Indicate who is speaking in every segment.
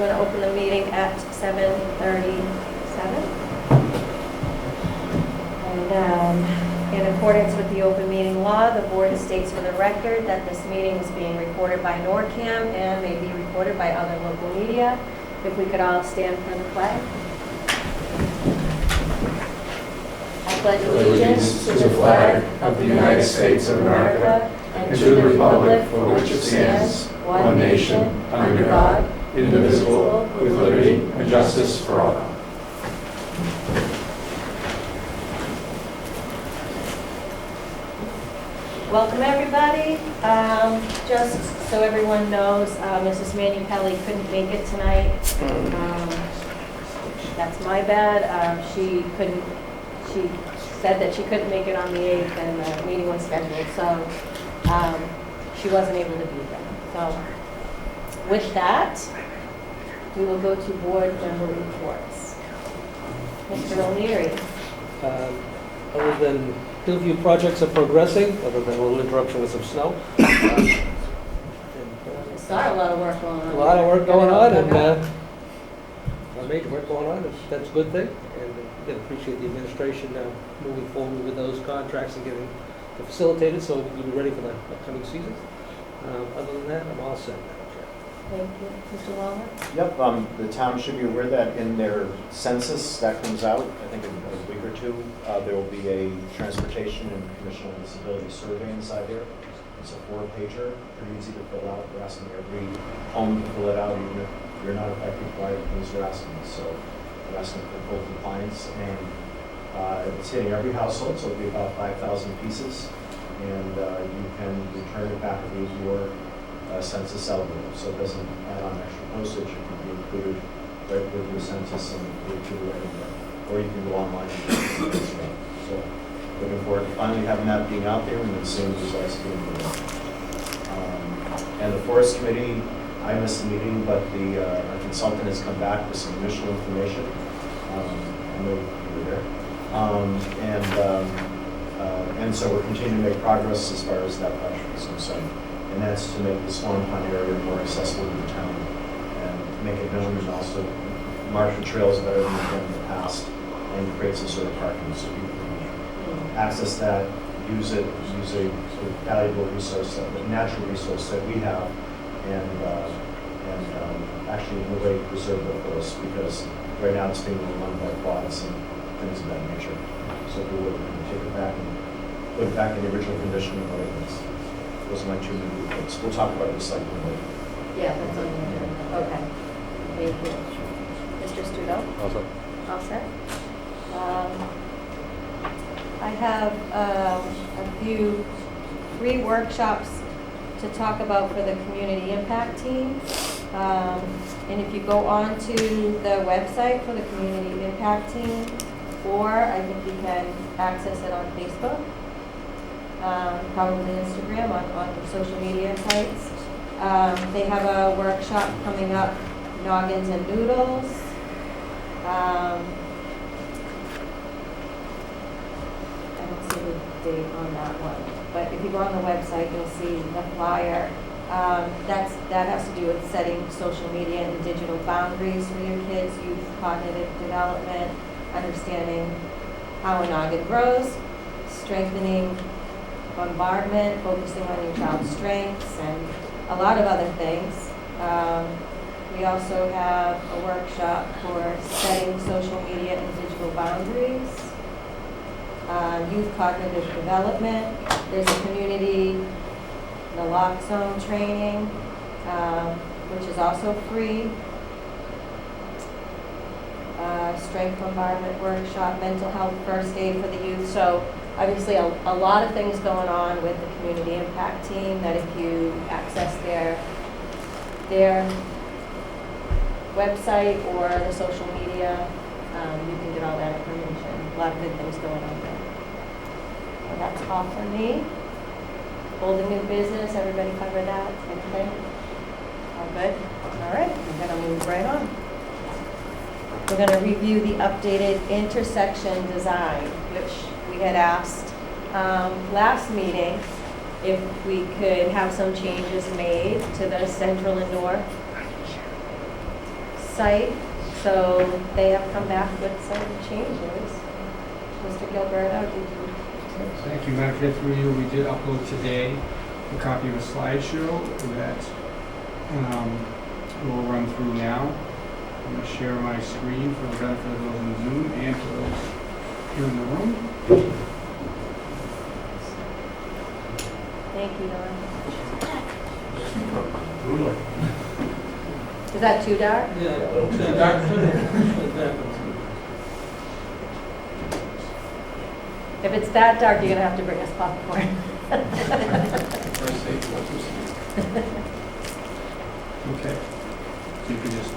Speaker 1: I'm going to open the meeting at 7:37. And in accordance with the open meeting law, the board states for the record that this meeting is being recorded by NORCAM and may be recorded by other local media. If we could all stand for the flag. I pledge allegiance to the flag of the United States of America and to the republic for which it stands, one nation, under God, indivisible, with liberty and justice for all. Welcome, everybody. Just so everyone knows, Mrs. Manupelli couldn't make it tonight. That's my bad. She said that she couldn't make it on the 8th and the meeting was scheduled, so she wasn't able to be there. So with that, we will go to board member reports. Mr. O'Leary.
Speaker 2: Other than Hillview projects are progressing, other than a little interruption with some snow.
Speaker 1: It's not a lot of work going on.
Speaker 2: A lot of work going on, and major work going on. That's a good thing. And again, appreciate the administration moving forward with those contracts and getting them facilitated so we'll be ready for the upcoming season. Other than that, I'm all set.
Speaker 1: Thank you. Mr. Wallner?
Speaker 3: Yep, the town should be aware that in their census that comes out, I think in a week or two, there will be a transportation and commission on disability survey inside there. It's a 4-pager, pretty easy to fill out. We're asking every home to fill it out, even if you're not affected by the things they're asking. So we're asking for full compliance, and it's hitting every household, so it'll be about 5,000 pieces, and you can return it back to your census eligible, so it doesn't add on extra postage. It can be included right with your census and included to right in there. Or you can go online and do it as well. So looking forward to finally having that being out there and then seeing the results being released. And the Forest Committee, I missed the meeting, but our consultant has come back with some initial information. I know you were there. And so we're continuing to make progress as far as that project is concerned. And that's to make the Swan Pond area more accessible to the town and make it known, and also mark the trails better than we've done in the past and create some sort of parking so people can access that, use a sort of valuable resource, a natural resource that we have, and actually in a way preserve the forest, because right now it's being run by quads and things of that nature. So if we were to take it back and put it back in the original condition of what it is. Those are my 2 new reports. We'll talk about recycling later.
Speaker 1: Yeah, that's on the agenda. Okay. Thank you. Mr. Studo?
Speaker 2: Also.
Speaker 1: All set? I have three workshops to talk about for the community impact team. And if you go on to the website for the community impact team, or I think you can access it on Facebook, probably Instagram, on social media sites. They have a workshop coming up, Noggins and Noodles. I don't see the date on that one, but if you go on the website, you'll see the flyer. That has to do with setting social media and digital boundaries for your kids, youth cognitive development, understanding how a noggin grows, strengthening bombardment, focusing on your child's strengths, and a lot of other things. We also have a workshop for setting social media and digital boundaries, youth cognitive development. There's a community naloxone training, which is also free. Strength bombardment workshop, mental health first aid for the youth. So obviously a lot of things going on with the community impact team, that if you access their website or the social media, you can get all that information. A lot of good things going on there. So that's all for me. Old and new business, everybody cover that? Anything? All good? All right, we're going to move right on. We're going to review the updated intersection design, which we had asked last meeting if we could have some changes made to the central and north website, so they have come back with some changes. Mr. Gilberto, did you?
Speaker 4: Thank you, Madam Chair, through you. We did upload today a copy of a slideshow that we'll run through now. I'm going to share my screen for the benefit of those in Zoom and for those here in the room.
Speaker 1: Thank you, Don. Is that too dark? If it's that dark, you're gonna have to bring us popcorn.
Speaker 4: Okay. So you can just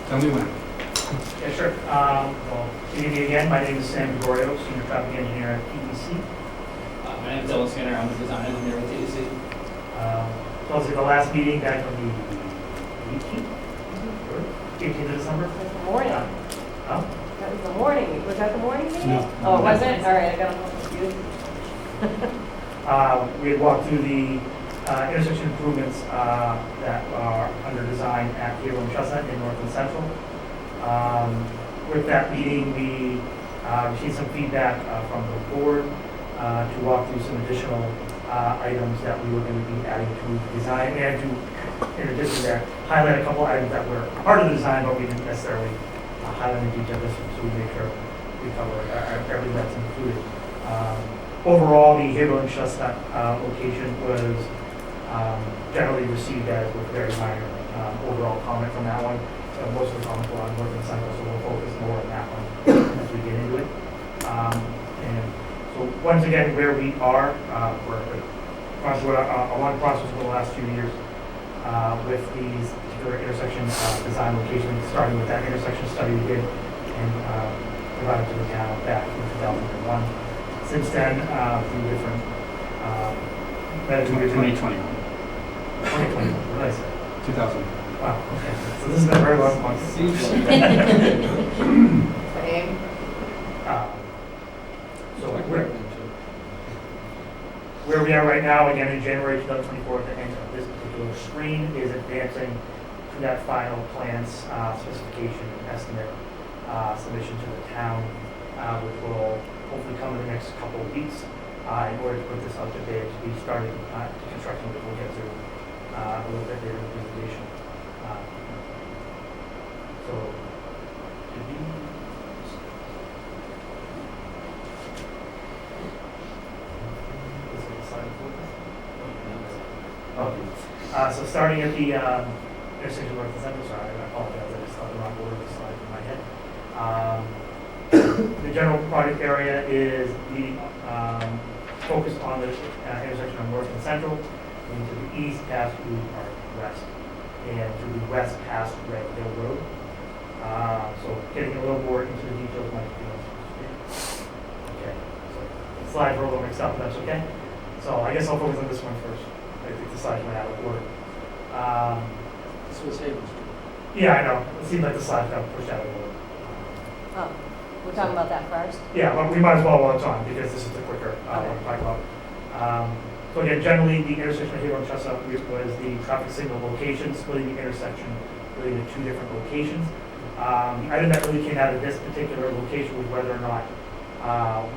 Speaker 4: tell me when.
Speaker 5: Yeah, sure. Well, good evening again. My name is Sam Gregorio, Senior Traffic Engineer at PEC.
Speaker 6: My name is Dylan Skinner. I'm the design engineer with TDC.
Speaker 5: So at the last meeting back on the 18th of December.
Speaker 1: That's the morning.
Speaker 5: Oh,
Speaker 1: That was the morning. Was that the morning meeting?
Speaker 4: No.
Speaker 1: Oh, was it? All right, I got a little confused.
Speaker 5: we had walked through the intersection improvements that are under design at Cable and Chestnut in North and Central. With that meeting, we received some feedback from the board to walk through some additional items that we were going to be adding to the design, and to, in addition to that, highlight a couple items that were part of the design, but we didn't necessarily highlight in detail, just so we make sure we cover everything that's included. Overall, the Haverhill and Chestnut location was generally received as with very minor overall comment from that one. Most of the comments were on North and Central, so we'll focus more on that one as we get into it. And so once again, where we are, we're going through a long process for the last few years with these particular intersection design locations, starting with that intersection study we did and provided to the town back in 2001. Since then, through different
Speaker 4: 2021.
Speaker 5: 2020, what did I say?
Speaker 4: 2000.
Speaker 5: Wow, okay. So this has been a very long month.
Speaker 1: Same.
Speaker 5: So where we are right now, again, in January 2024, at the end of this particular screen is advancing to that final plans specification estimate submission to the town, which will hopefully come in the next couple of weeks in order to put this out to bid to be started construction, which we'll get to a little bit later in the presentation. So, did you? Okay. So starting at the intersection North and Central, sorry, I apologize, I just thought the wrong order of the slide in my head. The general project area is the focused on the intersection of North and Central, and to the east past Blue Park West, and to the west past Red Hill Road. So getting a little more into the details might be okay. So the slides were a little mixed up, but that's okay. So I guess I'll focus on this one first. I think the slides went out of order.
Speaker 6: This was Haverhill Street.
Speaker 5: Yeah, I know. It seemed like the slides got pushed out of order.
Speaker 1: Oh, we're talking about that first?
Speaker 5: Yeah, but we might as well while it's on, because this is the quicker one to talk about. So again, generally, the intersection of Haverhill and Chestnut was the traffic signal location, splitting the intersection really into two different locations. The item that really came out of this particular location was whether or not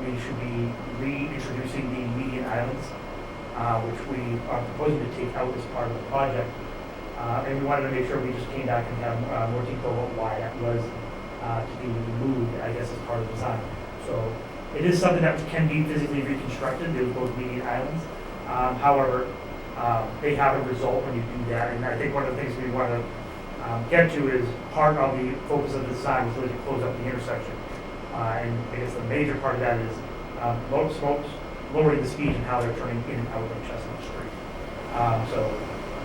Speaker 5: we should be reintroducing the median islands, which we are proposing to take out as part of the project. And we wanted to make sure we just came back and have more detail about why that was to be removed, I guess, as part of the design. So it is something that can be physically reconstructed. There's both median islands. However, they have a result when you do that. And I think one of the things we want to get to is part of the focus of the design was really to close up the intersection. And I guess the major part of that is lowering the speed and how they're turning in and out of Chestnut Street. So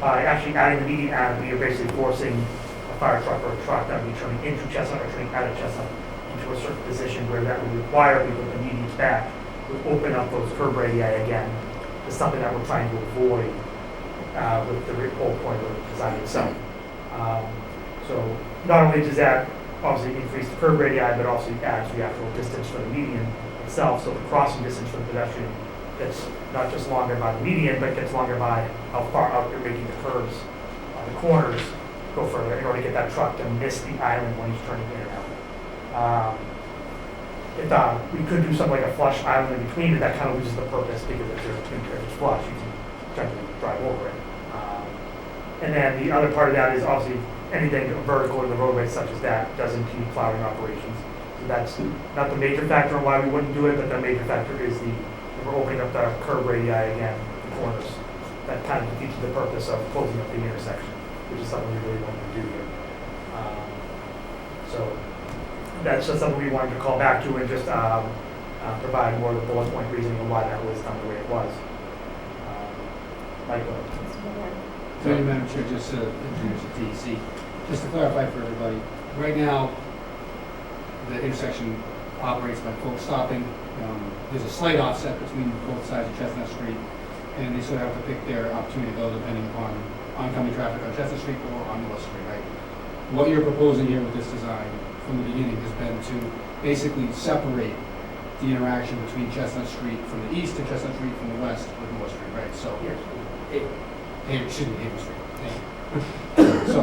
Speaker 5: by actually adding the median island, we are basically forcing a fire truck or a truck that would be turning into Chestnut or turning out of Chestnut into a certain position where that would require we put the medians back, would open up those curb radii again. It's something that we're trying to avoid with the whole point of the design itself. So not only does that obviously increase the curb radii, but also adds the actual distance for the median itself. So the crossing distance for the pedestrian gets not just longer by the median, but gets longer by how far out you're making the curves on the corners go further in order to get that truck to miss the island when he's turning in and out. We could do something like a flush island in between, but that kind of loses the purpose because if it's flush, you can gently drive over it. And then the other part of that is obviously anything vertical in the roadway such as that does impede plowing operations. So that's not the major factor on why we wouldn't do it, but the major factor is we're opening up the curb radii again, the corners. That kind of defeats the purpose of closing up the intersection, which is something we really wanted to do here. So that's just something we wanted to call back to and just provide more of the bullet point reasoning of why that was done the way it was. Michael?
Speaker 4: Thank you, Madam Chair, just to introduce the TEC. Just to clarify for everybody, right now, the intersection operates by folks stopping. There's a slight offset between both sides of Chestnut Street, and they sort of have to pick their opportunity to go depending upon oncoming traffic on Chestnut Street or on North Street, right? What you're proposing here with this design from the beginning has been to basically separate the interaction between Chestnut Street from the east and Chestnut Street from the west with North Street, right? So, excuse me, Haven Street. So,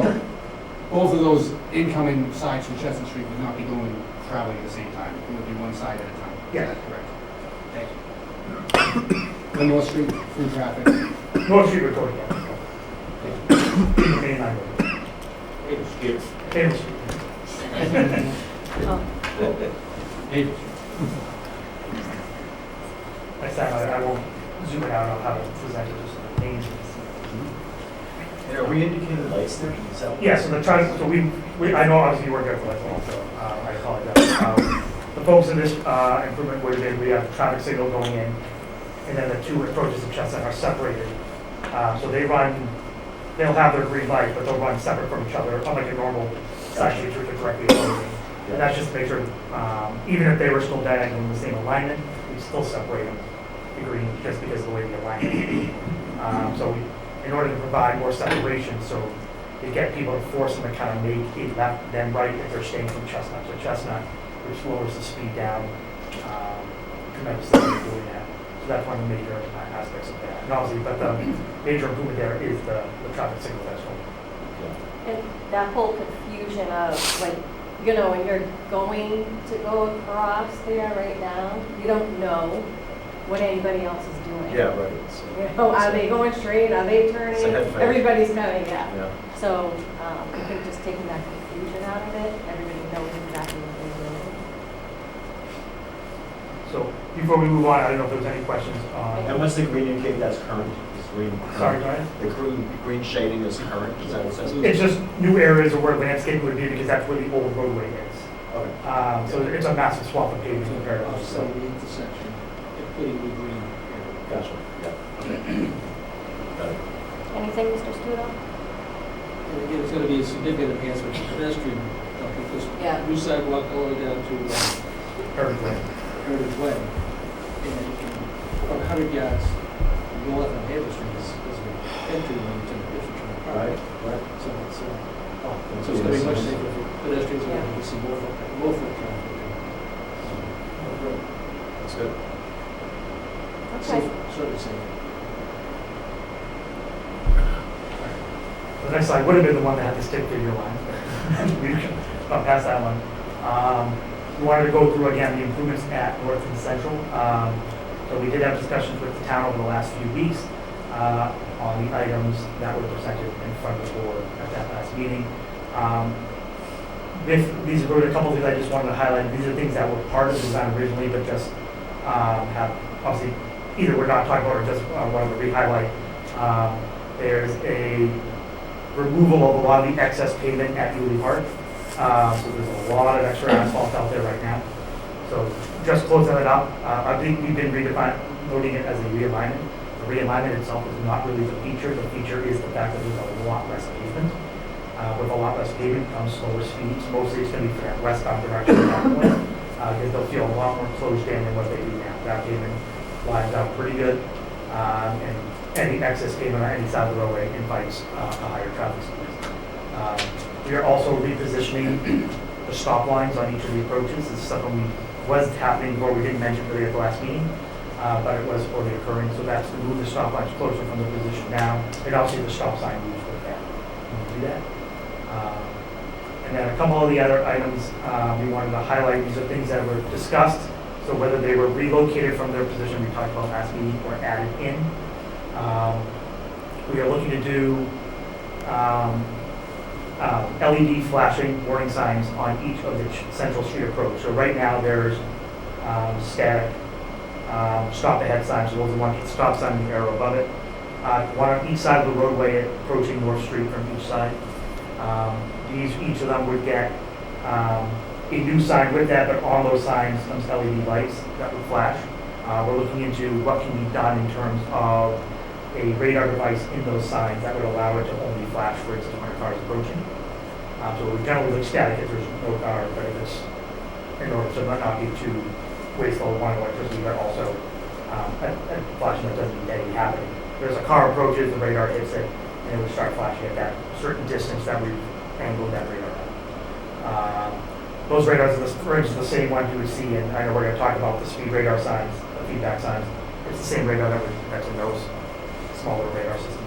Speaker 4: both of those incoming sides from Chestnut Street would not be traveling at the same time. It would be one side at a time.
Speaker 5: Yes.
Speaker 4: Is that correct? Thank you. On North Street, through traffic.
Speaker 5: North Street would go together. Main line road.
Speaker 2: Haven Street.
Speaker 5: Haven Street.
Speaker 4: Haven.
Speaker 5: Next time I won't zoom it out, I'll have it presented just on the page.
Speaker 3: And are we indicating lights there? Is that-
Speaker 5: Yeah, so I know obviously you weren't there for that long, so I apologize. The folks in this improvement would have we have a traffic signal going in, and then the two approaches to Chestnut are separated. So they'll have their green light, but they'll run separate from each other, unlike a normal side streets which are directly opposing. And that's just to make sure, even if they were still diagonal in the same alignment, we still separate them, the green, just because of the way the alignment is. In order to provide more separation, so to get people to force them to kind of make a left then right if they're staying from Chestnut. So Chestnut, which lowers the speed down tremendously in doing that. So that's one of the major aspects of that. And obviously, but the major improvement there is the traffic signal that's going.
Speaker 1: And that whole confusion of, like, when you're going to go across there right now, you don't know what anybody else is doing.
Speaker 3: Yeah, right. So,
Speaker 1: Are they going straight? Are they turning?
Speaker 3: It's a head fake.
Speaker 1: Everybody's kind of, yeah.
Speaker 3: yeah.
Speaker 1: So I think just taking that confusion out of it, everybody knows exactly what they're doing.
Speaker 5: So before we move on, I don't know if there's any questions.
Speaker 3: And what's the green indicate that's current? Is green
Speaker 5: Sorry,
Speaker 3: current?
Speaker 5: go ahead.
Speaker 3: The green shading is current, is that what it says?
Speaker 5: It's just new areas of where landscape would be because that's where the old roadway is.
Speaker 3: Okay.
Speaker 5: So it's a massive swath of pavement compared to us.
Speaker 2: So
Speaker 5: So
Speaker 2: the intersection, completely green.
Speaker 3: Gotcha, yeah. Okay. Got it.
Speaker 1: Anything, Mr. Studo?
Speaker 2: And again, it's going to be a significant enhancement to pedestrian, because
Speaker 1: Yeah.
Speaker 2: new sidewalk all the way down to
Speaker 5: everywhere.
Speaker 2: Heritage Way. And about 100 yards north on Haven Street is an entry lane to the Richardson Park.
Speaker 3: Right, right.
Speaker 2: So it's
Speaker 3: Oh,
Speaker 2: going to be much safer for pedestrians, and you can see more foot traffic.
Speaker 3: That's good.
Speaker 1: Okay.
Speaker 2: Certainly safe.
Speaker 5: The next slide would have been the one that had the stick figure line. We got past that one. We wanted to go through again the improvements at North and Central. So we did have discussions with the town over the last few weeks on the items that were presented in front of the board at that last meeting. These are a couple of things I just wanted to highlight. These are things that were part of the design originally, but just have obviously either we're not talking about or just wanted to re-highlight. There's a removal of a lot of the excess pavement at Ely Park. So there's a lot of extra asphalt out there right now. So just closing it up, I think we've been noting it as a realignment. The realignment itself is not really the feature. The feature is the fact that there's a lot less pavement. With a lot less pavement comes slower speeds. Mostly it's going to be for that westbound direction at that point, because they'll feel a lot more closed in than what they do now. That pavement lines out pretty good, and any excess pavement on any side of the roadway invites a higher traffic speed. We are also repositioning the stop lines on each of the approaches. This is something was happening before, we didn't mention really at the last meeting, but it was already occurring. So that's to move the stop lines closer from the position now, and obviously the stop sign moves with that. Can you do that? And then a couple of the other items we wanted to highlight, these are things that were discussed. So whether they were relocated from their position, we talked about last meeting, or added in. We are looking to do LED flashing warning signs on each of the Central Street approach. So right now there's static stop ahead signs, so those are the ones with stop sign and the arrow above it. One on each side of the roadway approaching North Street from each side. Each of them would get a new sign with that, but on those signs comes LED lights that would flash. We're looking into what can be done in terms of a radar device in those signs that would allow it to only flash, for instance, when a car is approaching. So we generally look static if there's no car, but if it's, in order to not be too wasteful of one electricity, but also a flashing that doesn't need any happening. There's a car approaches, the radar hits it, and it would start flashing at that certain distance that we've angled that radar at. Those radars are, for instance, the same ones you would see, and I know we're going to talk about the speed radar signs, the feedback signs. It's the same radar that's in those smaller radar systems.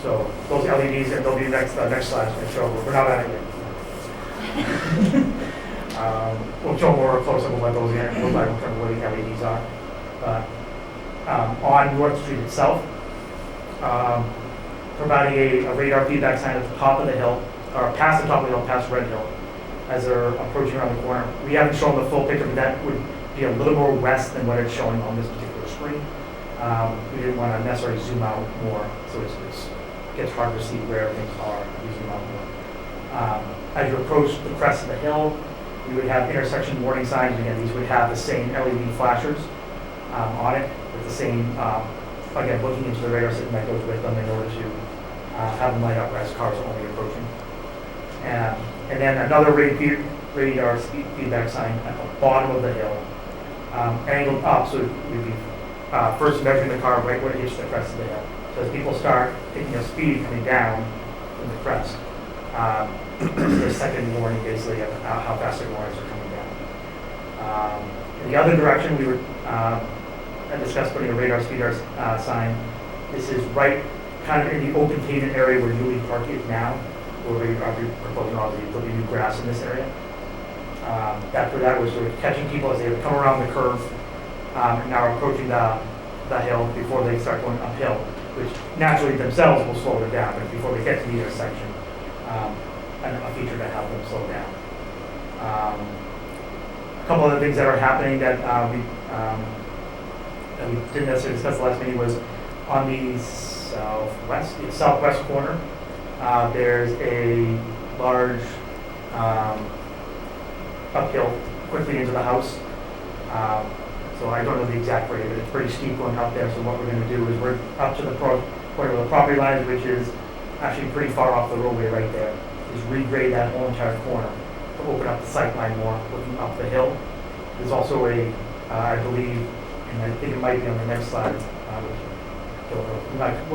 Speaker 5: So those LEDs, and they'll be next slide is going to show. We're not at it yet. We'll show more close up of what those look like in terms of what the LEDs are. But on North Street itself, providing a radar feedback sign at the top of the hill, or past the top of the hill, past Red Hill, as they're approaching around the corner. We haven't shown the full picture, but that would be a little more west than what it's showing on this particular screen. We didn't want to necessarily zoom out more, so it gets hard to see where things are. We zoom out more. As you approach the crest of the hill, you would have intersection warning signs. Again, these would have the same LED flashers on it, with the same, again, looking into the radar system that goes with them in order to have them light up as cars are only approaching. And then another radar feedback sign at the bottom of the hill, angled up, so you'd be first measuring the car right when it hits the crest of the hill. So as people start taking a speed coming down from the crest, the second warning basically of how fast the warnings are coming down. In the other direction, we were discussed putting a radar speeder sign. This is right kind of in the open pavement area where Newly Park is now, where we are proposing obviously there'll be new grass in this area. That's where that was sort of catching people as they would come around the curve and now approaching the hill before they start going uphill, which naturally themselves will slow them down, but before they get to the intersection, a feature to help them slow down. A couple other things that are happening that we didn't necessarily discuss the last meeting was on the southwest corner. There's a large uphill quickly into the house. So I don't know the exact rate, but it's pretty steep going up there. So what we're going to do is we're up to the point of the property line, which is actually pretty far off the roadway right there, is regrade that whole entire corner to open up the sight line more, looking up the hill. There's also I believe, and I think it might be on the next slide, we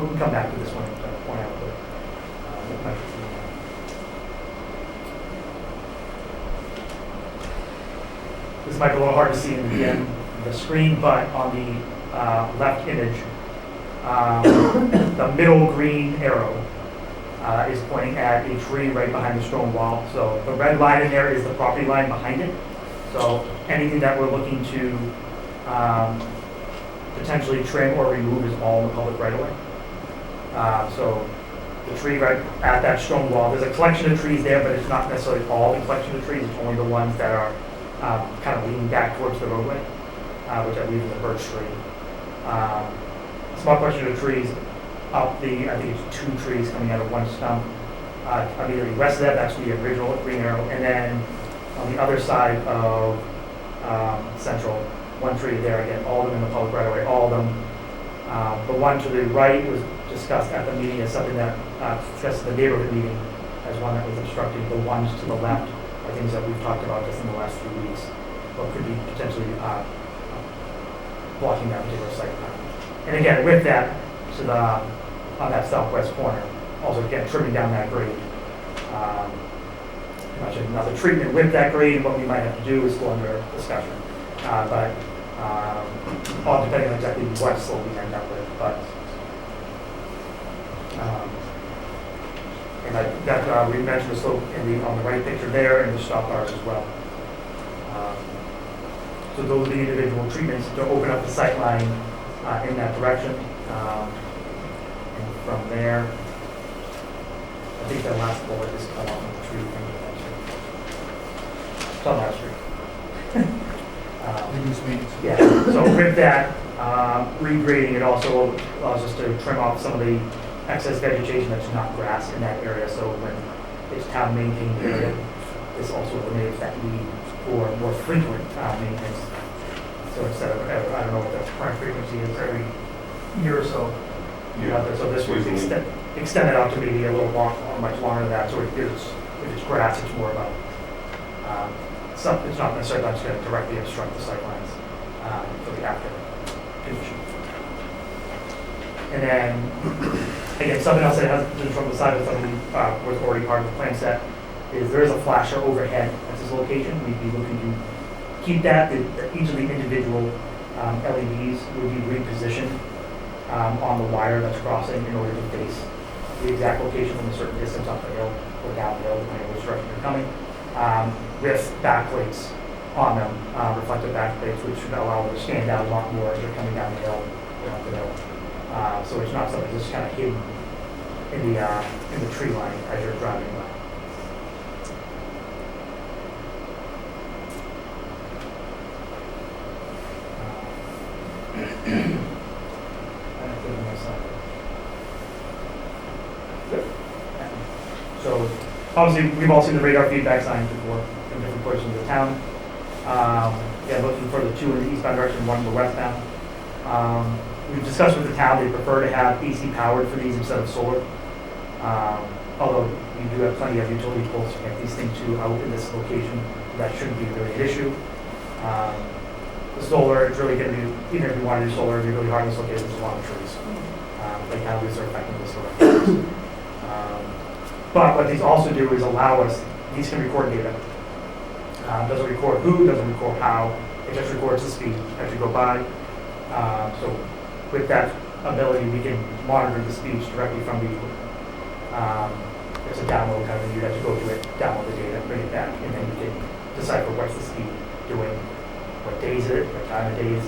Speaker 5: can come back to this one and point out this might be a little hard to see in the screen, but on the left image, the middle green arrow is pointing at a tree right behind the stone wall. So the red line in there is the property line behind it. So anything that we're looking to potentially trim or remove is all in the public right of way. So the tree right at that stone wall, there's a collection of trees there, but it's not necessarily all the collection of trees. It's only the ones that are kind of leaning back towards the roadway, which I believe is a birch tree. Small collection of trees up I think it's 2 trees coming out of one stump. Immediately west of that, that's the original green arrow. And then on the other side of Central, 1 tree there, again, all of them in the public right away, all of them. The one to the right was discussed at the meeting as something that, discussed at the neighborhood meeting as one that was obstructed. The ones to the left are things that we've talked about just in the last few weeks, but could be potentially blocking that particular site. And again, with that, to on that southwest corner, also again, trimming down that grade. Now the treatment with that grade, what we might have to do is still under discussion. But all depending on exactly what slope we end up with. But And we mentioned the slope on the right picture there, and the stop bars as well. So those are the individual treatments to open up the sight line in that direction. And from there, I think that last bullet is cut off of the tree. It's on that street.
Speaker 4: Reduce maintenance.
Speaker 5: Yeah, so with that, regrading it also allows us to trim off some of the excess vegetation that's not grass in that area. So when it's town maintained area, this also eliminates that need for more frequent maintenance. So instead of, I don't know what the current frequency is, every year or so. So this would extend it out to maybe a little long, or much longer than that. So if it's grass, it's more about, it's not necessarily just going to directly obstruct the sight lines for the after condition. And then, again, something else that has been from the side of something was already part of the plan set is there is a flasher overhead at this location. We'd be looking to keep that. Each of the individual LEDs would be repositioned on the wire that's crossing in order to face the exact location from a certain distance up the hill or down the hill, depending on which direction you're coming, with backplates on them, reflective backplates, which should allow them to stand out a lot more as you're coming down the hill or up the hill. So it's not something that's kind of hidden in the tree line as you're driving by. So obviously, we've all seen the radar feedback signs before in different portions of the town. Yeah, looking for the two in the eastbound direction, one in the westbound. We've discussed with the town, they prefer to have AC powered for these instead of solar. Although you do have plenty of utility poles to get these things to out in this location, that shouldn't be really an issue. The solar, it's really going to be, even if you want to do solar, it'd be really hard in this location, there's a lot of trees. They kind of lose their effectiveness for but what these also do is allow us, these can record data. Doesn't record who, doesn't record how, it just records the speed as you go by. So with that ability, we can monitor the speeds directly from the, it's a download kind of thing, you have to go to it, download the data, bring it back, and then you can decipher what's the speed doing, what days it, what time of days.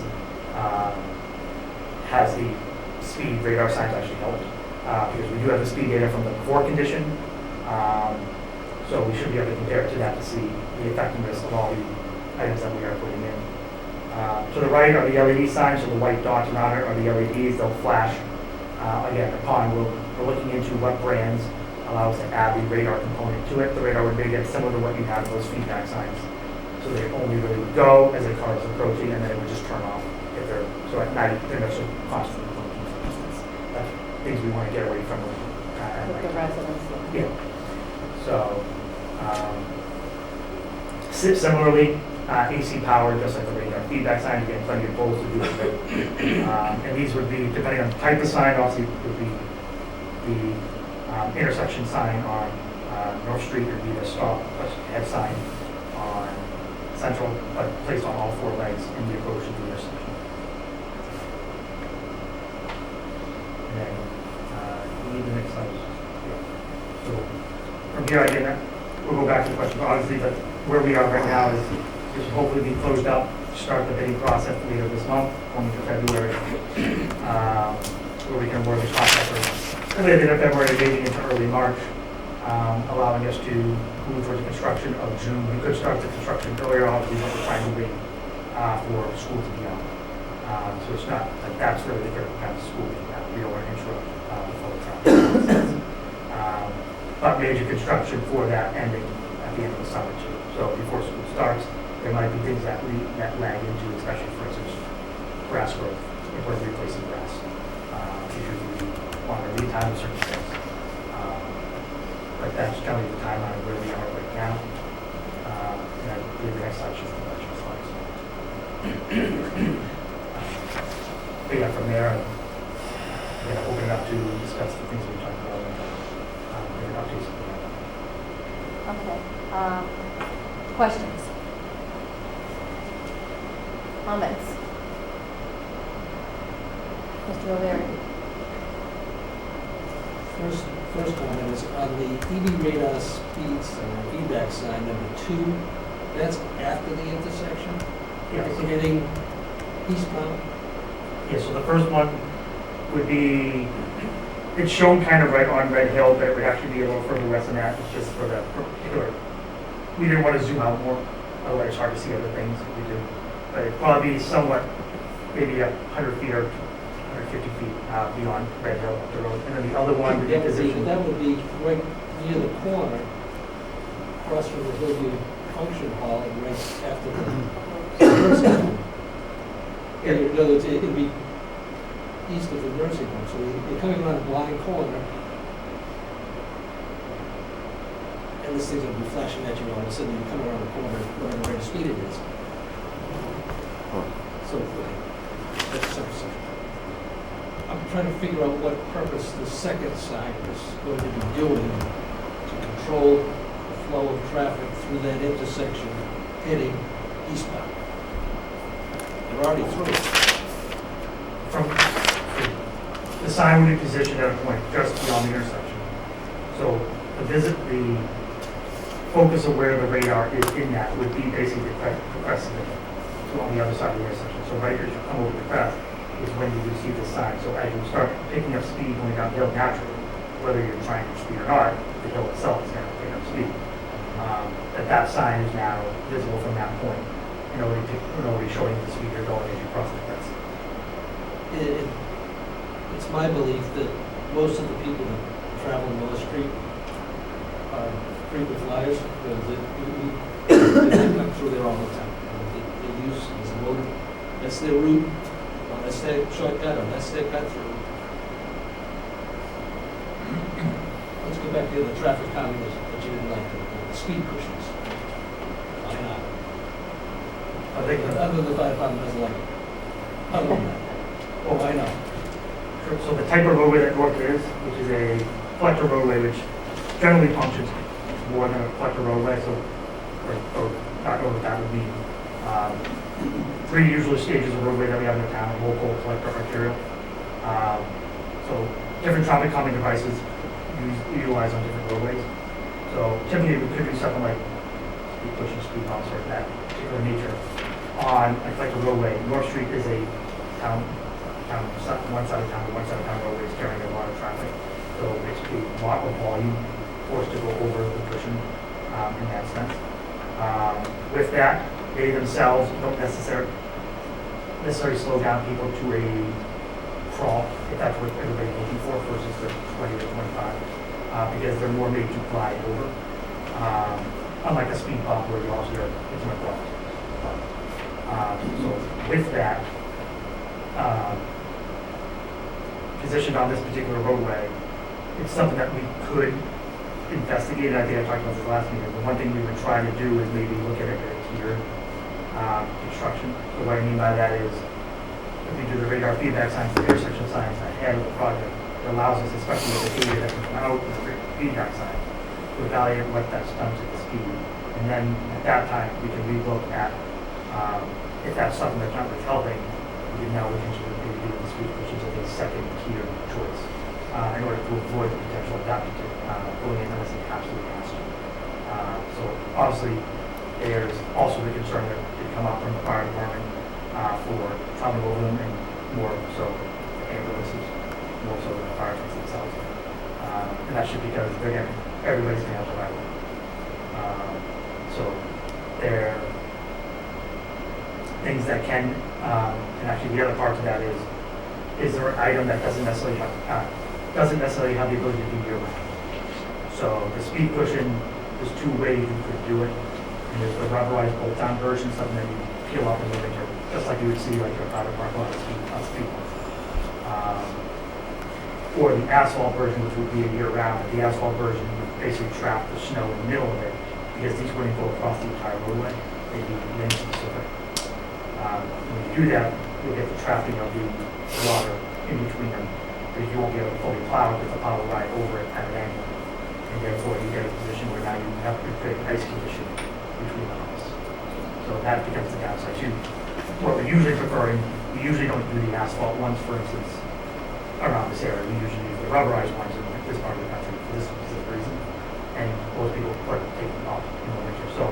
Speaker 5: Has the speed radar signs actually helped? Because we do have the speed data from the before condition, so we should be able to compare it to that to see the effectiveness of all the items that we are putting in. To the right are the LED signs, so the white dots around it are the LEDs. They'll flash. Again, upon we're looking into what brands allow us to add the radar component to it. The radar would be similar to what you have those feedback signs. So they only really would go as the car is approaching, and then it would just turn off if they're, so at night they're not so constantly blinking, for instance. That's things we want to get away from.
Speaker 1: With the residents.
Speaker 5: Yeah. So, similarly, AC powered, just like the radar feedback sign, you get plenty of poles to do it. And these would be, depending on the type of sign, obviously would be the intersection sign on North Street, would be the stop head sign on Central, but placed on all four legs in the approach to the intersection. And then, we need the next slide. So from here, again, we'll go back to the question, obviously, but where we are right now is hopefully be closed up, start the bidding process later this month, going to February, where we can work with contractors later in February, maybe into early March, allowing us to move towards the construction of June. We could start the construction earlier, obviously, but we're trying to wait for school to be out. So it's not, like, that's really the critical time of school being out. We don't want to interrupt the full process. But major construction for that ending at the end of the summer too. So before school starts, there might be things that lag into, especially for instance, grass growth, if we're replacing grass. Usually we want to lead time to certain things. But that's generally the timeline of where we are right now. And I believe the next slide should be budget slides. But yeah, from there, I'm going to open it up to discuss the things we talked about.
Speaker 1: Okay. Questions? Comments? Mr. O'Leary?
Speaker 4: First
Speaker 2: first comment is on the EV radar speeds feedback sign number 2, that's after the intersection?
Speaker 5: Yes.
Speaker 2: It's heading eastbound?
Speaker 5: Yeah, so the first one would be, it's shown kind of right on Red Hill, but it would actually be a little further west than that. It's just for that particular, we didn't want to zoom out more, otherwise it's hard to see other things that we do. But it'd probably be somewhat, maybe 100 feet or 150 feet beyond Red Hill up the road. And then the other one would be positioned.
Speaker 2: That would be right near the corner, across from the Hillview Function Hall, and right after the nursing home. Yeah, in other words, it'd be east of the nursing home, so you're coming around a blind corner, and this thing's gonna be flashing at you all of a sudden, you come around the corner, whatever rate of speed it is. So, that's something. I'm trying to figure out what purpose the second sign is going to be doing to control the flow of traffic through that intersection heading eastbound. They're already through.
Speaker 5: From, the sign would be positioned at a point just beyond the intersection. So the focus of where the radar is in that would be basically the crest of it, so on the other side of the intersection. So right as you come over the crest is when you would see the sign. So as you start picking up speed going downhill naturally, whether you're trying to speed or not, the hill itself is going to pick up speed. That sign is now visible from that point. Nobody showing the speed you're going as you cross the crest.
Speaker 2: It's my belief that most of the people that travel Miller Street are frequent flyers, because they come through there all the time. They use it as a mode, that's their route, or that's their shortcut, or that's their cut through. Let's go back to the traffic calming that you didn't like, the speed cushions. Why not?
Speaker 5: I think
Speaker 2: Other than the fire department doesn't like it. Other than that. Oh, I know.
Speaker 5: so the type of roadway that NORCAM is, which is a collector roadway, which generally functions more than a collector roadway, so, or not know what that would mean. 3 usual stages of roadway that we have in the town, local, collector, arterial. So different traffic calming devices utilize on different roadways. So typically we could do something like speed pushing, speed bumps, or that particular nature on a collector roadway. North Street is a one side of town to one side of town roadway is carrying a lot of traffic. So it's a lot of volume forced to go over the cushion in that sense. With that, they themselves don't necessarily slow down people to a crawl, if that's what everybody's looking for, versus the 20 or 25, because they're more made to glide over. Unlike a speed bump where you also hear it's an abrupt. So with that, positioned on this particular roadway, it's something that we could investigate. I think I talked about this last meeting. The one thing we would try to do is maybe look at it as a tiered construction. So what I mean by that is, if we do the radar feedback signs, the intersection signs ahead of the project, it allows us, especially with the data that can come out with the feedback sign, to evaluate what that's done to the speed. And then at that time, we can relook at if that's something that's not really helping, we can now look into maybe doing the speed cushions as a second tier choice in order to avoid the potential adaptive going in unless it absolutely has to. So obviously, there's also the concern that did come up from the fire department for traveling over them, and more so ambulances, more so than the fire trucks themselves. And that's just because everybody's going to have to ride. So there are things that can, and actually the other part to that is there an item that doesn't necessarily have the ability to be year-round. So the speed cushion, there's 2 ways you could do it. And there's the rubberized bolt-on version, something that you peel off in the winter, just like you would see like your private park lot on speed bumps. Or the asphalt version, which would be a year-round. The asphalt version would basically trap the snow in the middle of it, because these wouldn't go across the entire roadway. They'd be lane specific. When you do that, you'll get the trapping of the water in between them, because you won't be able to fully plow it, because the plow will ride over it at an angle. And therefore, you get a position where now you have to create an ice condition between the humps. So that becomes the downside too. What we're usually preferring, we usually don't do the asphalt ones, for instance, around this area. We usually use the rubberized ones in this part part of the country for this specific reason. And most people take them off in the winter. So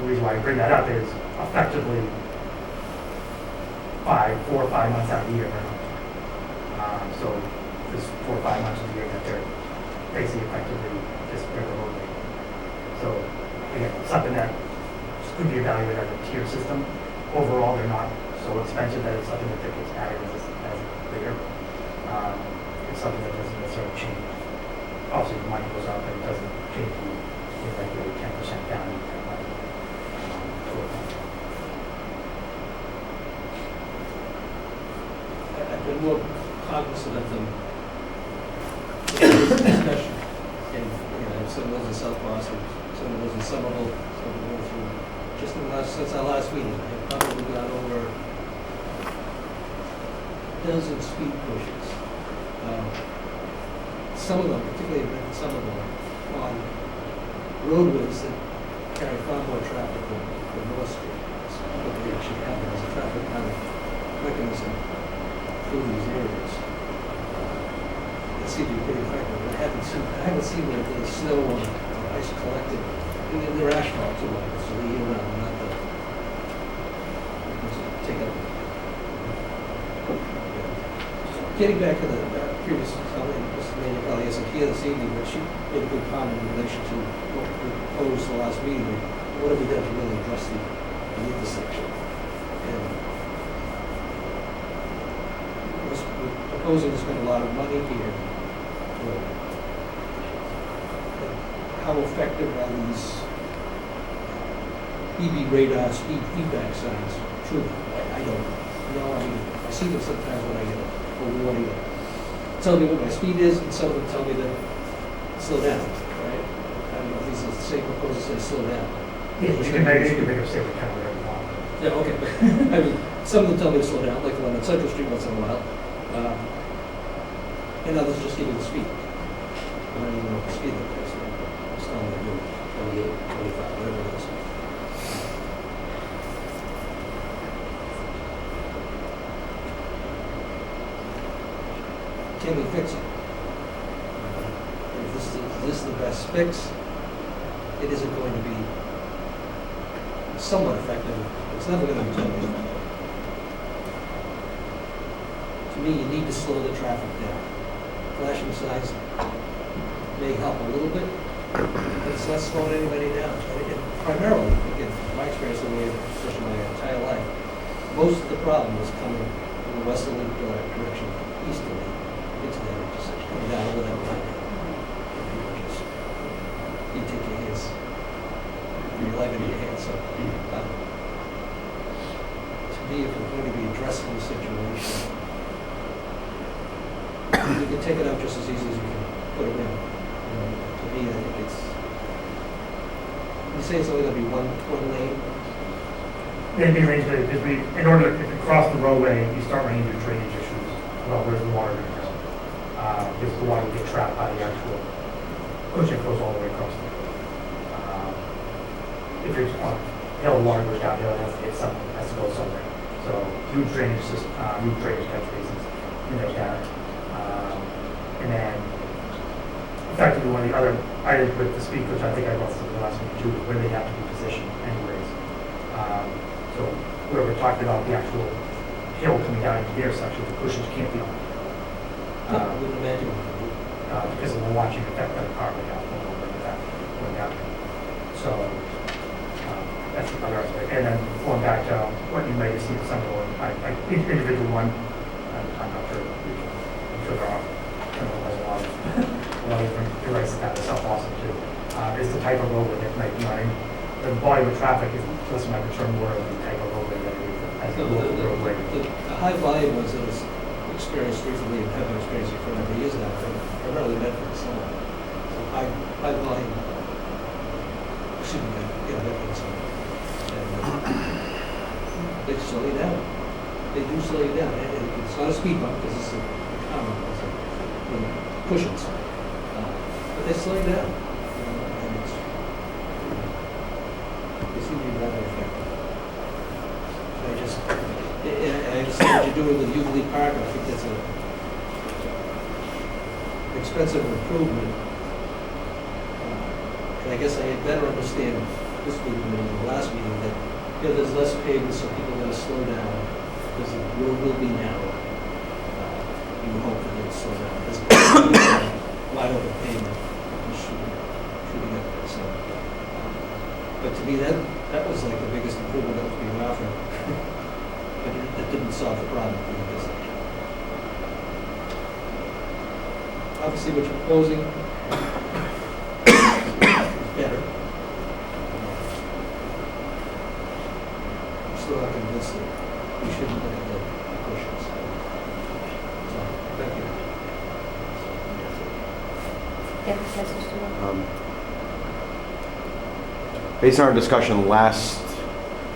Speaker 5: the reason why I bring that up is effectively 4 or 5 months out of the year. So this 4 or 5 months of the year that they're basically effectively just regular roadway. So again, something that could be evaluated as a tier system. Overall, they're not so expensive that it's something that gets added as later. It's something that doesn't necessarily change. Obviously, the money goes up, but it doesn't change the regular 10% down.
Speaker 2: I've been more cognizant of them in this discussion. And, some of those in South Boston, some of those in Somerville, some of those in, just since our last meeting, I've probably got over a dozen speed pushes. Some of them, particularly some of them, on roadways that carry far more traffic than North Street. What they actually have as a traffic kind of mechanism through these areas. It seemed to be pretty effective. I haven't seen the snow or ice collected. And they're asphalt too, so they year round, not the take up. Getting back to the previous comment, Mr. Mayor probably isn't here this evening, but she made a good comment in relation to what we proposed the last meeting. What have we done to really address the intersection? And we're proposing to spend a lot of money here. How effective are these EV radar speed feedback signs? Truly, I don't know. I mean, I see them sometimes when I get over 1 year. Tell me what my speed is, and some of them tell me to slow down, right? I don't know if these are the same proposals that slow down.
Speaker 5: Yeah, you can make a statement kind of whatever you want.
Speaker 2: Yeah, okay, but, I mean, some of them tell me to slow down, like the one on Central Street once in a while. And others just give me the speed. I don't even know what the speed limit is. It's telling me to do 28, 25, whatever it is. Can we fix it? If this is the best fix, it isn't going to be somewhat effective. It's never going to be totally effective. To me, you need to slow the traffic down. Flashing signs may help a little bit, but it's not slowing anybody down. And primarily, again, my experience in the especially my entire life, most of the problem is coming from the westerly direction, easterly, into that intersection, coming down over that line. You take your hands, your life into your hands. So, to me, if we're going to be addressing the situation, we can take it out just as easy as we can put it in. To me, I think it's. You say it's only going to be one lane.
Speaker 5: They'd be arranged because in order to cross the roadway, you start running into drainage issues. Well, where's the water going to go? Because the water will get trapped by the actual cushion goes all the way across the road. If it's on hill, the water goes downhill, it has to get something, has to go somewhere. So huge drainage system, huge drainage catch basins in those areas. And then, effectively, one of the other items with the speed, which I think I brought to the last meeting too, is where they have to be positioned anyways. So where we're talking about the actual hill coming down into the intersection, the cushions can't be on.
Speaker 2: I wouldn't imagine.
Speaker 5: Because of the launching effect of the car going down, going down. So that's the other aspect. And then going back to what you may have seen some of the individual one, I'm not sure. I'm sure there are. A lot of different devices down in South Boston too. Is the type of roadway that might be running. The volume of traffic is less my concern, more of the type of roadway that it is as a local roadway.
Speaker 2: The high volume was experienced recently and have been experiencing for a number of years now, primarily Medford. So high volume. Excuse me, Medford. And they slow you down. They do slow you down. And it's not a speed bump because it's a common cushions. But they slow you down. And they seem to be rather effective. I understand what you're doing with Euclid Park. I think that's a expensive improvement. And I guess I had better understand this meeting than the last meeting, that, you know, there's less pavement, so people are gonna slow down, because the road will be narrow. You would hope that they'll slow down, there's wide open pavement, you shooting at it, so. But to me, that was like the biggest improvement that was being offered. But it didn't solve the problem for the business. Obviously, what you're proposing is better. I'm still not convinced that we shouldn't look at the cushions. So, thank you.
Speaker 1: Yeah, Mr. Stewart?
Speaker 7: Based on our discussion last,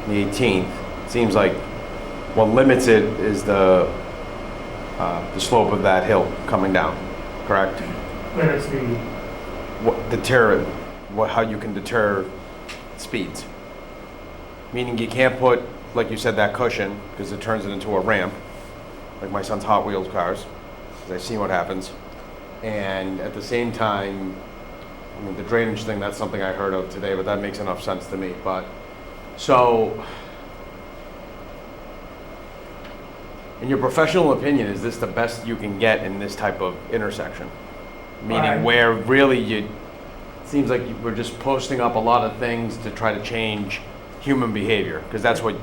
Speaker 7: the 18th, it seems like what limits it is the slope of that hill coming down, correct?
Speaker 5: Limits the,
Speaker 7: How you can deter speeds. Meaning you can't put, like you said, that cushion, because it turns it into a ramp, like my son's Hot Wheels cars, because I've seen what happens. And at the same time, I mean, the drainage thing, that's something I heard of today, but that makes enough sense to me. But, so, in your professional opinion, is this the best you can get in this type of intersection? Meaning where really it seems like we're just posting up a lot of things to try to change human behavior, because that's what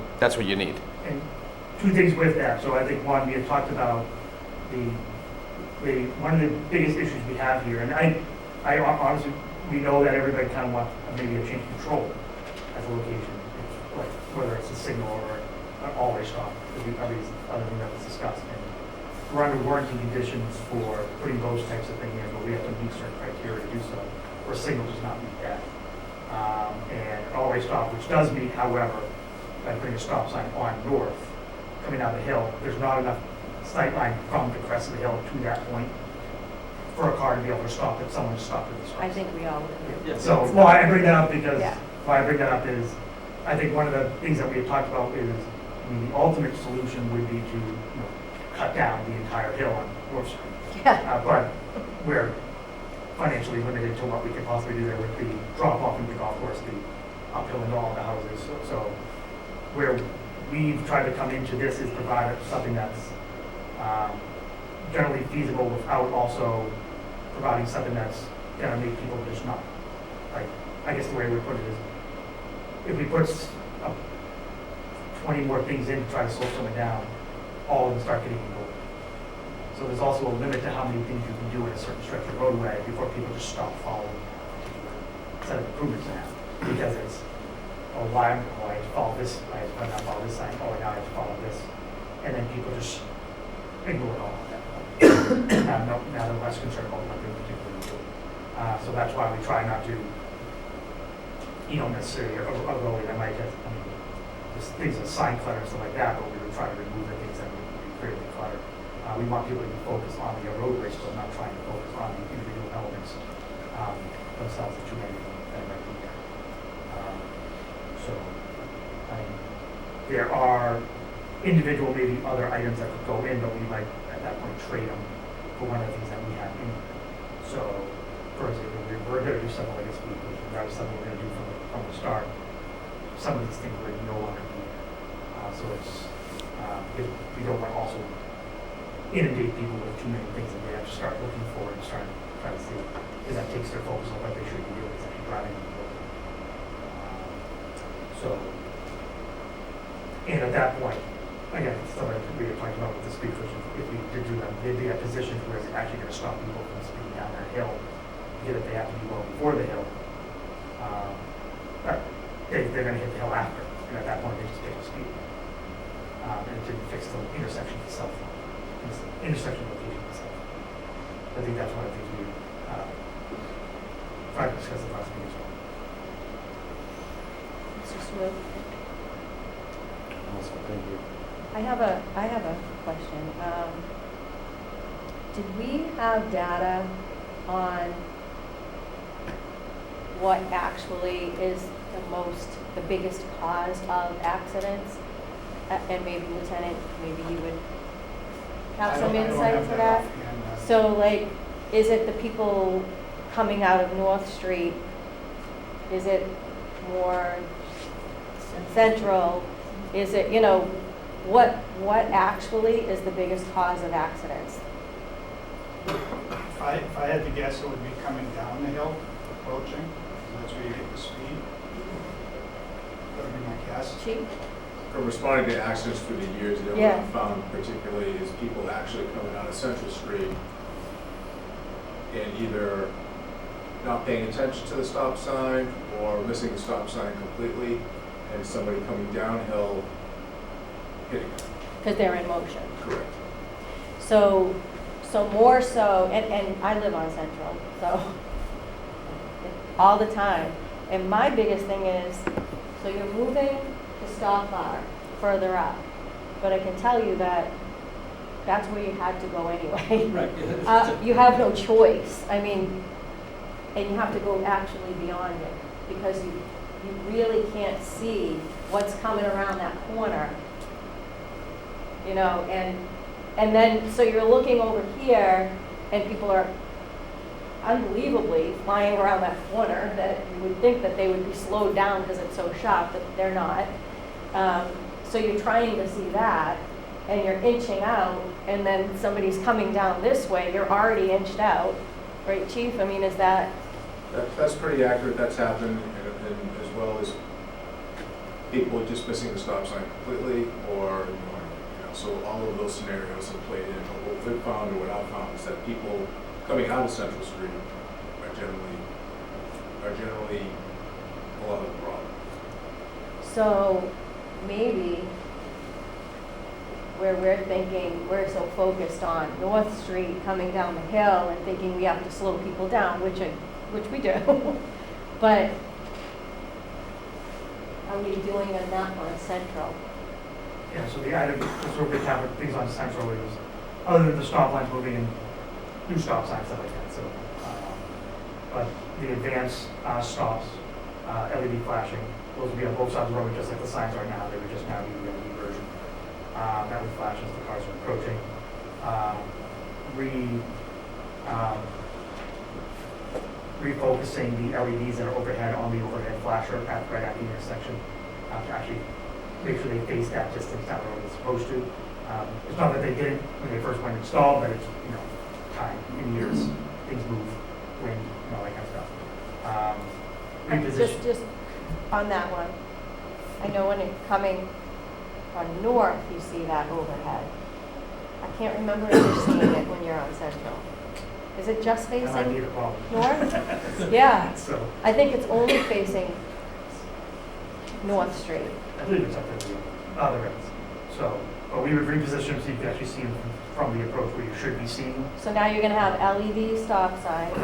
Speaker 7: you need.
Speaker 5: and two things with that. So I think one, we had talked about one of the biggest issues we have here, and I honestly, we know that everybody kind of wants maybe a change of control as a location, like whether it's a signal or an always stop, every other thing that was discussed. And we're under warranty conditions for putting those types of things in, but we have to meet certain criteria to do so, or a signal does not meet that. And an always stop, which does meet, however, by putting a stop sign on north, coming down the hill, there's not enough sight line from the crest of the hill to that point for a car to be able to stop if someone stopped at the stop.
Speaker 1: I think we all would agree.
Speaker 2: Yeah.
Speaker 5: So, well, I bring that up because,
Speaker 1: Yeah.
Speaker 5: why I bring that up is, I think one of the things that we had talked about is, I mean, the ultimate solution would be to, cut down the entire hill on North Street.
Speaker 1: Yeah.
Speaker 5: But we're financially limited to what we can possibly do there with the drop off from the golf course, the uphill and all of the houses. So where we've tried to come into this is provide something that's generally feasible without also providing something that's gonna make people just not, like, I guess the way we put it is, if we put 20 more things in to try to slow someone down, all of them start getting ignored. So there's also a limit to how many things you can do in a certain stretch of roadway before people just stop following a set of improvements in that. Because it's, oh, I have to follow this, I have to follow this sign, oh, now I have to follow this. And then people just ignore it all at that point. Now they're less concerned about what they're particularly doing. So that's why we try not to, necessarily avoid, I might have, there's things like sign clutter and stuff like that, but we would try to remove the things that would create the clutter. We want people to be focused on the roadway, so not trying to focus on the individual elements themselves that you might be there. So, there are individual, maybe other items that could go in, but we might at that point trade them for one of the things that we have in. So, for example, we're going to do something like this week, which that was something we're going to do from the start. Some of these things would no longer be there. So it's, we don't want to also inundate people with too many things that they have to start looking for and start trying to see, because that takes their focus on what they should be doing, is actually driving the road. So, and at that point, again, it's something that we were talking about with the speed cushion, if we did do them, they'd be at positions where it's actually going to stop people from speeding down that hill, because if they have to be well before the hill, they're going to hit the hill after, and at that point they just take the speed. And it didn't fix the intersection itself, intersection location itself. I think that's one of the things we tried to discuss the last meeting as well.
Speaker 1: Mr. Swift?
Speaker 7: Awesome, thank you.
Speaker 1: I have a question. Did we have data on what actually is the biggest cause of accidents? And maybe Lieutenant, maybe you would have some insight to that? So like, Is it the people coming out of North Street? Is it more central? Is it, you know, what actually is the biggest cause of accidents?
Speaker 8: If I had to guess, it would be coming down the hill, approaching, and that's where you hit the speed. That would be my guess.
Speaker 1: Chief?
Speaker 9: From responding to accidents through the years, what
Speaker 1: Yeah.
Speaker 9: I've found particularly is people actually coming out of Central Street and either not paying attention to the stop sign or missing the stop sign completely, and somebody coming downhill hitting it.
Speaker 1: Because they're in motion.
Speaker 9: Correct.
Speaker 1: So more so, and I live on Central, so all the time. And my biggest thing is, so you're moving the stop bar further up, but I can tell you that that's where you had to go anyway.
Speaker 2: Right.
Speaker 1: You have no choice. I mean, and you have to go actually beyond it because you really can't see what's coming around that corner. You know, and then, so you're looking over here and people are unbelievably flying around that corner that you would think that they would be slowed down because it's so sharp, but they're not. So you're trying to see that and you're inching out and then somebody's coming down this way, you're already inched out, right, Chief? I mean, is that?
Speaker 9: That's pretty accurate, that's happened, and as well as people just missing the stop sign completely or ignoring it. You know, so all of those scenarios have played in. But what we've found, or what I've found, is that people coming out of Central Street are generally a lot of the problem.
Speaker 1: So maybe where we're thinking, we're so focused on North Street coming down the hill and thinking we have to slow people down, which we do. But are we doing enough on Central?
Speaker 5: Yeah, so the item, the sort of cover things on Central is, other than the stop lines moving and new stop signs, stuff like that, so. But the advanced stops, LED flashing, those will be on both sides of the road, just like the signs are now, they would just now be the LED version. That would flash as the cars are approaching. Refocusing the LEDs that are overhead on the overhead flasher right at the intersection to actually make sure they face that distance down the road as supposed to. It's not that they didn't when they first went installed, but it's, you know, time, in years, things move, wind, and all that kind of stuff. Reposition.
Speaker 1: Just on that one, I know when it's coming on north, you see that overhead. I can't remember if you're seeing it when you're on Central. Is it just
Speaker 5: That might be
Speaker 1: facing
Speaker 5: the problem.
Speaker 1: north? Yeah,
Speaker 5: So,
Speaker 1: I think it's only facing North Street.
Speaker 5: I believe it's up to the other ends. So, but we would reposition so you can actually see them from the approach where you should be seeing.
Speaker 1: So now you're gonna have LED stop signs.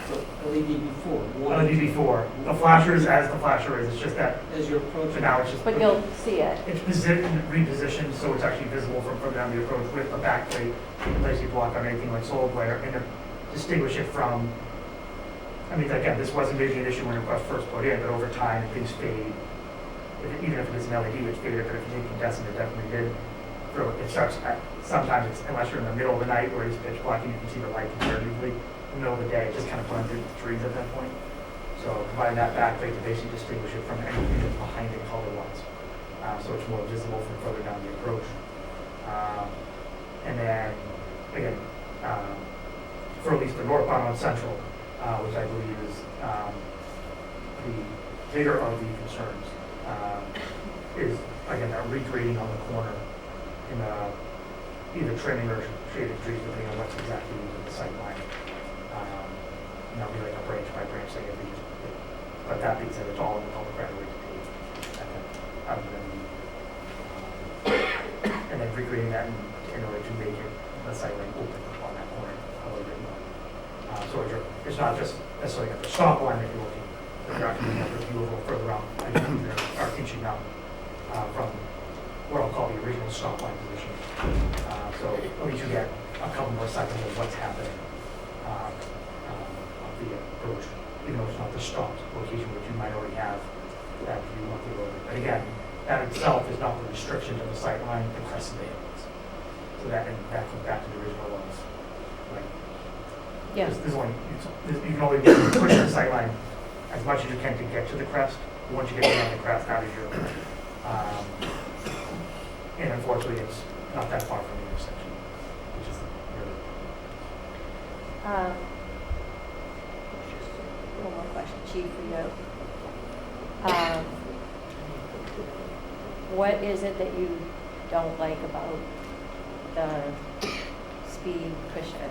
Speaker 2: So LED before.
Speaker 5: LED before. The flashers as the flasher is, it's just that,
Speaker 2: As you're
Speaker 5: so
Speaker 2: approaching.
Speaker 5: now it's just.
Speaker 1: But you'll see it.
Speaker 5: It's repositioned so it's actually visible from down the approach with a backplate, basically block on anything like solar glare, and to distinguish it from, I mean, again, this wasn't maybe an issue when it was first put in, but over time, things fade. Even if it is an LED, which faded, but if you take incandescent, it definitely did. It starts, sometimes it's, unless you're in the middle of the night where it's pitch black and you can see the light comparatively, in the middle of the day, it just kind of blends into the trees at that point. So providing that backplate to basically distinguish it from anything that's behind it color-wise. So it's more visible from further down the approach. And then, again, for at least the northbound on Central, which I believe is the bigger of the concerns, is, again, that regrading on the corner in either trimming or shaded trees, depending on what's exactly in the sight line. And that'll be like a branch by branch thing if we just, but that being said, it's all in the public right of way to pave. Other than, and then regrading that in order to make it, the sight line open on that corner a little bit more. So it's not just necessarily at the stop line that you're looking, but you're actually looking at the view a little further out, and are inching out from what I'll call the original stop line position. So at least you get a couple more seconds of what's happening on the approach, even though it's not the stopped location which you might already have that view of the road. But again, that itself is not the restriction to the sight line, the crest of the hill is. So that comes back to the original ones. Like,
Speaker 1: Yeah.
Speaker 5: There's only, you can only push the sight line as much as you can to get to the crest. But once you get beyond the crest, out of your, and unfortunately, it's not that far from the intersection, which is really.
Speaker 1: One more question, Chief, for you. What is it that you don't like about the speed cushion?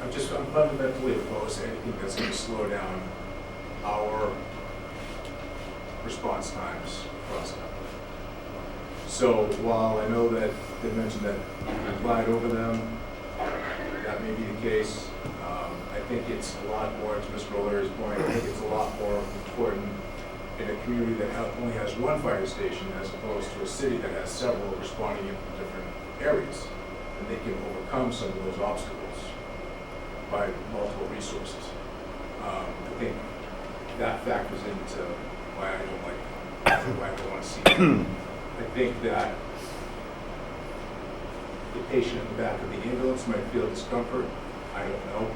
Speaker 9: I'm fundamentally opposed to anything that's going to slow down our response times across town. So while I know that they mentioned that you can glide over them, that may be the case. I think it's a lot more, to Mr. O'Leary's point, I think it's a lot more important in a community that only has one fire station as opposed to a city that has several responding in different areas. And they can overcome some of those obstacles by multiple resources. I think that factors into why I don't like, why I don't want to see it. I think that the patient in the back of the ambulance might feel discomfort. I don't know.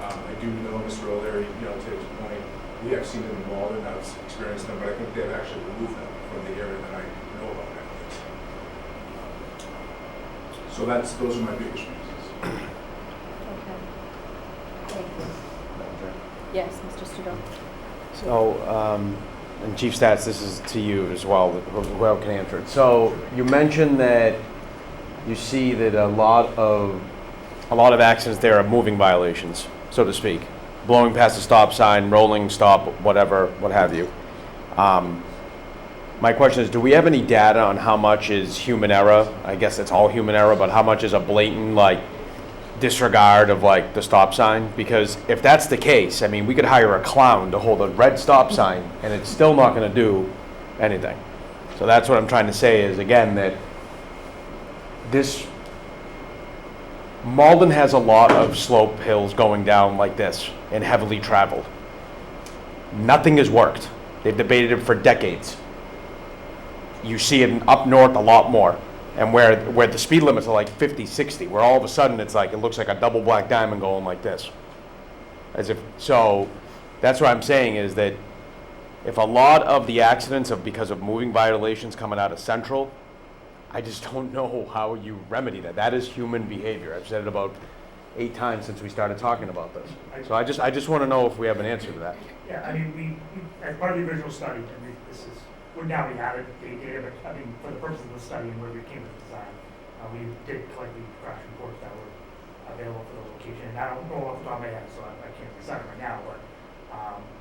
Speaker 9: I do know, Mr. O'Leary, to his point, we have seen them in Malden, I've experienced them, but I think they've actually removed them from the area that I know about anyways. So those are my biggest reasons.
Speaker 1: Okay. Thank you. Yes, Mr. Studo.
Speaker 7: So, and Chief Stats, this is to you as well, whoever can answer it. So you mentioned that you see that a lot of accidents there are moving violations, so to speak. Blowing past a stop sign, rolling, stop, whatever, what have you. My question is, do we have any data on how much is human error? I guess it's all human error, but how much is a blatant, disregard of, the stop sign? Because if that's the case, I mean, we could hire a clown to hold a red stop sign, and it's still not going to do anything. So that's what I'm trying to say is, again, that Malden has a lot of slope hills going down like this and heavily traveled. Nothing has worked. They've debated it for decades. You see it up north a lot more. And where the speed limits are 50, 60, where all of a sudden it looks like a double black diamond going like this. So that's what I'm saying is that if a lot of the accidents are because of moving violations coming out of Central, I just don't know how you remedy that. That is human behavior. I've said it about 8 times since we started talking about this. So I just want to know if we have an answer to that.
Speaker 5: Yeah, I mean, we as part of the original study, and now we added data, but I mean, for the purpose of the study and where we came to the design, we did collect the crash reports that were available for the location. And I don't know off the top of my head, so I can't decide right now, but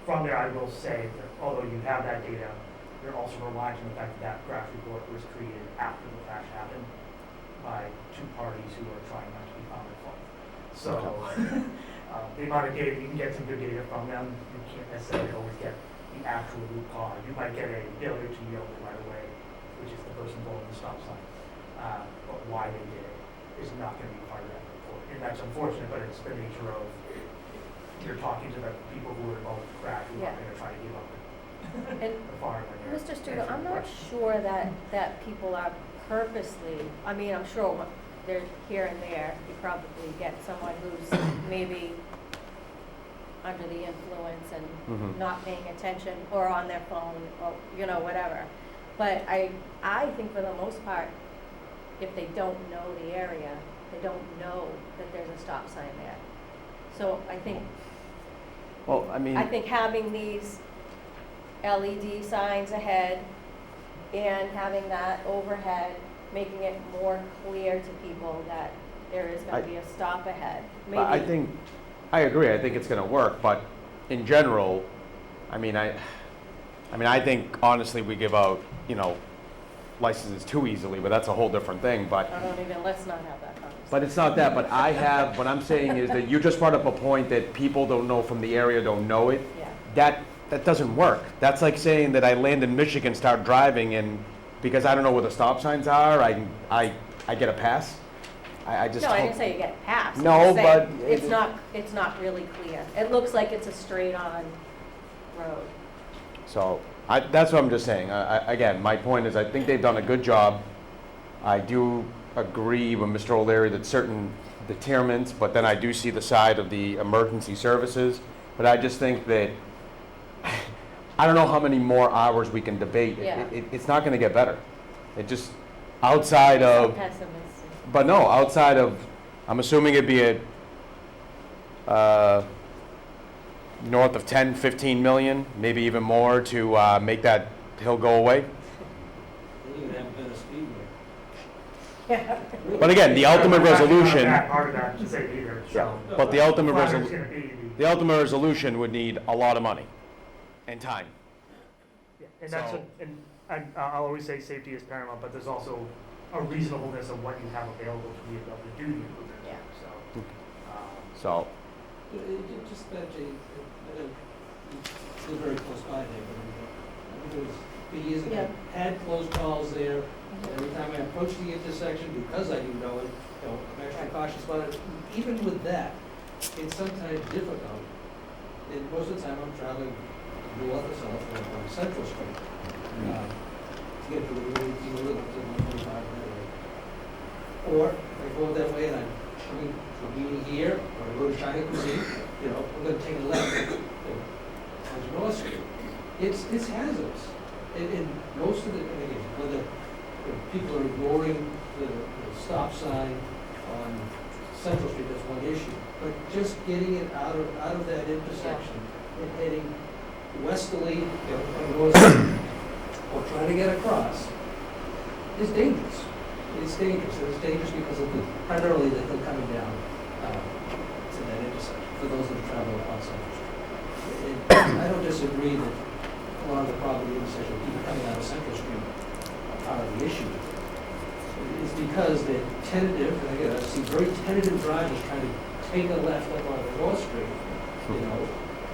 Speaker 5: from there I will say that although you have that data, you're also relying on the fact that crash report was created after the crash happened by 2 parties who are trying not to be found at fault. So the amount of data, you can get some good data from them. You can't necessarily always get the actual root cause. You might get a failure to yield right away, which is the person blowing the stop sign. But why they did it is not going to be part of that report. And that's unfortunate, but it's the nature of you're talking to the people who were involved with the crash who are going to try to give up
Speaker 1: And
Speaker 5: the farm.
Speaker 1: Mr. Studo, I'm not sure that people are purposely, I mean, I'm sure they're here and there, you probably get someone who's maybe under the influence and not paying attention or on their phone or, whatever. But I think for the most part, if they don't know the area, they don't know that there's a stop sign there. So I think, I think having these LED signs ahead and having that overhead, making it more clear to people that there is going to be a stop ahead. Maybe.
Speaker 7: I agree. I think it's going to work, but in general, I think honestly we give out, licenses too easily, but that's a whole different thing. But
Speaker 1: let's not have that conversation.
Speaker 7: But it's not that. But what I'm saying is that you just brought up a point that people don't know from the area don't know it.
Speaker 1: Yeah.
Speaker 7: That doesn't work. That's like saying that I land in Michigan, start driving, and because I don't know where the stop signs are, I get a pass. I just
Speaker 1: No, I didn't say you get a pass.
Speaker 7: No, but
Speaker 1: it's not really clear. It looks like it's a straight-on road.
Speaker 7: So that's what I'm just saying. Again, my point is I think they've done a good job. I do agree with Mr. O'Leary that certain determinants, but then I do see the side of the emergency services. But I just think that, I don't know how many more hours we can debate.
Speaker 1: Yeah.
Speaker 7: It's not gonna get better. It just, outside
Speaker 1: So
Speaker 7: of,
Speaker 1: pessimistic.
Speaker 7: but no, outside of, I'm assuming it'd be north of 10, 15 million, maybe even more to make that hill go away.
Speaker 2: They even haven't been a speed
Speaker 7: But again, the ultimate resolution,
Speaker 5: Hard of that to say either, so.
Speaker 7: but the ultimate
Speaker 5: Flaggers
Speaker 7: resolution,
Speaker 5: gonna be
Speaker 7: the ultimate resolution would need a lot of money and time.
Speaker 5: Yeah, and that's,
Speaker 7: So-
Speaker 5: and I'll always say safety is paramount, but there's also a reasonableness of what you have available to be able to do the improvement.
Speaker 1: Yeah.
Speaker 5: So,
Speaker 7: So,
Speaker 2: Just that, Jay, I know you live very close by there, but I think it was for years ago,
Speaker 1: Yeah.
Speaker 2: I had close calls there. And every time I approach the intersection, because I do know it, I'm extra cautious about it. Even with that, it's sometimes difficult. And most of the time, I'm traveling north or south on Central Street. To get to the live up to 125 minute. Or if I go that way and I'm coming to a meeting here, or I go to China Cuisine, I'm gonna take a left onto North Street. It's hazardous. And most of the, and again, whether people are ignoring the stop sign on Central Street, that's one issue. But just getting it out of that intersection and heading westerly, on North Street, or trying to get across, is dangerous. It's dangerous. And it's dangerous because of primarily the hill coming down to that intersection, for those that travel on Central Street. And I don't disagree that a lot of the problem with the intersection, people coming out of Central Street, are part of the issue. It's because they're tentative, and again, I see very tentative drivers trying to take a left up on North Street,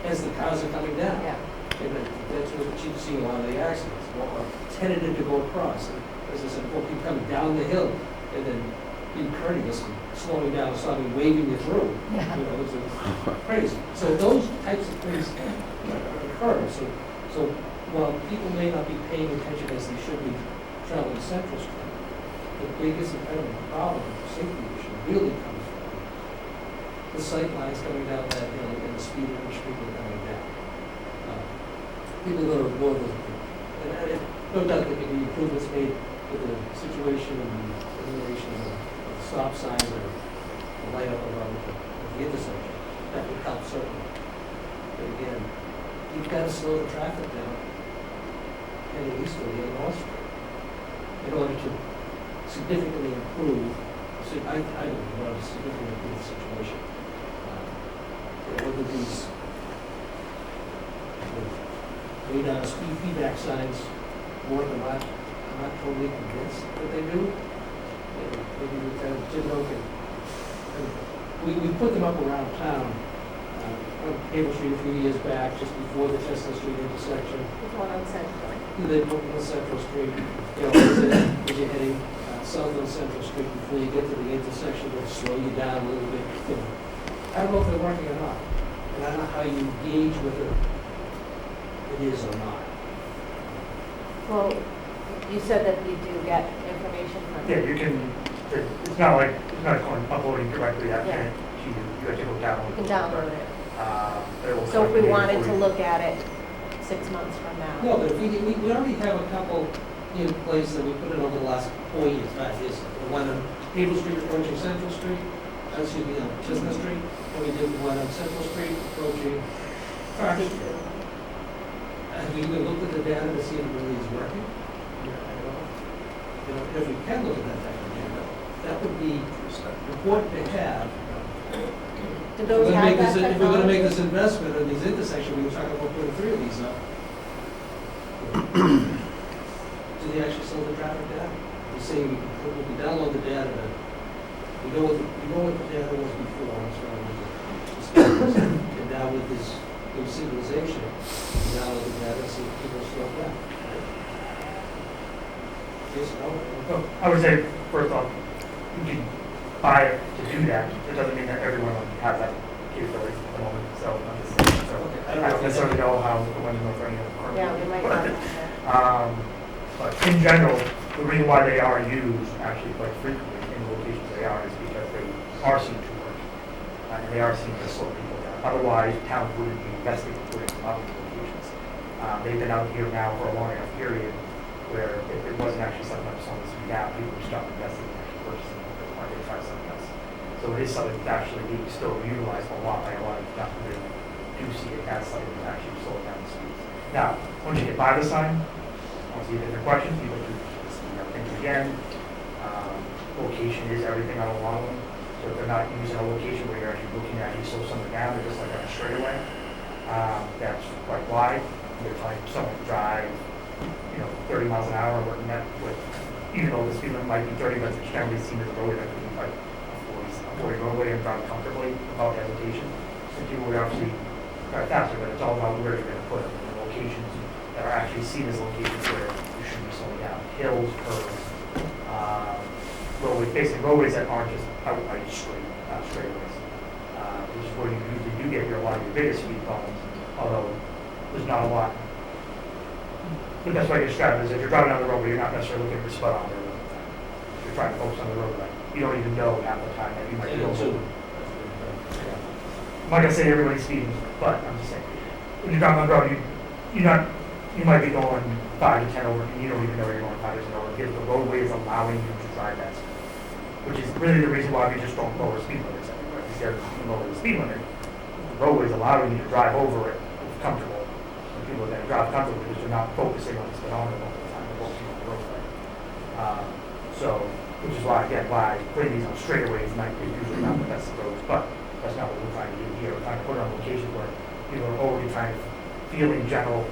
Speaker 2: as the cars are coming down.
Speaker 1: Yeah.
Speaker 2: And that's what you see a lot of the accidents, or tentative to go across. And as I said, people coming down the hill and then being courteous and slowing down, stopping, waving you through.
Speaker 1: Yeah.
Speaker 2: It's crazy. So those types of things occur. So while people may not be paying attention as they should be traveling Central Street, the biggest impediment, problem, safety issue really comes from the sight lines coming down that hill and the speed at which people are coming down. People that are ignore those, and no doubt there can be improvements made with the situation and the elimination of the stop signs or the light up around the intersection. That would help certainly. But again, you've got to slow the traffic down heading easterly on North Street in order to significantly improve, I believe, in order to significantly improve the situation. Whether these way down speed feedback signs work or not, I'm not totally convinced that they do. Maybe Lieutenant Jimbo can, we put them up around town, on Cable Street a few years back, just before the Chestnut Street intersection.
Speaker 1: There's one on Central.
Speaker 2: They put them on Central Street, as you're heading south on Central Street, before you get to the intersection, they'll slow you down a little bit. I don't know if they're working or not, and I don't know how you gauge whether it is or not.
Speaker 1: Well, you said that you do get information from.
Speaker 5: yeah, you can, it's not like uploading directly after
Speaker 1: Yeah.
Speaker 5: you have to go download.
Speaker 1: You can download it.
Speaker 5: It will
Speaker 1: So if we
Speaker 5: collect
Speaker 1: wanted
Speaker 5: data
Speaker 1: to
Speaker 5: for you.
Speaker 1: look at it 6 months from now.
Speaker 2: No, but we already have a couple in place that we put in over the last 4 years, 5 years. The one on Cable Street approaching Central Street, excuse me, on Chestnut Street, and we did one on Central Street approaching Park Street. Have we even looked at the data to see if it really is working? I don't know. If we can look at that type of data, that would be important to have.
Speaker 1: Do those have that
Speaker 2: If we're gonna make
Speaker 1: technology?
Speaker 2: this investment in these intersections, we were talking about putting 3 of these up. Do they actually slow the traffic down? We say we can download the data, but we know what the data was before, as far as the speakers. And now with this new signalization, we download the data and see if people slow down. Yes, no?
Speaker 5: So I would say, first off, you can buy it to do that. It doesn't mean that everyone has that capability at the moment, so I'm just saying. So
Speaker 2: Okay,
Speaker 5: I don't necessarily know how the one in North Reading are.
Speaker 1: Yeah, we might not have that.
Speaker 5: But in general, the reason why they are used actually quite frequently in in the locations they are is because they are seen to work. And they are seen to slow people down. Otherwise, towns wouldn't be investing in putting them up in locations. They've been out here now for a long enough period where if it wasn't actually something that was slowing the speed down, people would stop investing in actually purchasing it because they wanted to try something else. So it is something that's actually being still utilized a lot by a lot of towns who do see it as something that actually slows down the speeds. Now, once you get by the sign, once you get different questions, you go through things again. Location is everything on a long one. So if they're not using a location where you're actually looking at, you slow someone down, they're just like on a straightaway. That's quite wide. They're telling someone to drive, 30 miles an hour, working that with, even though the speed limit might be 30, but it's generally seen as a roadway that could be like a 40 roadway and drive comfortably without hesitation. And people would obviously drive faster, but it's all about where you're going to put them, the locations that are actually seen as locations where you should be slowing down. Hills, curves, roadways, basically roadways that aren't just outright straightaways, which is where you usually do get a lot of your biggest speed problems, although there's not a lot. The best way to describe it is if you're driving down the roadway, you're not necessarily looking for a spot on there. If you're trying to focus on the roadway, you don't even know half the time that you might be over. I'm not gonna say everybody's speeding, but I'm just saying, when you're driving on the road, you might be going 5 to 10 over, and you don't even know you're going 5 to 10 over, because the roadway is allowing you to drive that speed, which is really the reason why we just don't lower speed limits everywhere. Instead of lower the speed limit, the roadway is allowing you to drive over it comfortable. And people are going to drive comfortable because they're not focusing on the speedometer all the time, they're focusing on the roadway. Which is why, again, why putting these on straightaways is usually not the best approach, but that's not what we're trying to do here. We're trying to put it on locations where people are already trying to feel in general.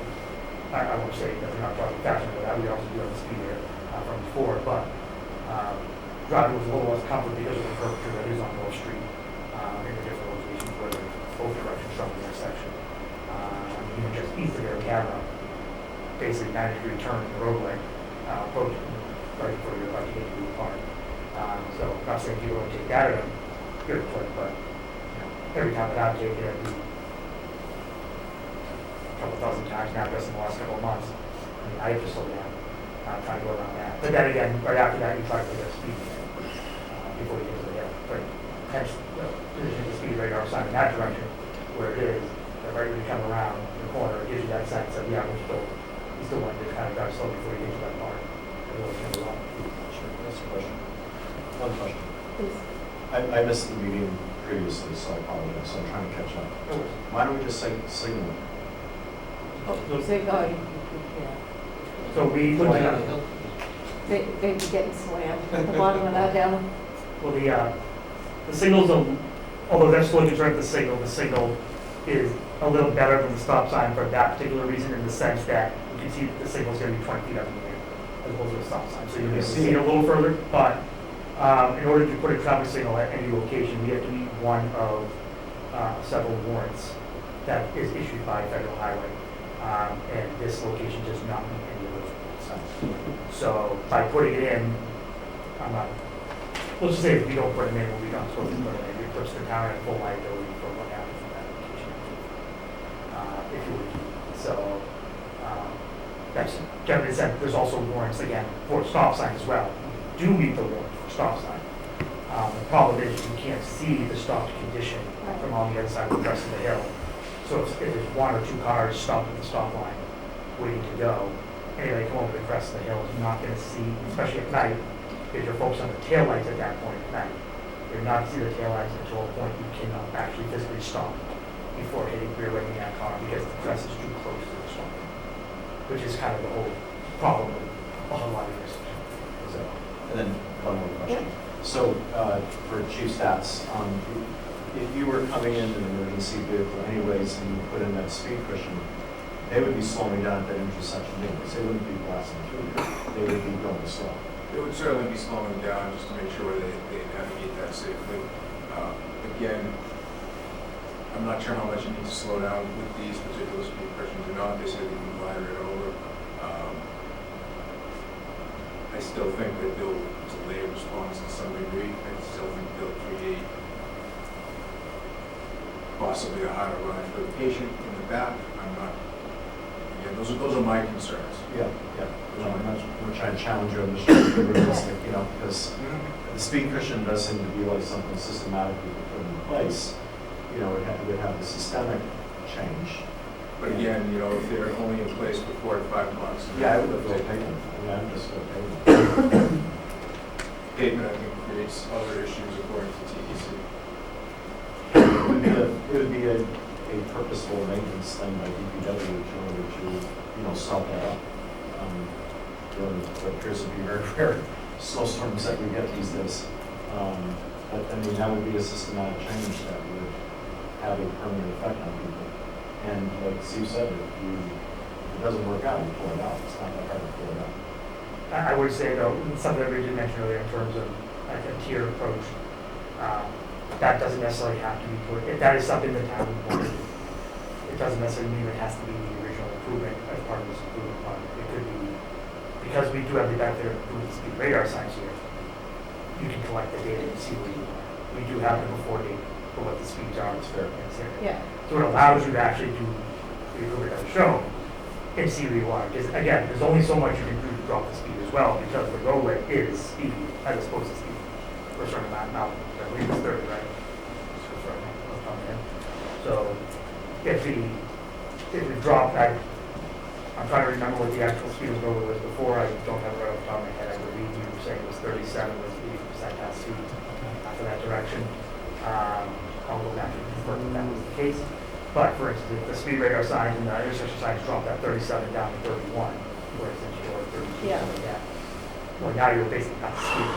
Speaker 5: I won't say that we're not talking fashion about that, we also do have the speed here from before, but driving with a little less comfort because of the curvature that is on North Street in the different locations, whether both directions from the intersection. Even just east of their camera, basically 90-degree turn in the roadway, approaching right before you're about to get to the park. So I'm not saying people don't take that at a good clip, but every time that I've taken it, a couple thousand times now, just in the last couple of months. I have to slow down, trying to go around that. But then again, right after that, you try to put a speed limit before you get to the hill. But hence, position the speed radar sign in that direction, where it is, that right when you come around the corner, it gives you that sense of, yeah, we still want you to kind of drive slow before you get to that part.
Speaker 3: Sure, that's a question. One question.
Speaker 1: Please.
Speaker 3: I missed the meeting previously, so I apologize, so I'm trying to catch up. Why don't we just say signal?
Speaker 5: So we
Speaker 2: Put
Speaker 5: put
Speaker 2: it on the hill.
Speaker 1: They'd be getting slammed at the bottom of that hill.
Speaker 5: well, the signals, although they're still concerned with the signal is a little better than the stop sign for that particular reason, in the sense that you can see that the signal's going to be 20 feet up in the air as opposed to a stop sign. So you'll be able to see it a little further, but in order to put a traffic signal at any location, we have to meet one of several warrants that is issued by Federal Highway. And this location does not meet any of those warrants. So by putting it in, let's just say if we don't put it in, we'll be not supposed to put it in. It puts the town at full liability for what happens in that location. If you would. So that's generally said. There's also warrants again for stop sign as well. Do meet the warrant for stop sign. The problem is you can't see the stopped condition from on the other side of the rest of the hill. So if there's one or two cars stopped at the stop line waiting to go, anybody come over the crest of the hill is not going to see, especially at night, if you're focused on the taillights at that point at night. You're not to see the taillights until a point you cannot actually physically stop before hitting rear-ending that car because the crest is too close to the stop line, which is kind of the whole problem with a lot of this. So,
Speaker 3: And then one more question. So for Chief Stats, if you were coming in an emergency vehicle anyways and you put in that speed cushion, they would be slowing down at that intersection anyways. They wouldn't be blasting through you. They would be going slow.
Speaker 9: It would certainly be slowing down just to make sure they navigate that safely. Again, I'm not sure how much you need to slow down with these particular speed cushions or not. They say they can glide right over. I still think that they'll delay response to some degree. I still think they'll create possibly a harder ride for the patient in the back. I'm not, again, those are my concerns.
Speaker 3: Yeah, yeah. We're trying to challenge you on the street, be realistic, you know, because the speed cushion does seem to be like something systematically put in place. You know, it would have a systemic change.
Speaker 9: But again, you know, if they're only in place for 4 to 5 months.
Speaker 3: Yeah, I would have felt pain. Yeah, I'm just okay.
Speaker 9: Pavement, I think, creates other issues according to TEC.
Speaker 3: It would be a purposeful maintenance thing by DPW in order to, you know, salt that up. During what appears to be very rare snowstorms that we get these days. But I mean, that would be a systematic change that would have a permanent effect on people. And like Steve said, if it doesn't work out, you pull it out. It's not that hard to pull it out.
Speaker 5: I would say though, something that we did mention earlier in terms of like a tiered approach, that doesn't necessarily have to be put, if that is something the town would want to do. It doesn't necessarily mean it has to be the original improvement as part of this improvement fund. It could be, because we do have the benefit of improving speed radar signs here, you can collect the data and see where you are. We do have the before date for what the speeds are in this area.
Speaker 1: Yeah.
Speaker 5: So it allows you to actually do the improvement that was shown and see where you are. Because again, there's only so much you can do to drop the speed as well, because the roadway is speed as opposed to speed. For a certain amount now, I believe it's 30, right? So if we drop that, I'm trying to remember what the actual speed of the roadway was before. I don't have it right off the top of my head. I believe you were saying it was 37 was 80% pass speed for that direction. I'll go back and confirm that that was the case. But for instance, if the speed radar signs and the intersection signs drop that 37 down to 31, where essentially or 32,
Speaker 1: Yeah.
Speaker 5: something like that. Well, now you're basically at the speed,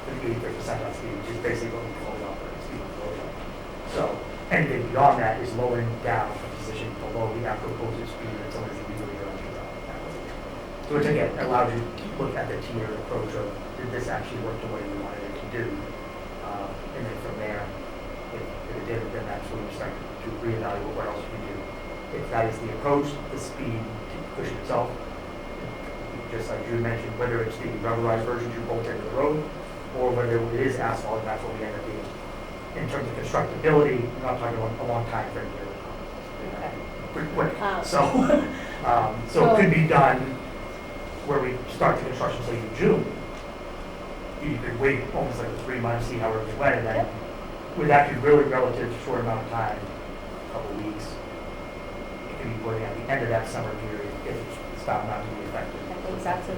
Speaker 5: for the 83% on speed, which is basically what we call the operating speed of the roadway. So anything beyond that is lowering down a position below the actual posted speed that somebody's legally allowed to drive. So which again allows you to look at the tiered approach of did this actually work the way we wanted it to do, and then from there, if it did, then that's when we start to reevaluate what else we can do. If that is the approach, the speed cushion itself, just like you mentioned, whether it's the rubberized versions you bolt into the road, or whether it is asphalt, and that's what we end up being. In terms of constructability, we're not talking about a long time frame here. Pretty quick. So it could be done where we start the construction, say in June. You could wait almost like 3 months, see how everything went, and then with that be really relative short amount of time, a couple of weeks, it could be putting at the end of that summer period if it's found not to be effective.
Speaker 1: I think that's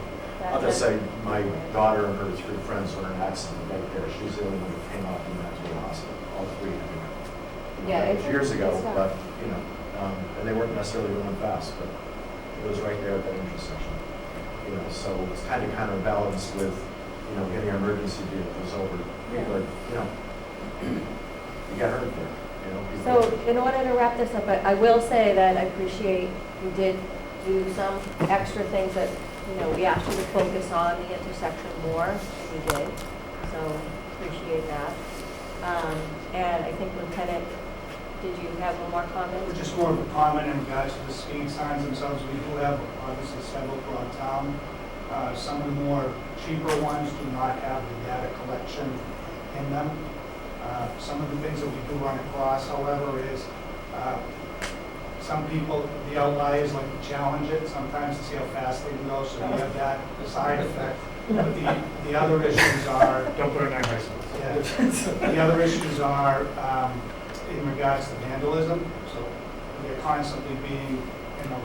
Speaker 3: I'll just say, my daughter and her 3 friends were in an accident right there. She's the only one who came off and went to the hospital. All 3 had to go.
Speaker 1: Yeah,
Speaker 3: That was years ago,
Speaker 1: it's,
Speaker 3: but, you know, and they weren't necessarily going fast, but it was right there at that intersection. You know, so it's kind of counterbalanced with, you know, getting our emergency vehicles over. People are, you know, you got hurt there, you know.
Speaker 1: So in order to wrap this up, I will say that I appreciate you did do some extra things that, you know, we asked you to focus on the intersection more, and you did. So appreciate that. And I think Lieutenant, did you have one more comment?
Speaker 8: Just more of a comment in regards to the speed signs themselves. We do have obviously several throughout town. Some of the more cheaper ones do not have the data collection in them. Some of the things that we do run across, however, is some people, the outliers like to challenge it sometimes to see how fast they can go, so you have that side effect. But the other issues are,
Speaker 5: Don't put it on my
Speaker 8: the other issues are in regards to vandalism. So they're constantly being, you know,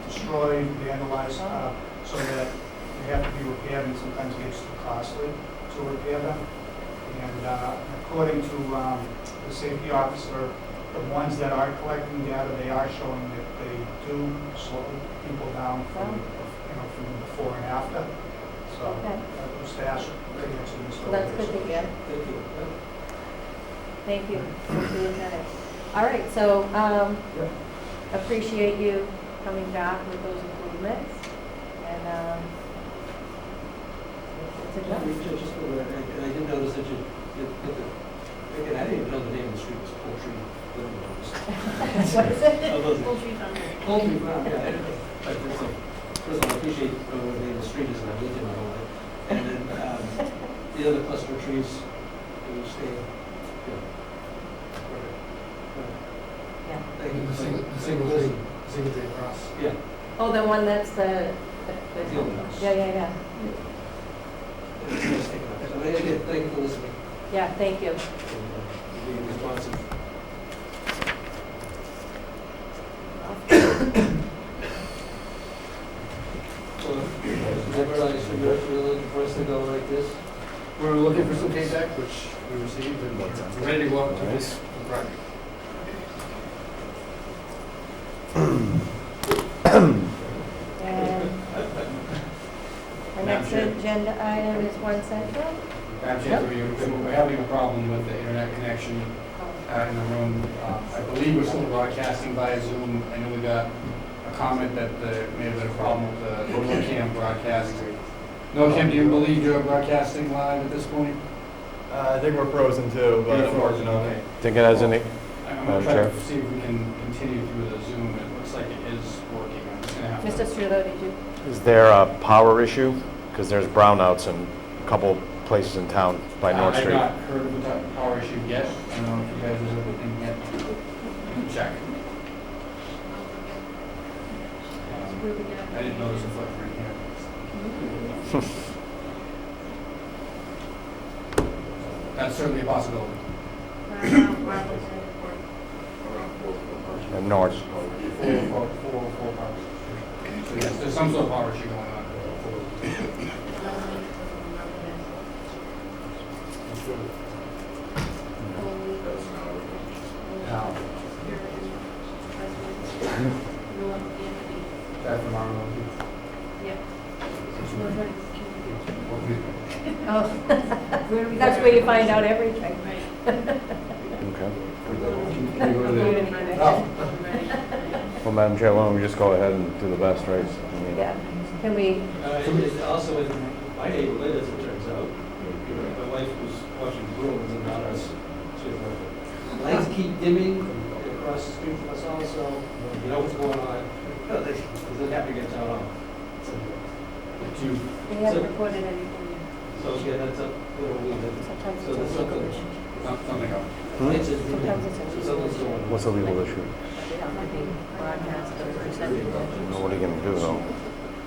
Speaker 8: destroyed, vandalized, so that they have to be repaired, and sometimes it gets too costly to repair them. And according to the safety officer, the ones that are collecting data, they are showing that they do slow people down from, you know, from before and after. So
Speaker 1: Okay.
Speaker 8: that was to answer this.
Speaker 1: Well, that's good to hear. Thank you. Thank you, Lieutenant. All right, so appreciate you coming back with those improvements. And it's a
Speaker 2: Yeah,
Speaker 1: good.
Speaker 2: just for the record, and I did notice that you put the, again, I didn't even know the name of the street was Poultry.
Speaker 1: What is it?
Speaker 2: Poultry Farm, yeah. I didn't know. But so, first of all, I appreciate knowing what the name of the street is, and I've lived in my whole life. And then the other cluster of trees, you stay, yeah. Perfect.
Speaker 1: Yeah.
Speaker 2: Thank you.
Speaker 4: The single Single day across.
Speaker 2: Yeah.
Speaker 1: Oh, the one that's the
Speaker 2: Field house.
Speaker 1: yeah.
Speaker 2: Again, thank you for listening
Speaker 1: Yeah, thank you.
Speaker 2: and being responsive. So, never like, so you're looking for us to go like this?
Speaker 4: We're looking for some feedback, which we received, and we're ready to go out to this project.
Speaker 1: And our next agenda item is 1 Central.
Speaker 4: Madam Chair, we're having a problem with the internet connection in the room. I believe we're still broadcasting via Zoom. I know we got a comment that there may have been a problem with the NORCAM broadcast. NORCAM, do you believe you're broadcasting live at this point?
Speaker 10: I think we're frozen too, but I'm working on it.
Speaker 7: Think it has any?
Speaker 4: I'm going to try to see if we can continue through the Zoom. It looks like it is working. I'm just going to have to...
Speaker 1: Mr. Strudel, did you?
Speaker 7: Is there a power issue? Because there's brownouts in a couple places in town by North Street.
Speaker 4: I've not heard of the power issue yet. I don't know if you guys have anything yet. You can check. I didn't notice a footprint here. That's certainly a possibility.
Speaker 7: And North.
Speaker 4: Four powers. So yes, there's some sort of power issue going on. Now, that's from our own.
Speaker 1: Oh, that's where you find out everything.
Speaker 7: Okay.
Speaker 4: Oh,
Speaker 7: Well, Madam Chair, why don't we just go ahead and do the best, right?
Speaker 1: Yeah. Can we,
Speaker 2: Also in my neighborhood, as it turns out, my wife was watching Bruins and not us. Lights keep dimming across the street from us also, you know what's going on. They have to get turned on.
Speaker 1: we haven't recorded anything yet.
Speaker 2: So, yeah, that's up, little bit.
Speaker 1: Sometimes
Speaker 2: So
Speaker 1: it's
Speaker 2: there's
Speaker 1: a
Speaker 2: something,
Speaker 1: legal issue.
Speaker 4: something else.
Speaker 2: lights are
Speaker 1: Sometimes it's a
Speaker 2: dimming,
Speaker 1: legal
Speaker 2: something's
Speaker 1: issue.
Speaker 2: going on.
Speaker 7: What's the legal issue?
Speaker 1: They don't have to be broadcast or presented.
Speaker 7: What are you gonna do though?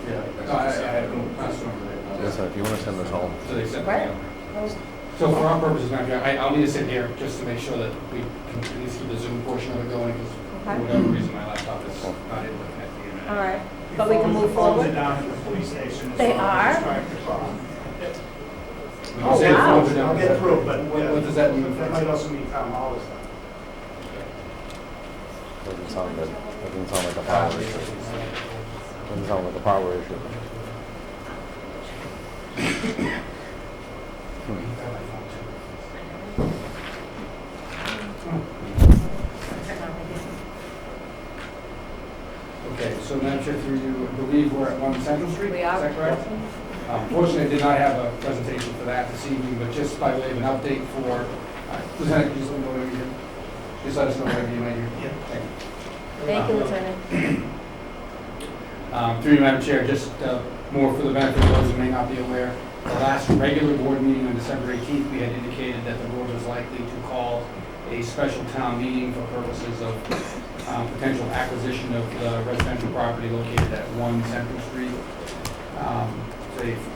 Speaker 4: Yeah. No, I have no question over there.
Speaker 7: Listen, if you wanna send this home.
Speaker 4: So they sent me
Speaker 1: Right.
Speaker 4: out. So for our purposes, Madam Chair, I'll need to sit here just to make sure that we can at least keep the Zoom portion of it going, because for
Speaker 1: Okay.
Speaker 4: whatever reason, my laptop is not able to connect to the internet.
Speaker 1: All right, but we can move
Speaker 8: The phones
Speaker 1: forward.
Speaker 8: are down at the police station.
Speaker 1: They
Speaker 8: so
Speaker 1: are?
Speaker 8: just trying to call.
Speaker 4: When
Speaker 1: Oh,
Speaker 4: you say the
Speaker 1: wow.
Speaker 4: phones are down,
Speaker 8: I'll get through, but
Speaker 4: What does that mean?
Speaker 8: That might also mean town hall is down.
Speaker 7: Doesn't sound good. Doesn't sound like a power issue. Doesn't sound like a power issue.
Speaker 4: Okay, so Madam Chair, through you, I believe we're at 1 Central Street?
Speaker 1: We are.
Speaker 4: Is that correct? Unfortunately, I did not have a presentation for that this evening, but just by way of an update for, Lieutenant, can you just let me know whenever you're here? Just let us know whenever you might be here. Thank you.
Speaker 1: Thank you, Lieutenant.
Speaker 4: Through you, Madam Chair, just more for the benefit of those who may not be aware, the last regular board meeting on December 18th, we had indicated that the board was likely to call a special town meeting for purposes of potential acquisition of the residential property located at 1 Central Street.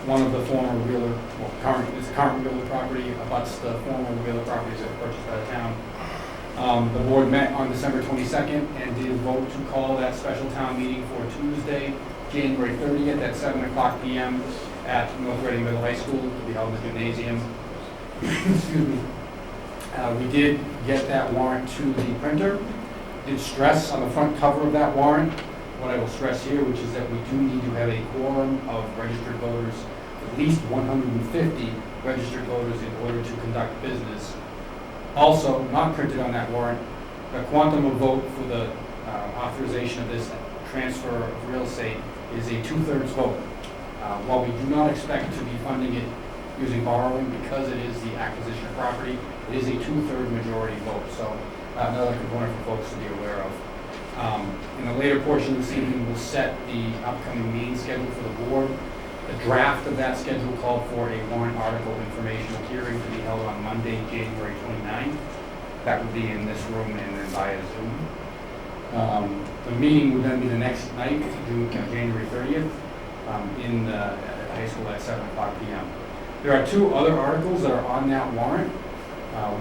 Speaker 4: One of the former Wheeler, well, it's current Wheeler property, abuts the former Wheeler properties that were purchased by the town. The board met on December 22nd and did vote to call that special town meeting for Tuesday, January 30th at 7:00 p.m. at North Reading Middle High School to be held in the gymnasium. Excuse me. We did get that warrant to the printer. Did stress on the front cover of that warrant what I will stress here, which is that we do need to have a quorum of registered voters, at least 150 registered voters in order to conduct business. Also, not printed on that warrant, the quantum of vote for the authorization of this transfer of real estate is a 2/3 vote. While we do not expect to be funding it using borrowing because it is the acquisition of property, it is a 2/3 majority vote. So another component for folks to be aware of. In the later portion of this evening, we'll set the upcoming meeting schedule for the board. The draft of that schedule called for a warrant article informational hearing to be held on Monday, January 29th. That would be in this room and then via Zoom. The meeting would then be the next night, January 30th, in the high school at 7 o'clock p.m. There are two other articles that are on that warrant.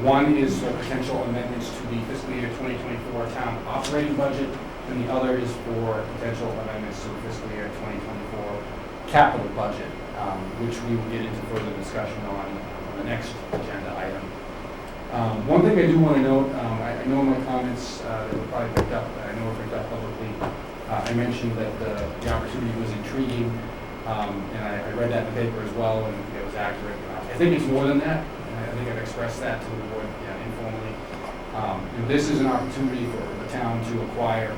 Speaker 4: One is for potential amendments to the fiscal year 2024 town operating budget, and the other is for potential amendments to the fiscal year 2024 capital budget, which we will get into further discussion on the next agenda item. One thing I do want to note, I know in my comments that were probably picked up, I know were picked up publicly, I mentioned that the opportunity was intriguing, and I read that in the paper as well, and it was accurate. I think it's more than that, and I think I've expressed that to the board informally. This is an opportunity for the town to acquire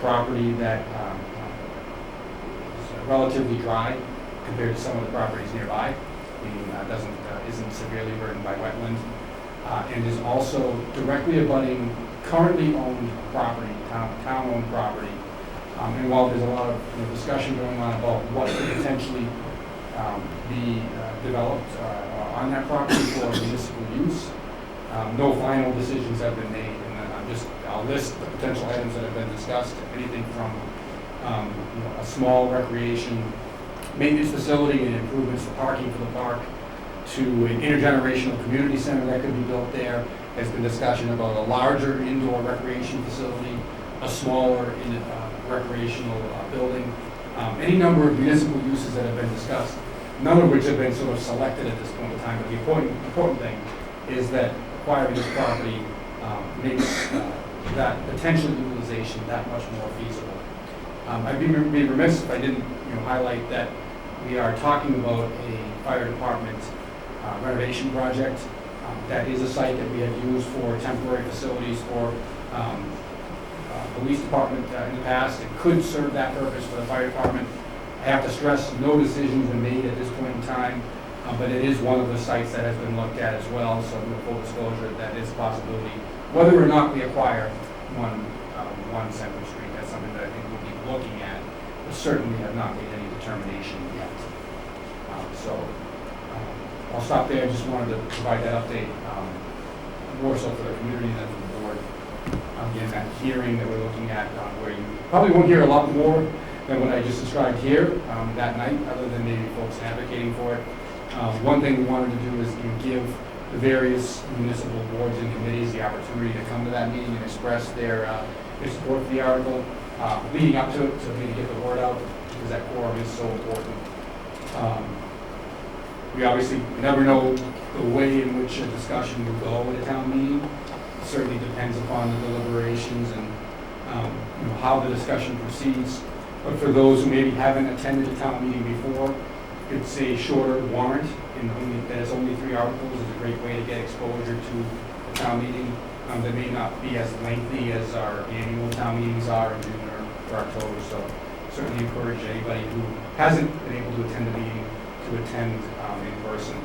Speaker 4: property that is relatively dry compared to some of the properties nearby, meaning isn't severely burdened by wetland, and is also directly abutting currently owned property, town-owned property. And while there's a lot of discussion going on about what could potentially be developed on that property for municipal use, no final decisions have been made. And I'll list the potential items that have been discussed. Anything from a small recreation maintenance facility and improvements for parking for the park, to an intergenerational community center that could be built there. There's been discussion about a larger indoor recreation facility, a smaller recreational building, any number of municipal uses that have been discussed, none of which have been sort of selected at this point in time. But the important thing is that acquiring this property makes that potential utilization that much more feasible. I'd be remiss if I didn't highlight that we are talking about a fire department renovation project. That is a site that we have used for temporary facilities for police department in the past. It could serve that purpose for the fire department. I have to stress, no decision has been made at this point in time, but it is one of the sites that has been looked at as well, so full disclosure, that is a possibility. Whether or not we acquire one Central Street, that's something that I think we'll be looking at, but certainly have not made any determination yet. I'll stop there. I just wanted to provide that update, more so for the community than for the board. Again, that hearing that we're looking at, where you probably won't hear a lot more than what I just described here that night, other than maybe folks advocating for it. One thing we wanted to do is give the various municipal boards and committees the opportunity to come to that meeting and express their support for the article, leading up to it, so we can get the word out, because that quorum is so important. We obviously never know the way in which a discussion will go at a town meeting. It certainly depends upon the deliberations and how the discussion proceeds. But for those who maybe haven't attended a town meeting before, it's a shorter warrant, and that is only 3 articles. Is a great way to get exposure to a town meeting that may not be as lengthy as our annual town meetings are in June or October. So certainly encourage anybody who hasn't been able to attend the meeting to attend in person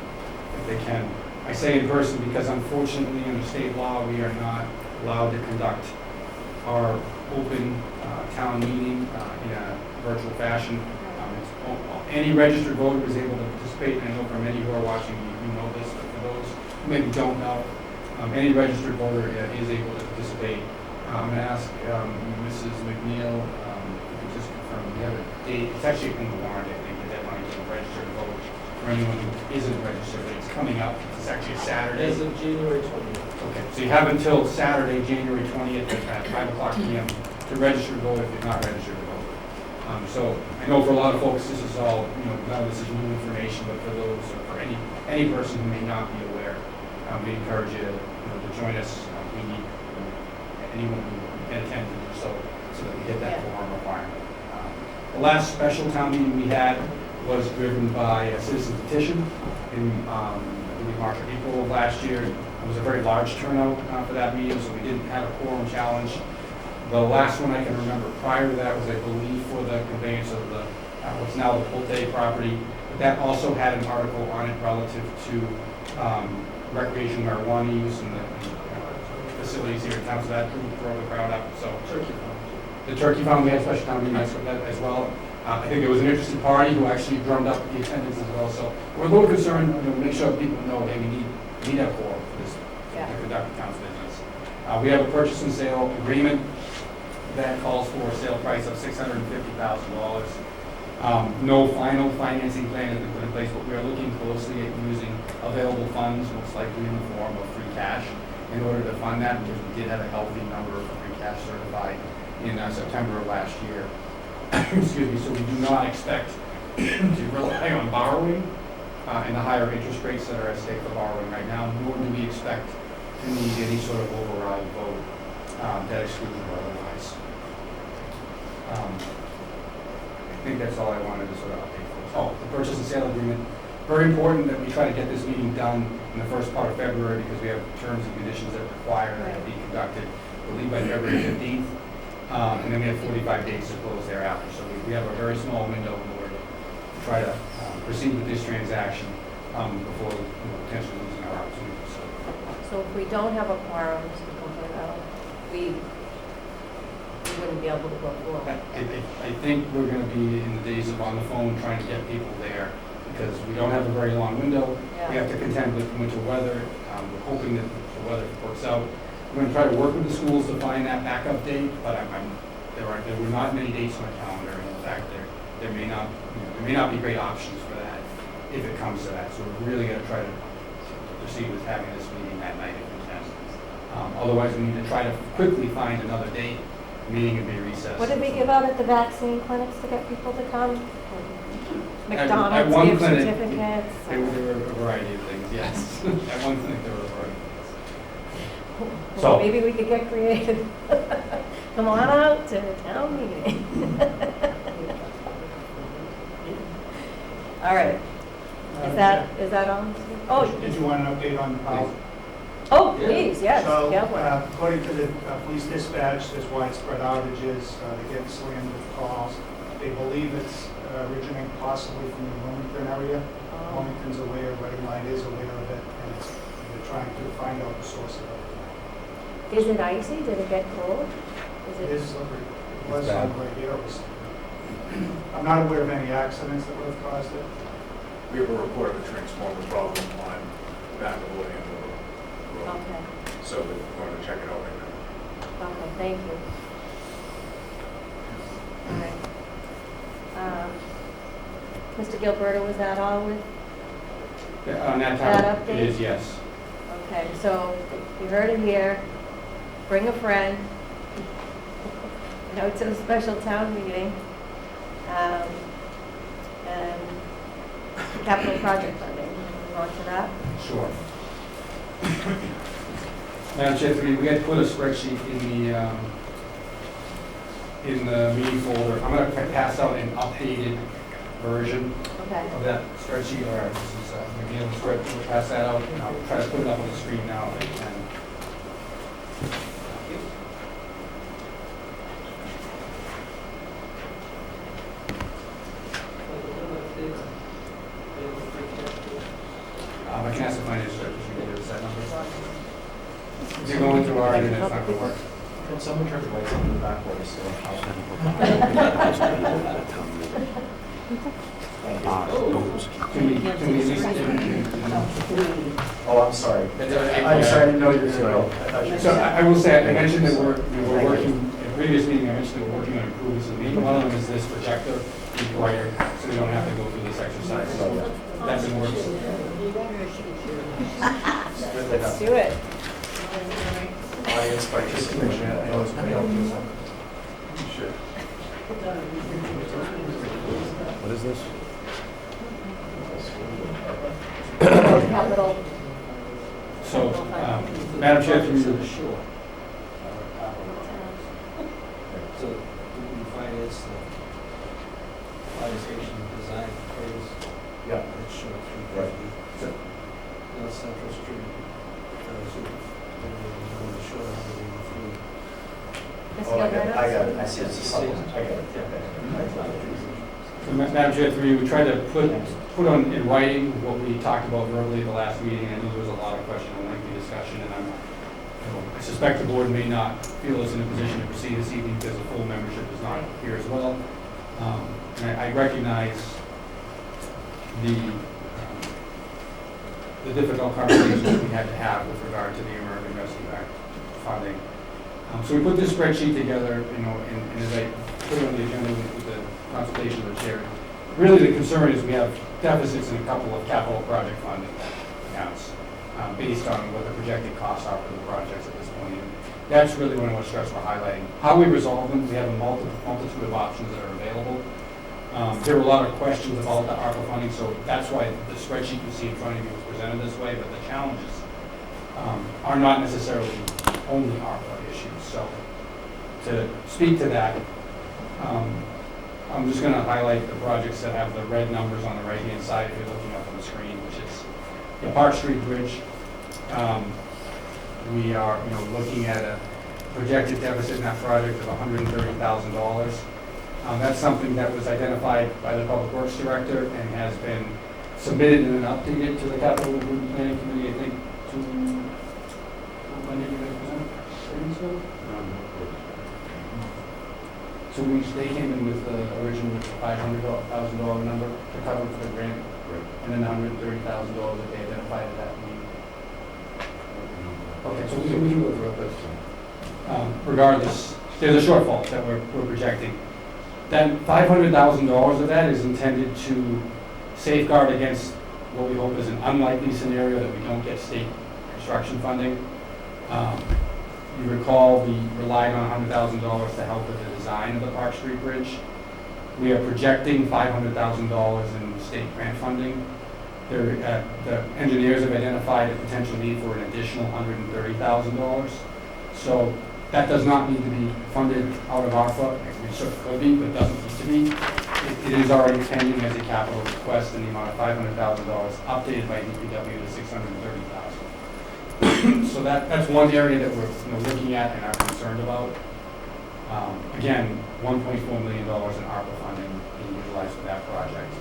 Speaker 4: if they can. I say in person because unfortunately under state law we are not allowed to conduct our open town meeting in a virtual fashion. Any registered voter is able to participate, and I know for many who are watching you know this, but for those who maybe don't know, any registered voter is able to participate. I'm going to ask Mrs. McNeil if you just confirm we have a date. It's actually in the warrant, I think, the deadline to register to vote for anyone who isn't registered, but it's coming up. It's actually a Saturday.
Speaker 2: As of January 20th.
Speaker 4: Okay, so you have until Saturday, January 20th at 5 o'clock p.m. to register to vote if you're not registered to vote. So I know for a lot of folks this is all, none of this is new information, but for those, or for any person who may not be aware, we encourage you to join us. We need anyone who can attend to do so that we get that quorum requirement. The last special town meeting we had was driven by a citizen petition in I believe March or April of last year. It was a very large turnout for that meeting, so we didn't have a quorum challenge. The last one I can remember prior to that was, I believe, for the conveyance of the what's now the Pulte property. But that also had an article on it relative to recreational marijuana use and the facilities here in town, so that didn't throw the crowd up. So the turkey farm, we had a special town meeting as well. I think there was an interested party who actually drummed up the attendance as well. So we're a little concerned, make sure people know, hey, we need a quorum for this to conduct the town's business. We have a purchase and sale agreement that calls for a sale price of $650,000. No final financing plan has been put in place, but we are looking closely at using available funds, most likely in the form of free cash, in order to fund that, because we did have a healthy number of free cash certified in September of last year. Excuse me, so we do not expect to rely on borrowing and the higher interest rates that are at stake for borrowing right now, nor do we expect to need any sort of override vote, debt exclusion or otherwise. I think that's all I wanted to sort of update for. Oh, the purchase and sale agreement. Very important that we try to get this meeting done in the first part of February because we have terms and conditions that require that it be conducted, I believe, by February 15th. And then we have 45 days to close thereafter. So we have a very small window in order to try to proceed with this transaction before potentially losing our opportunity.
Speaker 1: So if we don't have a quorum, Mr. Gilberto, we wouldn't be able to go forward.
Speaker 4: I think we're going to be in the days of on the phone trying to get people there because we don't have a very long window.
Speaker 1: Yeah.
Speaker 4: We have to contend with winter weather. We're hoping that the weather works out. We're going to try to work with the schools to find that backup date, but there were not many dates on the calendar. And in fact, there may not be great options for that if it comes to that. So we're really going to try to proceed with having this meeting that night if we can. Otherwise, we need to try to quickly find another date. Meeting would be recessed.
Speaker 1: What did we give out at the vaccine clinics to get people to come?
Speaker 4: At
Speaker 1: McDonald's
Speaker 4: one
Speaker 1: gave
Speaker 4: clinic,
Speaker 1: certificates.
Speaker 4: There were a variety of things, yes. At one clinic, there were a variety of things.
Speaker 1: Well,
Speaker 4: So-
Speaker 1: maybe we could get creative. Come on out to the town meeting. All right. Is that on? Oh,
Speaker 8: Did you want an update on power?
Speaker 1: oh, please, yes.
Speaker 8: So,
Speaker 1: Go for it.
Speaker 8: according to the police dispatch, there's widespread outages, they're getting slammed with calls. They believe it's originating possibly from the Wilmington area. Wilmington's aware, Reading Line is aware of it, and they're trying to find out the source of it.
Speaker 1: Is it icy? Did it get cold?
Speaker 8: It is slippery. It was on right here. I'm not aware of any accidents that would have caused it.
Speaker 9: We have a report of a transformer problem on the back of the end of the road.
Speaker 1: Okay,
Speaker 9: So we're going to check it out right now.
Speaker 1: okay, thank you. All right. Mr. Gilberto, was that all with?
Speaker 4: On that
Speaker 1: That
Speaker 4: topic,
Speaker 1: update?
Speaker 4: it is, yes.
Speaker 1: Okay, so you heard it here. Bring a friend. It's a special town meeting. And capital project funding. Move on to that.
Speaker 4: Sure. Madam Chair, we had put a spreadsheet in the meeting folder. I'm going to pass out an updated version
Speaker 1: Okay.
Speaker 4: of that spreadsheet, or this is McNeil's spreadsheet. We'll pass that out, and I'll try to put it up on the screen now if I can. I can ask the finance director if we can give us that number. If you're going through our internet, it's not going to work.
Speaker 3: Can someone turn the lights on in the back while we still
Speaker 4: Can we at least?
Speaker 3: Oh, I'm sorry. I'm sorry, I didn't know you were going to go. I thought you were
Speaker 4: So
Speaker 3: saying-
Speaker 4: I will say, I mentioned that we're working, in a previous meeting, I mentioned that we're working on improvements in the meeting. One of them is this projector, be brighter, so we don't have to go through this exercise. So that's in works.
Speaker 1: Let's do it.
Speaker 3: Audience participation. I know it's going to help you some.
Speaker 9: Sure.
Speaker 7: What is this?
Speaker 1: Capital.
Speaker 4: So, Madam Chair, through you.
Speaker 2: Sure. So we finance the fire station design phase.
Speaker 3: Yeah.
Speaker 2: It's short
Speaker 3: Right.
Speaker 2: 350. North Central Street. So the short of
Speaker 1: Ms.
Speaker 3: Oh, I got it.
Speaker 1: Gilberto?
Speaker 3: I see it's a supplement. I got it.
Speaker 4: So, Madam Chair, through you, we tried to put on in writing what we talked about verbally at the last meeting. I know there was a lot of question and lengthy discussion, and I suspect the board may not feel it's in a position to proceed this evening because the full membership is not here as well. And I recognize the difficult conversations that we had to have with regard to the American Rescue Act funding. So we put this spreadsheet together, you know, and as I put it on the agenda with the consultation with the chair, really the concern is we have deficits in a couple of capital project funding accounts based on what the projected costs are for the projects at this point. And that's really what I want to stress we're highlighting. How we resolve them, we have a multitude of options that are available. There were a lot of questions about the ARPA funding, so that's why the spreadsheet you see in front of you was presented this way, but the challenges are not necessarily only ARPA issues. So to speak to that, I'm just going to highlight the projects that have the red numbers on the right-hand side if you're looking up on the screen, which is the Park Street Bridge. We are, you know, looking at a projected deficit in that project of $130,000. That's something that was identified by the Public Works Director and has been submitted and then updated to the Capital Improvement Planning Committee, I think, when did you guys present it? 3 weeks ago? So they came in with the original $500,000 number to cover for the grant, and then the $130,000 that they identified at that meeting. Okay, so we can go through it, but regardless, there's a shortfall that we're projecting. Then $500,000 of that is intended to safeguard against what we hope is an unlikely scenario that we don't get state construction funding. You recall we relied on $100,000 to help with the design of the Park Street Bridge. We are projecting $500,000 in state grant funding. The engineers have identified a potential need for an additional $130,000. So that does not need to be funded out of ARPA. It certainly could be, but it doesn't need to be. It is already pending as a capital request in the amount of $500,000, updated by DPW to $630,000. So that's one area that we're looking at and are concerned about. Again, $1.4 million in ARPA funding being utilized for that project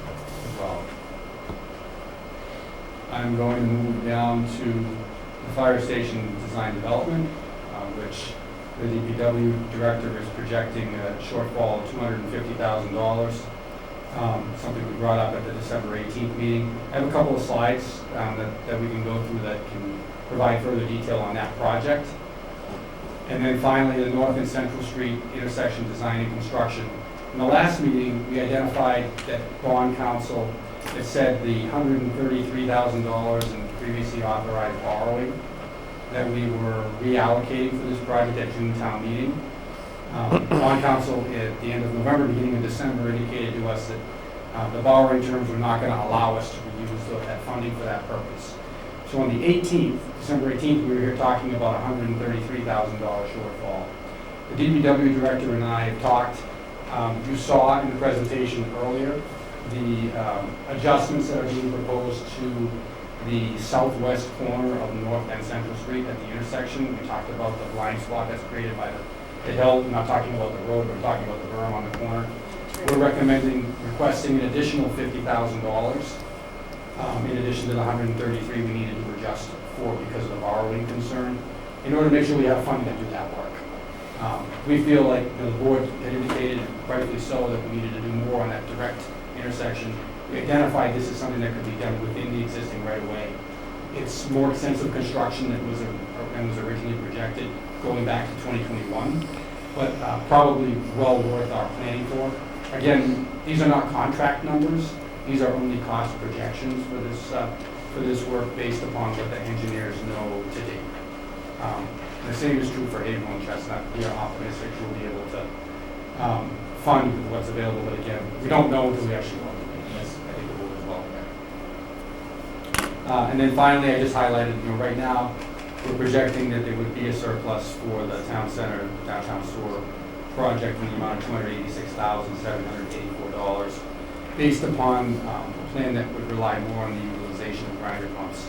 Speaker 4: as well. I'm going to move down to the fire station design development, which the DPW director is projecting a shortfall of $250,000, something we brought up at the December 18th meeting. I have a couple of slides that we can go through that can provide further detail on that project. And then finally, the North and Central Street intersection design and construction. In the last meeting, we identified that bond council had said the $133,000 in previously authorized borrowing that we were reallocating for this project at June town meeting. Bond council at the end of November, beginning of December, indicated to us that the borrowing terms were not going to allow us to reuse that funding for that purpose. So on the 18th, December 18th, we were here talking about a $133,000 shortfall. The DPW director and I have talked. You saw in the presentation earlier the adjustments that are being proposed to the southwest corner of North and Central Street at the intersection. We talked about the blind spot that's created by the hill. We're not talking about the road, we're talking about the berm on the corner. We're requesting an additional $50,000 in addition to the $133,000 we needed to adjust for because of the borrowing concern, in order to make sure we have funding to do that work. We feel like the board had indicated, rightfully so, that we needed to do more on that direct intersection. We identified this as something that could be done within the existing right-of-way. It's more extensive construction than was originally projected, going back to 2021, but probably well worth our planning for. Again, these are not contract numbers. These are only cost projections for this work based upon what the engineers know to date. The same is true for Haverhill and Chestnut. We are optimistic we'll be able to fund with what's available, but again, we don't know until we actually know. Yes, I think the board is well aware. And then finally, I just highlighted, right now, we're projecting that there would be a surplus for the town center, downtown sewer project in the amount of $286,784, based upon a plan that would rely more on the utilization of grinder pumps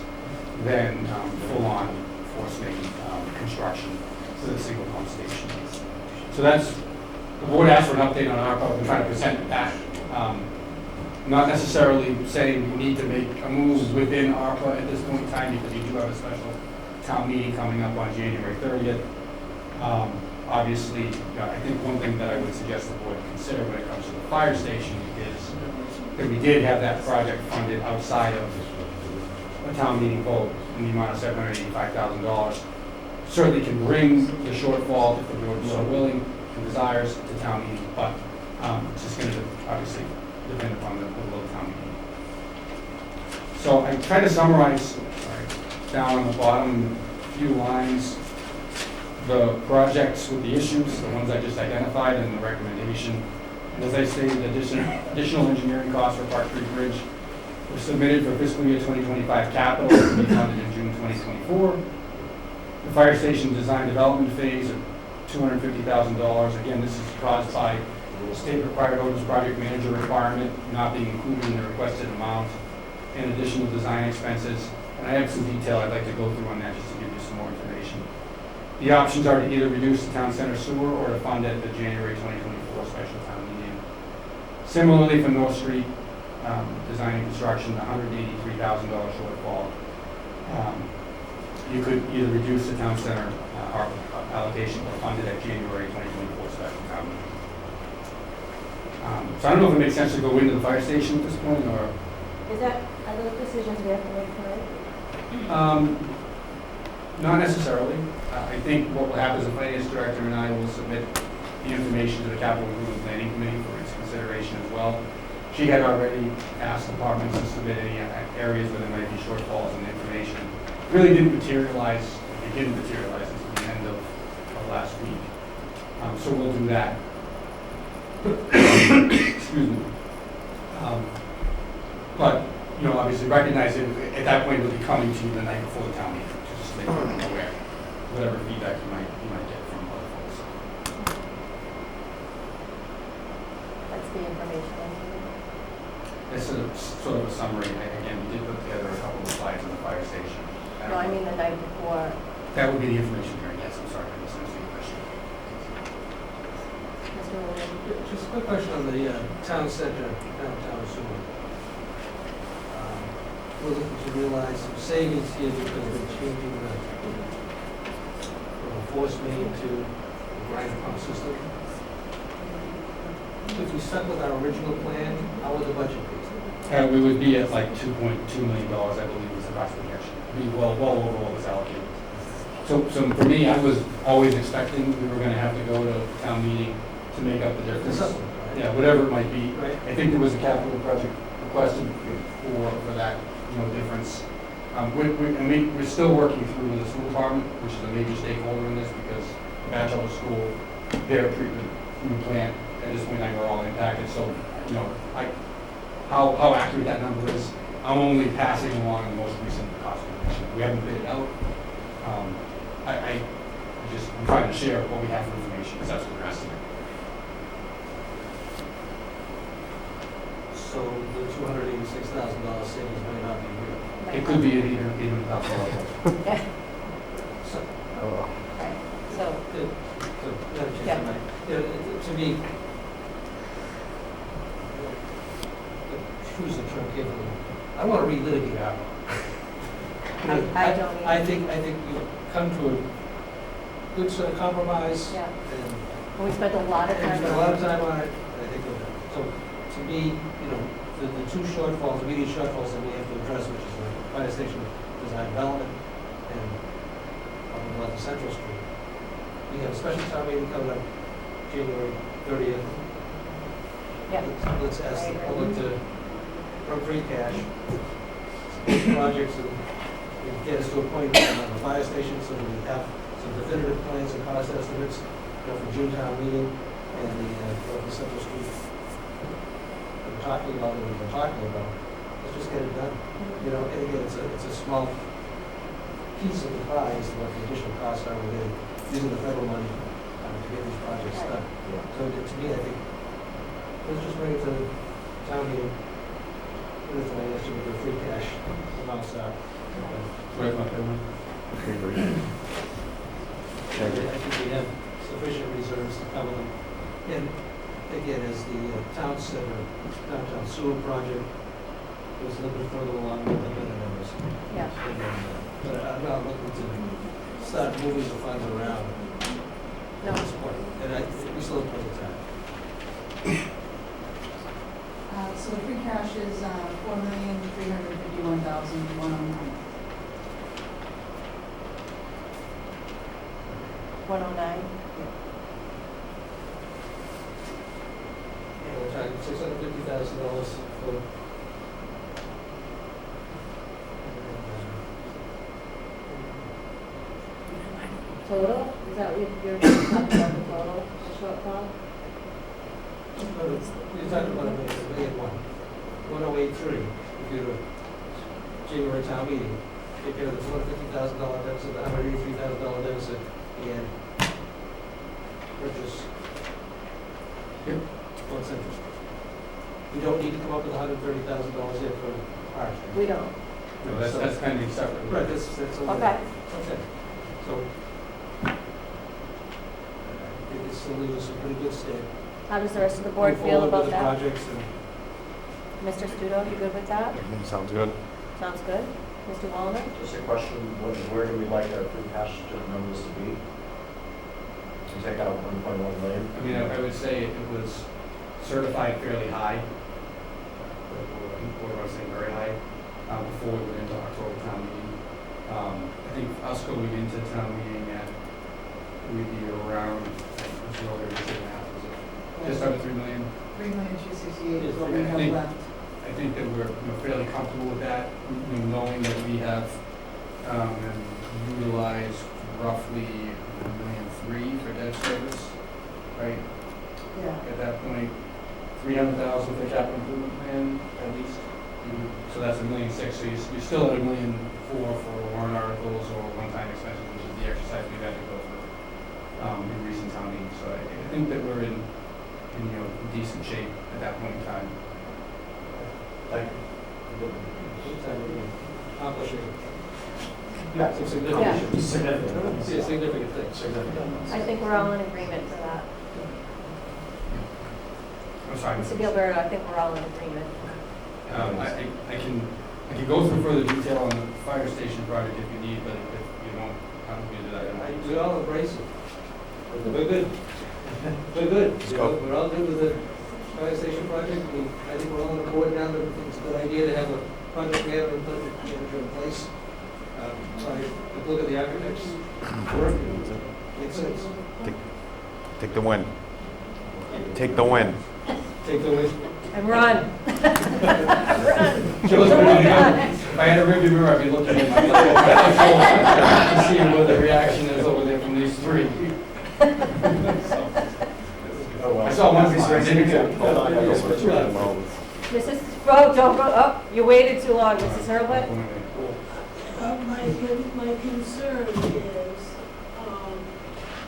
Speaker 4: than full-on force main construction for the single pump station. So that's, the board asked for an update on ARPA. We're trying to present that. Not necessarily saying we need to make a move within ARPA at this point in time, because you do have a special town meeting coming up on January 30th. Obviously, I think one thing that I would suggest the board consider when it comes to the fire station is that we did have that project funded outside of a town meeting vote in the amount of $785,000. certainly can bring the shortfall if the board is so willing and desires to town meeting, but it's just going to obviously depend upon the will of town meeting. So I try to summarize down on the bottom, a few lines, the projects with the issues, the ones I just identified, and the recommendation. And as I stated, additional engineering costs for Park Creek Bridge were submitted for fiscal year 2025 capital to be funded in June 2024. The fire station design development phase of $250,000. Again, this is caused by the state required ordinance project manager requirement not being included in the requested amount, and additional design expenses. And I have some detail I'd like to go through on that just to give you some more information. The options are to either reduce the town center sewer or to fund it at the January 2024 special town meeting. Similarly, for North Street design and construction, $183,000 shortfall. You could either reduce the town center allocation or fund it at January 2024 special town meeting. So I don't know if it makes sense to go into the fire station at this point, or
Speaker 1: Are those decisions we have to make tonight?
Speaker 4: not necessarily. I think what will happen is the finance director and I will submit the information to the capital improvement planning committee for its consideration as well. She had already asked departments to submit any areas where there might be shortfalls in the information. Really didn't materialize, it didn't materialize until the end of last week. So we'll do that. Excuse me. But, you know, obviously recognize it, at that point it'll be coming to you the night before the town meeting, to just make them aware, whatever feedback you might get from other folks.
Speaker 1: That's the information I need.
Speaker 4: It's sort of a summary. Again, we did put together a couple of slides on the fire station.
Speaker 1: No, I mean the night before.
Speaker 4: That would be the information hearing, yes, I'm sorry, I misunderstood your question.
Speaker 1: Mr. Williams.
Speaker 2: Just a quick question on the town center, downtown sewer. We're looking to realize some savings here because we're changing from a force main to a grinder pump system. If we stuck with our original plan, how would the budget be?
Speaker 4: We would be at like $2.2 million, I believe, was the rough projection. Be well over what was allocated. So for me, I was always expecting we were going to have to go to town meeting to make up the difference. Yeah, whatever it might be.
Speaker 2: Right.
Speaker 4: I think there was a capital project requested for that, you know, difference. We're still working through with the school department, which is a major stakeholder in this, because Batchelor School, their treatment plant, at this point, we're all impacted. So, you know, how accurate that number is, I'm only passing along the most recent cost projection. We haven't bid it out. I'm trying to share what we have for information, because that's what we're estimating.
Speaker 2: So the $286,000 savings may not be real.
Speaker 4: It could be even a couple of
Speaker 1: Yeah,
Speaker 2: So,
Speaker 1: right. So,
Speaker 2: to me, choose the term carefully. I want to relitigate our.
Speaker 1: I don't either.
Speaker 2: I think you come to a good sort of compromise.
Speaker 1: yeah,
Speaker 2: And
Speaker 1: we spent a lot of
Speaker 2: we
Speaker 1: time.
Speaker 2: spent a lot of time on it. I think so. To me, you know, the two shortfalls, immediate shortfalls that we have to address, which is the fire station design development and on 11 Central Street. We have a special town meeting coming up January 30th.
Speaker 1: Yeah.
Speaker 2: Let's ask the public to appropriate cash, projects, and get us to a point on the fire station so that we have some definitive plans and cost estimates, you know, for June town meeting and the Central Street. We've been talking about, let's just get it done. You know, and again, it's a small piece of the pie as to what the additional costs are we're getting, using the federal money to get these projects done. So to me, I think, let's just bring it to the town meeting. That's why I asked you what the free cash amounts are.
Speaker 4: Right, my opinion.
Speaker 2: I think we have sufficient reserves to cover them. And again, as the town center, downtown sewer project was a little bit further along with the better numbers.
Speaker 1: Yeah.
Speaker 2: And then, but I'm not looking to start moving the funds around
Speaker 1: No.
Speaker 2: at this point. And we still have plenty of time.
Speaker 11: So the free cash is $4,351,109.
Speaker 1: 109.
Speaker 2: And we're talking $650,000 for.
Speaker 1: Total? Is that what you're talking about, the total, the shortfall?
Speaker 2: You're talking about a million one. 1083, if you do a January town meeting, take care of the $250,000 deficit, the $183,000 deficit, and purchase.
Speaker 4: Yep.
Speaker 2: What's interest? We don't need to come up with $130,000 in for ours.
Speaker 1: We don't.
Speaker 4: No, that's kind of separate.
Speaker 2: Right, that's okay.
Speaker 1: Okay.
Speaker 2: Okay, so, it still leaves us in pretty good stead.
Speaker 1: How does the rest of the board
Speaker 2: Move
Speaker 1: feel
Speaker 2: forward
Speaker 1: about
Speaker 2: with the
Speaker 1: that?
Speaker 2: projects and
Speaker 1: Mr. Studo, you good with that?
Speaker 7: Sounds good.
Speaker 1: Sounds good. Mr. Wallner?
Speaker 3: Just a question, where do we like our free cash numbers to be? To take out 1.1 million?
Speaker 4: I mean, I would say it was certified fairly high. Or I was saying very high, before we went into October town meeting. I think us going into town meeting at, we'd be around, I'm sure there was just under 3 million.
Speaker 11: 3,268 is what we
Speaker 4: I
Speaker 11: have
Speaker 4: think-
Speaker 11: left.
Speaker 4: I think that we're fairly comfortable with that, knowing that we have utilized roughly $1.3 million for debt service, right?
Speaker 11: Yeah.
Speaker 4: At that point, 300,000 for capital improvement plan, at least. So that's $1.6 million. So you're still at $1.4 million for warrant articles or one-time expenses, which is the exercise we've had to go through in recent town meetings. So I think that we're in decent shape at that point in time.
Speaker 3: Thank you.
Speaker 2: anytime we're accomplishing
Speaker 3: Yeah,
Speaker 2: some significant,
Speaker 3: significant.
Speaker 2: see a significant thing.
Speaker 3: Significant.
Speaker 1: I think we're all in agreement for that.
Speaker 4: I'm sorry.
Speaker 1: Mr. Gilberto, I think we're all in agreement.
Speaker 4: I can go through further detail on the fire station project if you need, but if you don't, I'm going to do that.
Speaker 2: We all embrace it. We're good. We're good. You know, we're all good with the fire station project. I think we're all on board now that it's a good idea to have a project manager in place. I look at the architects' work, makes sense.
Speaker 7: Take the win. Take the win.
Speaker 2: Take the risk.
Speaker 1: And run. Run.
Speaker 4: Joe's ready to go. If I had a rearview mirror, I'd be looking at my to see what the reaction is over there from these three. I saw one piece right there.
Speaker 1: Mrs. Oh, don't go, oh, you waited too long, Mrs. Hurlbut?
Speaker 12: My concern is,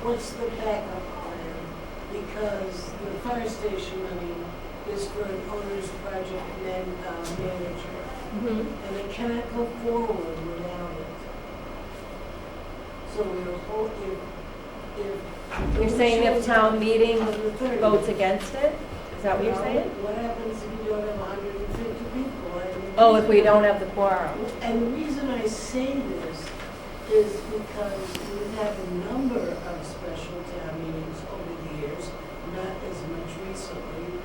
Speaker 12: what's the backup plan? Because the fire station money is for an owner's project manager, and it cannot go forward without it. So if
Speaker 1: You're saying if town meeting
Speaker 12: on the 30th,
Speaker 1: votes against it? Is that what you're saying?
Speaker 12: What happens if you don't have 150 people?
Speaker 1: Oh, if we don't have the quorum.
Speaker 12: And the reason I say this is because we've had a number of special town meetings over the years, not as much recently,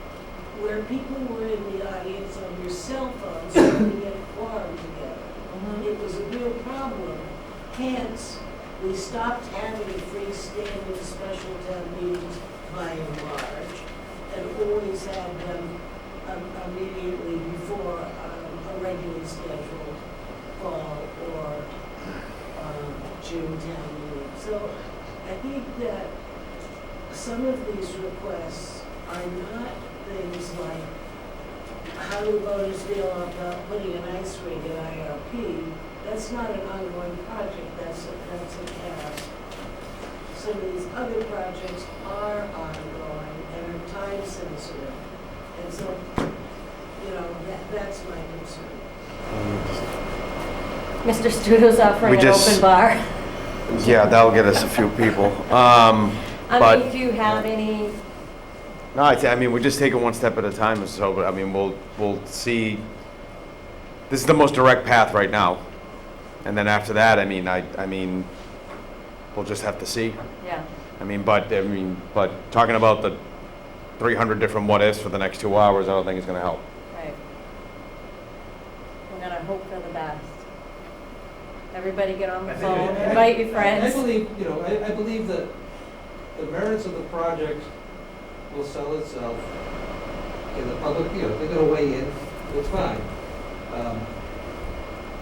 Speaker 12: where people were in the audience on their cell phones trying to get a quorum together. It was a real problem. Hence, we stopped having freestanding special town meetings by and large, and always had them immediately before a regularly scheduled fall or June town meeting. So I think that some of these requests are not things like how do voters feel about putting an ice rink in IRP. That's not an ongoing project, that's a task. Some of these other projects are ongoing and are time sensitive. And so, that's my concern.
Speaker 1: Mr. Studo's offering
Speaker 7: We
Speaker 1: an
Speaker 7: just-
Speaker 1: open bar.
Speaker 7: Yeah, that'll get us a few people.
Speaker 1: I
Speaker 7: But-
Speaker 1: mean, do you have any,
Speaker 7: No, I mean, we just take it one step at a time. So, but I mean, we'll see. This is the most direct path right now, and then after that, I mean, we'll just have to see.
Speaker 1: yeah.
Speaker 7: But talking about the 300 different what ifs for the next 2 hours, I don't think is going to help.
Speaker 1: Right. We're gonna hope for the best. Everybody get on the phone, invite your
Speaker 2: I
Speaker 1: friends.
Speaker 2: believe, I believe that the merits of the project will sell itself in the public, you know, they're gonna weigh in, it's fine.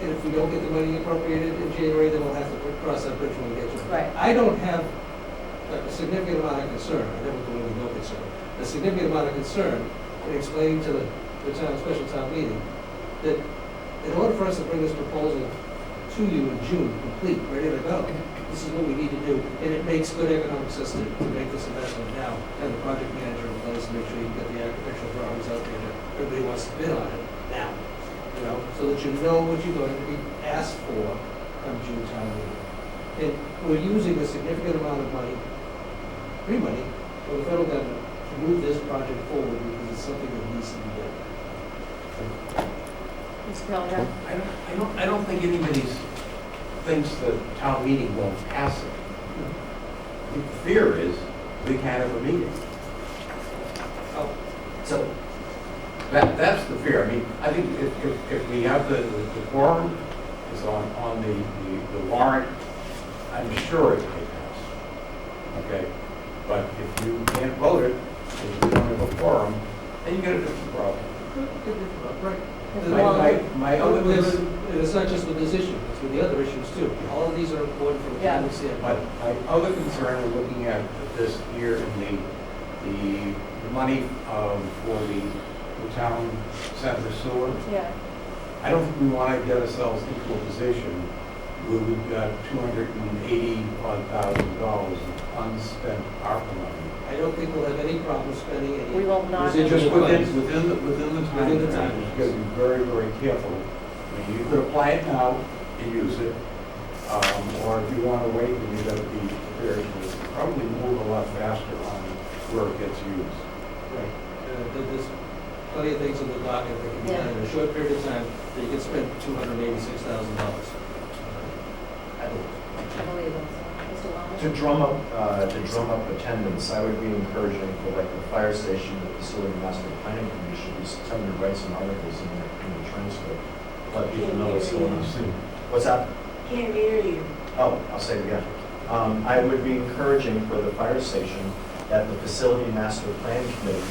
Speaker 2: And if we don't get the money appropriated in January, then we'll have to cross that bridge when we get to it.
Speaker 1: Right.
Speaker 2: I don't have a significant amount of concern, I never go into no concern, a significant amount of concern in explaining to the town, special town meeting, that in order for us to bring this proposal to you in June, complete, ready to go, this is what we need to do, and it makes good economic sense to make this investment now, and the project manager in place, make sure you get the architectural drawings out there, that everybody wants to bid on it now, you know, so that you know what you're going to be asked for come June town meeting. And we're using a significant amount of money, free money, from the federal government to move this project forward because it's something that needs to be done.
Speaker 1: Mr. Pellegrin?
Speaker 13: I don't think anybody's thinks the town meeting won't pass it. I think the fear is we can't have a meeting.
Speaker 2: Oh.
Speaker 13: So that's the fear. I mean, I think if we have the quorum is on the warrant, I'm sure it may pass. Okay? But if you can't vote it, if you don't have a quorum, then you get a different problem.
Speaker 2: Right.
Speaker 13: My other concern,
Speaker 2: It's not just with this issue, it's with the other issues too. All of these are important from a
Speaker 1: Yeah.
Speaker 2: family standpoint.
Speaker 13: but my other concern in looking at this here in the money for the town center sewer,
Speaker 1: Yeah.
Speaker 13: I don't think we want to get ourselves into a position where we've got $280,000 of unspent ARPA money.
Speaker 2: I don't think we'll have any problem spending any.
Speaker 1: We will not.
Speaker 2: residual
Speaker 13: Just
Speaker 2: funds.
Speaker 13: within the time.
Speaker 2: Within the time.
Speaker 13: You've got to be very, very careful. I mean, you could apply it now and use it, or if you want to wait, then you've got to be prepared to probably move a lot faster on where it gets used.
Speaker 2: Right. There's plenty of things in the docket that can be
Speaker 1: Yeah.
Speaker 2: done in a short period of time that you can spend $286,000. I believe.
Speaker 1: I believe it. Mr. Wellman?
Speaker 3: To drum up attendance, I would be encouraging for like the fire station, the facility master planning committee should be telling to write some articles in the transcript. Let people know what's going on. What's that?
Speaker 12: Can't hear you.
Speaker 3: Oh, I'll say it again. I would be encouraging for the fire station that the facility master plan committee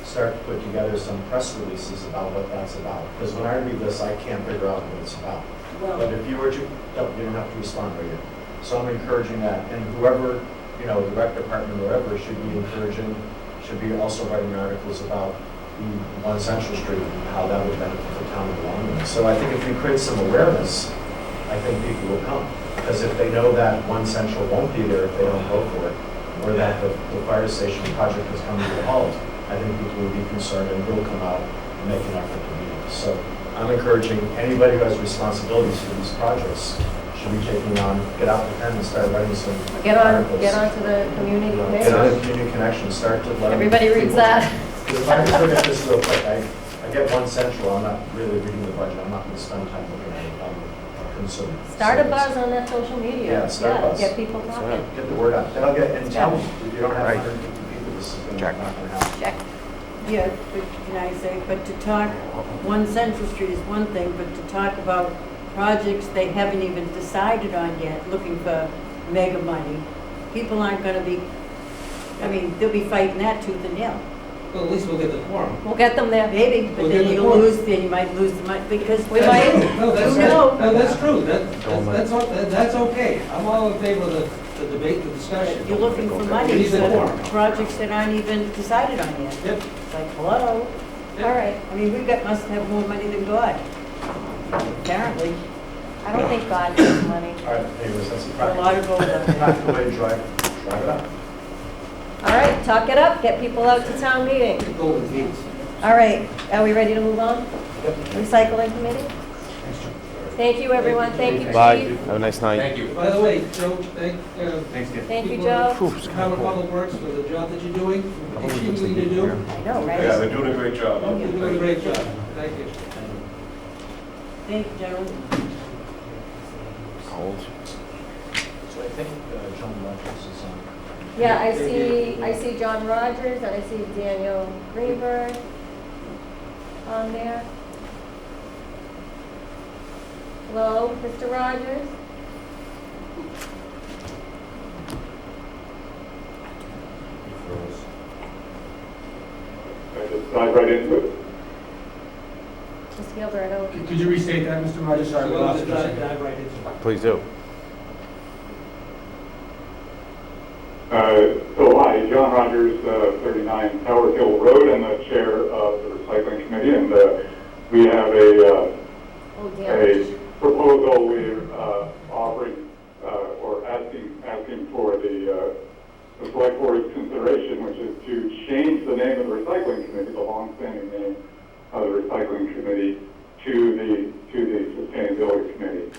Speaker 3: start to put together some press releases about what that's about. Because when I read this, I can't figure out what it's about. But
Speaker 12: Well,
Speaker 3: if you were to, no, you don't have to respond right here. So I'm encouraging that, and whoever, you know, the rec department, or whoever, should be also writing articles about the 1 Central Street and how that would benefit the town in the long run. So I think if we create some awareness, I think people will come. Because if they know that 1 Central won't be there if they don't vote for it, or that the fire station project is coming to a halt, I think people will be concerned and will come out and make an effort to meet it. So I'm encouraging anybody who has responsibilities for these projects should be taking on, get out the pen and start writing some
Speaker 1: Get
Speaker 3: articles.
Speaker 1: onto the community
Speaker 3: You know,
Speaker 1: page.
Speaker 3: Get on the community connection, start to let.
Speaker 1: Everybody reads
Speaker 3: people-
Speaker 1: that.
Speaker 3: Because if I just look at this real quick, I get 1 Central, I'm not really reading the budget, I'm not going to spend time looking at it, I'm concerned.
Speaker 1: Start a buzz on that social media.
Speaker 3: Yeah, start a buzz.
Speaker 1: Get people talking.
Speaker 3: Get the word out, that'll get, and tell them, if you don't have
Speaker 7: Right.
Speaker 3: 150 people, this is not
Speaker 7: Check.
Speaker 3: going to happen.
Speaker 1: Check.
Speaker 12: yeah, but can I say, but to talk, 1 Central Street is one thing, but to talk about projects they haven't even decided on yet, looking for mega money, people aren't gonna be, I mean, they'll be fighting that tooth and nail.
Speaker 2: Well, at least we'll get the quorum.
Speaker 1: We'll get them there.
Speaker 12: Maybe, but
Speaker 2: We'll
Speaker 12: then
Speaker 2: get the
Speaker 12: you
Speaker 2: quorum.
Speaker 12: lose, then you might lose the money, because.
Speaker 1: We might.
Speaker 2: No, that's,
Speaker 12: Who knows?
Speaker 2: no, that's true, that's okay. I'm all in favor of the debate, the discussion.
Speaker 12: You're looking for
Speaker 2: We
Speaker 12: money
Speaker 2: need the
Speaker 12: for
Speaker 2: quorum.
Speaker 12: projects that aren't even decided on yet.
Speaker 2: Yep.
Speaker 12: It's like, hello?
Speaker 1: All right.
Speaker 12: I mean, must have more money than God, apparently.
Speaker 1: I don't think God has money.
Speaker 3: All right, anyways, that's a
Speaker 12: A lot of gold up there.
Speaker 3: practical way to drive it up.
Speaker 1: All right, talk it up. Get people out to town meeting.
Speaker 2: Golden gates.
Speaker 1: All right, are we ready to move on? Recycling committee? Thank you, everyone. Thank you,
Speaker 7: Bye.
Speaker 1: Chief.
Speaker 7: Have a nice night.
Speaker 13: Thank you.
Speaker 2: By the way, Joe,
Speaker 13: Thanks, Kim.
Speaker 1: Thank you,
Speaker 2: people
Speaker 1: Joe.
Speaker 2: in Common Public Works for the job that you're doing, continuing to do.
Speaker 1: I know, right?
Speaker 9: Yeah, they're doing a great job.
Speaker 2: You're doing a great job. Thank you.
Speaker 12: Thank you, gentlemen.
Speaker 7: Cold.
Speaker 3: So I think John Rogers is on.
Speaker 1: Yeah, I see John Rogers and I see Daniel Greenberg on there. Hello, Mr. Rogers?
Speaker 14: dive right into it.
Speaker 1: Mr. Gilberto?
Speaker 4: Could you restate that, Mr. Rogers? Sorry, we lost you for a second.
Speaker 2: Dive right into it.
Speaker 7: Please do.
Speaker 14: So hi, John Rogers, 39 Tower Hill Road. I'm the chair of the recycling committee, and we have a proposal we're offering or asking for the select board's consideration, which is to change the name of the recycling committee, the long-standing name of the recycling committee, to the sustainability committee.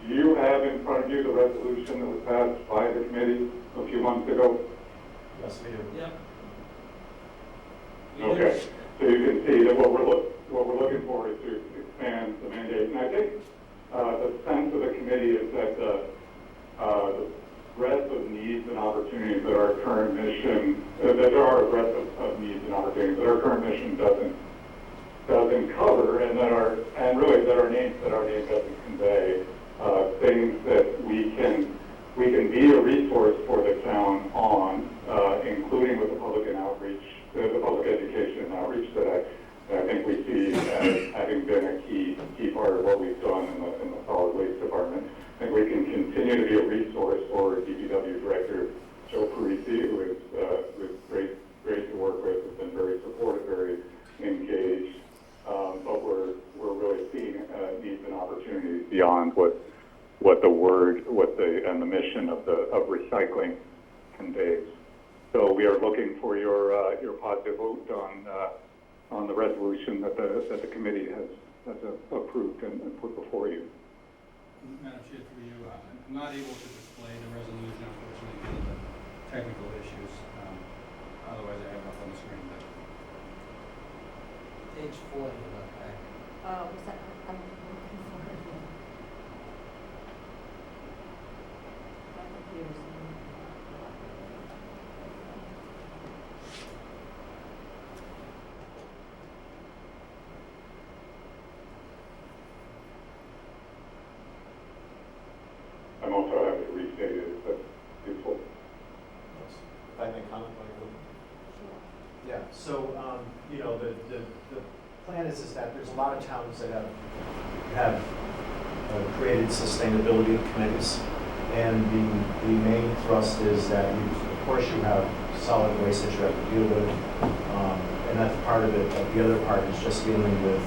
Speaker 14: You have in front of you the resolution that was passed by the committee a few months ago.
Speaker 3: Yes, we do.
Speaker 2: Yeah.
Speaker 14: Okay, so you can see that what we're looking for is to expand the mandate. And I think the sense of the committee is that the breadth of needs and opportunities that our current mission, that there are a breadth of needs and opportunities that our current mission doesn't cover, and that our name doesn't convey things that we can be a resource for the town on, including with the public and outreach, the public education and outreach that I think we see as having been a key part of what we've done in the solid waste department. I think we can continue to be a resource for DPW Director Joe Parisi, who is great to work with, has been very supportive, very engaged. But we're really seeing needs and opportunities beyond what the word, and the mission of recycling conveys. So we are looking for your positive vote on the resolution that the committee has approved and put before you.
Speaker 4: Madam Chair, through you, I'm not able to display the resolution, unfortunately, due to the technical issues. Otherwise, I have enough on the screen. But
Speaker 2: Page 40 of that pack.
Speaker 1: Oh, was that, I'm looking for it. My computer's
Speaker 14: I'm also happy to restate it if that's useful.
Speaker 3: If I may comment, yeah, so, the plan is that there's a lot of towns that have created sustainability committees, and the main thrust is that of course you have solid waste that you have to deal with, and that's part of it, but the other part is just dealing with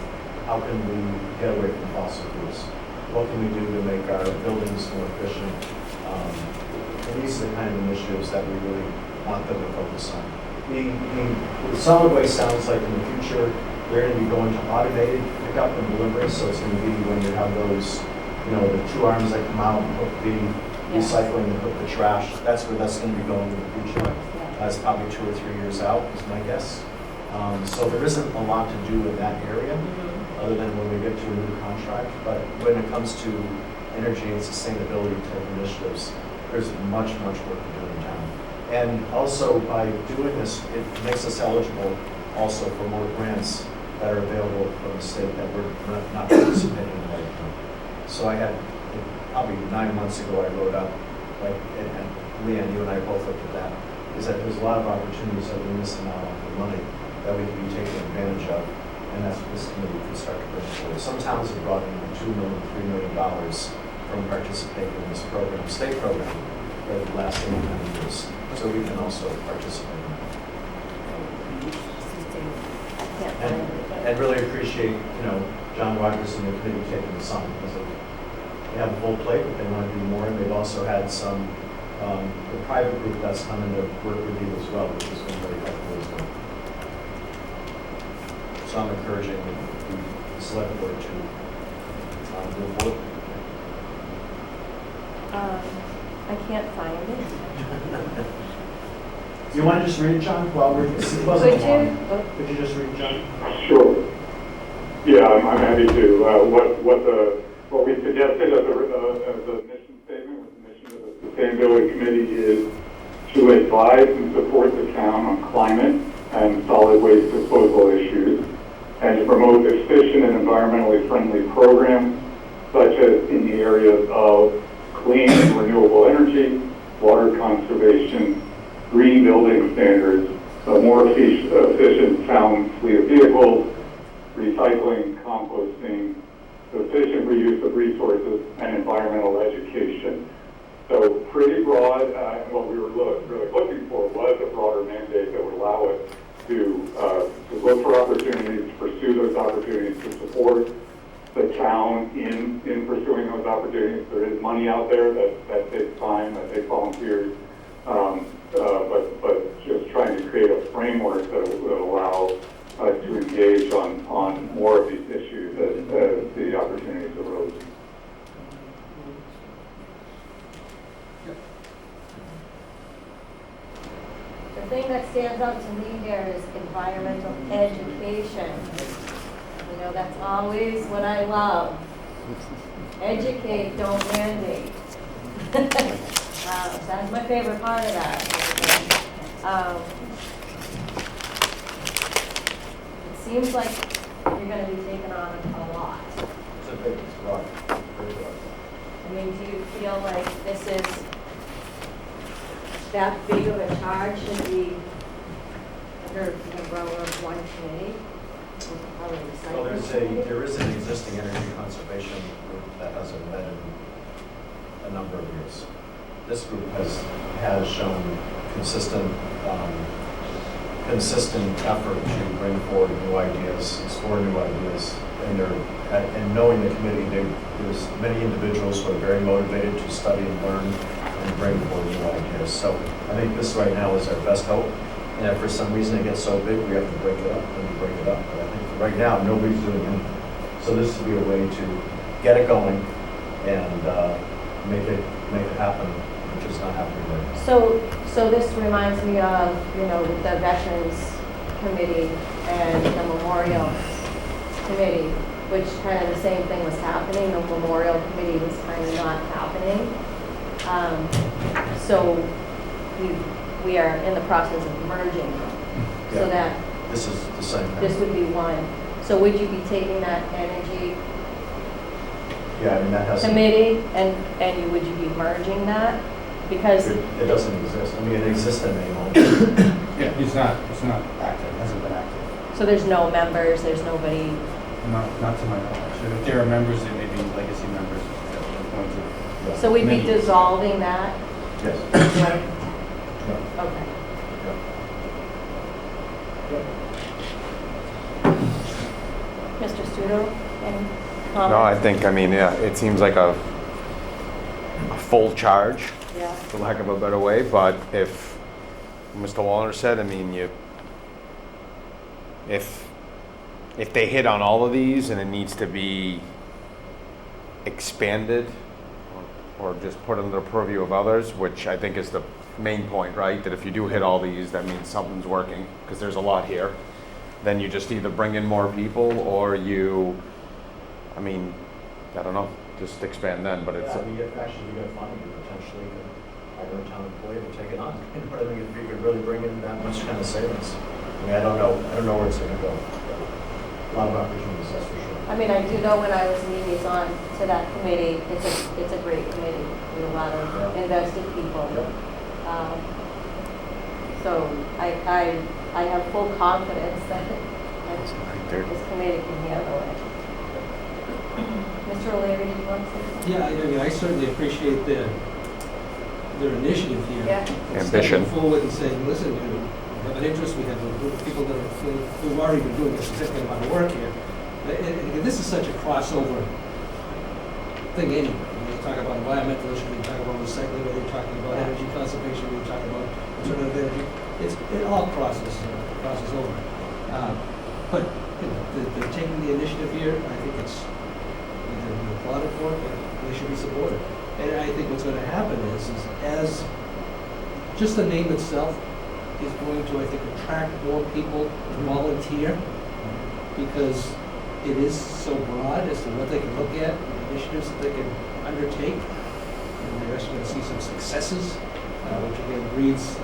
Speaker 3: how can we get away from fossil fuels? What can we do to make our buildings more efficient? And these are the kind of initiatives that we really want them to focus on. The solid waste sounds like in the future, they're going to be going to automated pickup and delivery, so it's going to be when you have those, the two arms that come out and hook the recycling and hook the trash. That's where that's going to be going in the future. That's probably 2 or 3 years out, is my guess. So there isn't a lot to do in that area, other than when we get to a new contract. But when it comes to energy and sustainability type initiatives, there's much work to do in town. And also by doing this, it makes us eligible also for more grants that are available from the state that we're not participating in right now. So I had, probably 9 months ago, I wrote up, and Leanne, you and I both looked at that, is that there's a lot of opportunities that we're missing out on for money that we can be taking advantage of, and that's what this committee can start to bring forward. Some towns have brought in $2 million, $3 million from participating in this program, state program, for the last 8 or 9 years. So we can also participate in that. And really appreciate, John Rogers and the committee taking this on, because they have a full plate, but they want to do more, and they've also had some, the private group that's come in to work with you as well, which has been very helpful as well. So I'm encouraging the select board to move forward.
Speaker 1: I can't find it.
Speaker 3: You want to just read it, John? Well, it wasn't
Speaker 1: Could
Speaker 3: long.
Speaker 1: you?
Speaker 3: Could you just read, John?
Speaker 14: Sure. Yeah, I'm happy to. What we suggested as a mission statement, with the mission of the Sustainability Committee, is to advise and support the town on climate and solid waste disposal issues, and to promote efficient and environmentally friendly programs, such as in the areas of clean and renewable energy, water conservation, green building standards, a more efficient town fleet of vehicles, recycling, composting, efficient reuse of resources, and environmental education. So pretty broad, and what we were really looking for was a broader mandate that would allow us to look for opportunities, to pursue those opportunities, to support the town in pursuing those opportunities. There is money out there that takes time, that takes volunteers, but just trying to create a framework that will allow us to engage on more of these issues as the opportunities arose.
Speaker 1: The thing that stands out to me here is environmental education. You know, that's always what I love. Educate, don't mandate. That's my favorite part of that. It seems like you're going to be taking on a lot.
Speaker 3: It's a big, it's broad, very broad.
Speaker 1: I mean, do you feel like this is that big of a charge should be under the umbrella of one committee?
Speaker 3: Well, there is an existing energy conservation group that has embedded a number of years. This group has shown consistent effort to bring forward new ideas, explore new ideas, and knowing the committee, there's many individuals who are very motivated to study and learn and bring forward new ideas. So I think this right now is our best hope. And if for some reason it gets so big, we have to break it up, then we break it up. But I think for right now, nobody's doing anything. So this would be a way to get it going and make it happen, which is not happening right now.
Speaker 1: So this reminds me of, you know, the Veterans Committee and the Memorial Committee, which kind of the same thing was happening. The Memorial Committee was kind of not happening. So we are in the process of merging them, so that
Speaker 3: this is the same thing.
Speaker 1: this would be one. So would you be taking that energy
Speaker 3: Yeah, I mean, that has
Speaker 1: committee and would you be merging that? Because
Speaker 3: it doesn't exist. I mean, it exists in name only.
Speaker 4: Yeah, it's not active, it hasn't been active.
Speaker 1: so there's no members, there's nobody.
Speaker 4: Not to my knowledge. If there are members, there may be legacy members that are going to.
Speaker 1: So we'd be
Speaker 4: Many.
Speaker 1: dissolving that.
Speaker 3: Yes.
Speaker 1: Right?
Speaker 3: Yeah.
Speaker 1: Okay. Mr. Studo, any comments?
Speaker 7: No, I think, I mean, yeah, it seems like a full charge,
Speaker 1: Yeah.
Speaker 7: for lack of a better way, but if Mr. Wallner said, I mean, if they hit on all of these and it needs to be expanded or just put under the purview of others, which I think is the main point, right? That if you do hit all these, that means something's working, because there's a lot here. Then you just either bring in more people or you, I mean, I don't know, just expand then, but it's.
Speaker 3: Yeah, I mean, if actually you get funding, you potentially could hire a town employee to take it on. But I think if you could really bring in that much kind of savings. I mean, I don't know where it's gonna go. A lot of opportunities, that's for sure.
Speaker 1: I mean, I do know when I was liaison to that committee, it's a great committee with a lot of invested people.
Speaker 3: Yep.
Speaker 1: So I have full confidence that this committee can handle it. Mr. O'Leary, did you want to say something?
Speaker 2: Yeah, I mean, I certainly appreciate their initiative here.
Speaker 1: Yeah.
Speaker 7: Ambition.
Speaker 2: Stepping forward and saying, listen, we have an interest, we have a group of people who've already been doing a significant amount of work here. And this is such a crossover thing anyway. When you talk about environmental issues, when you talk about recycling, when you're talking about energy conservation, when you're talking about alternative energy, it all crosses over. But you know, they're taking the initiative here. I think it's either we applaud it for it, or they should be supported. And I think what's going to happen is as just the name itself is going to, I think, attract more people to volunteer, because it is so broad as to what they can look at, initiatives that they can undertake, and they're actually going to see some successes, which again breeds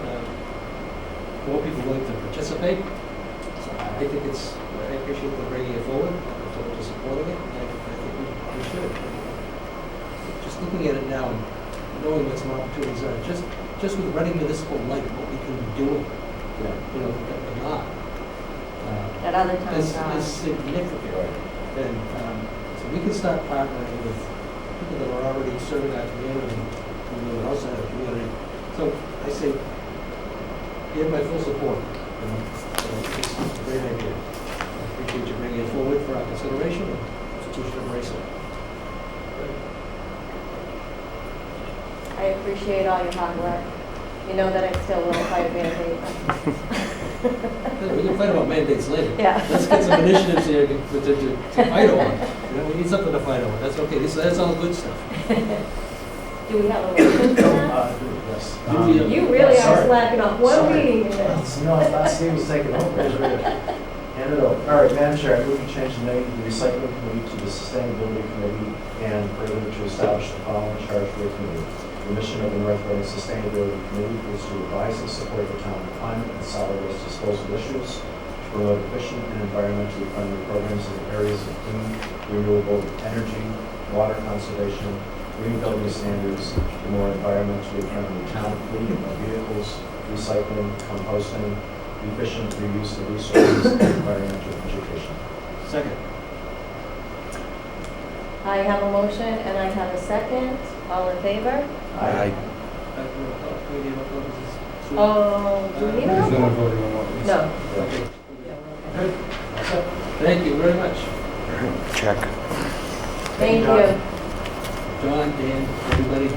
Speaker 2: more people willing to participate. So I think I appreciate them bringing it forward, to supporting it, and I think we should. Just looking at it now and knowing what some opportunities are, just with running municipal light, what we can be doing you know, that are not.
Speaker 1: That other towns are.
Speaker 2: Is significant. And so we can start partnering with people that are already serving our community, who will also have a community. So I say, you have my full support. You know? So it's a great idea. I appreciate you bringing it forward for our consideration, and so we should embrace it.
Speaker 1: I appreciate all your hard work. You know that I still will fight mandate.
Speaker 2: We can fight about mandates later.
Speaker 1: Yeah.
Speaker 2: Let's get some initiatives here to fight over. You know, we need something to fight over. That's okay. That's all good stuff.
Speaker 1: Do we have a motion for that?
Speaker 3: Yes.
Speaker 1: You really are slacking off one meeting.
Speaker 3: No, I thought Steve was taking over. Hand it over. All right, Madam Chair, I move to change the name of the Recycling Committee to the Sustainability Committee and further to establish the following charge for the committee. The mission of the North Reading Sustainability Committee is to advise and support the town on climate and solid waste disposal issues, to promote efficient and environmentally friendly programs in areas of clean, renewable energy, water conservation, green building standards, a more environmentally friendly town fleet of vehicles, recycling, composting, efficient reuse of resources, and environmental education.
Speaker 2: Second.
Speaker 1: I have a motion and I have a second. All in favor?
Speaker 7: Aye.
Speaker 1: Oh, do we need a roll
Speaker 4: There's no
Speaker 1: call?
Speaker 4: one voting on what we
Speaker 1: No.
Speaker 2: Okay.
Speaker 1: Yeah, we're okay.
Speaker 2: Thank you very much.
Speaker 7: Check.
Speaker 1: Thank you.
Speaker 2: John, Dan, everybody.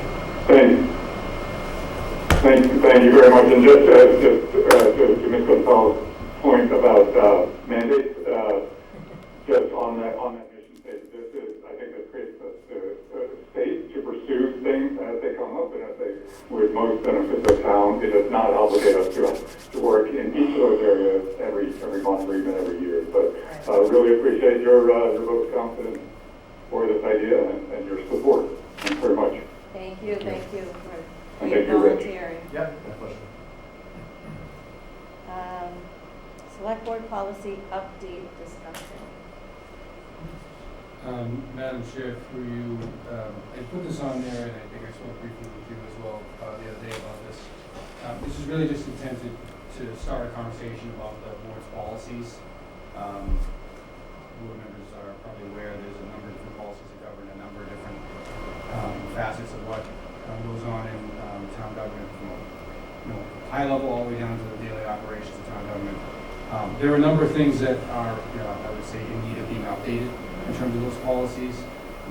Speaker 14: Thank you very much. And to Ms. Gonzalez's point about mandates, just on that mission statement, I think this creates the state to pursue things as they come up and as they would most benefit the town. It does not obligate us to work in each of those areas every month or even every year. But really appreciate your vote of confidence for this idea and your support. Thanks very much.
Speaker 1: Thank you for
Speaker 14: And
Speaker 1: your
Speaker 14: thank you, Rich.
Speaker 1: volunteering.
Speaker 3: Yep, my pleasure.
Speaker 1: Select board policy update discussion.
Speaker 4: Madam Chair, through you, I put this on there, and I think I spoke briefly with you as well the other day about this. This is really just intended to start a conversation about the board's policies. Board members are probably aware there's a number of different policies that govern a number of different facets of what goes on in town government, from high level all the way down to the daily operations of town government. There are a number of things that are, I would say, in need of being updated in terms of those policies.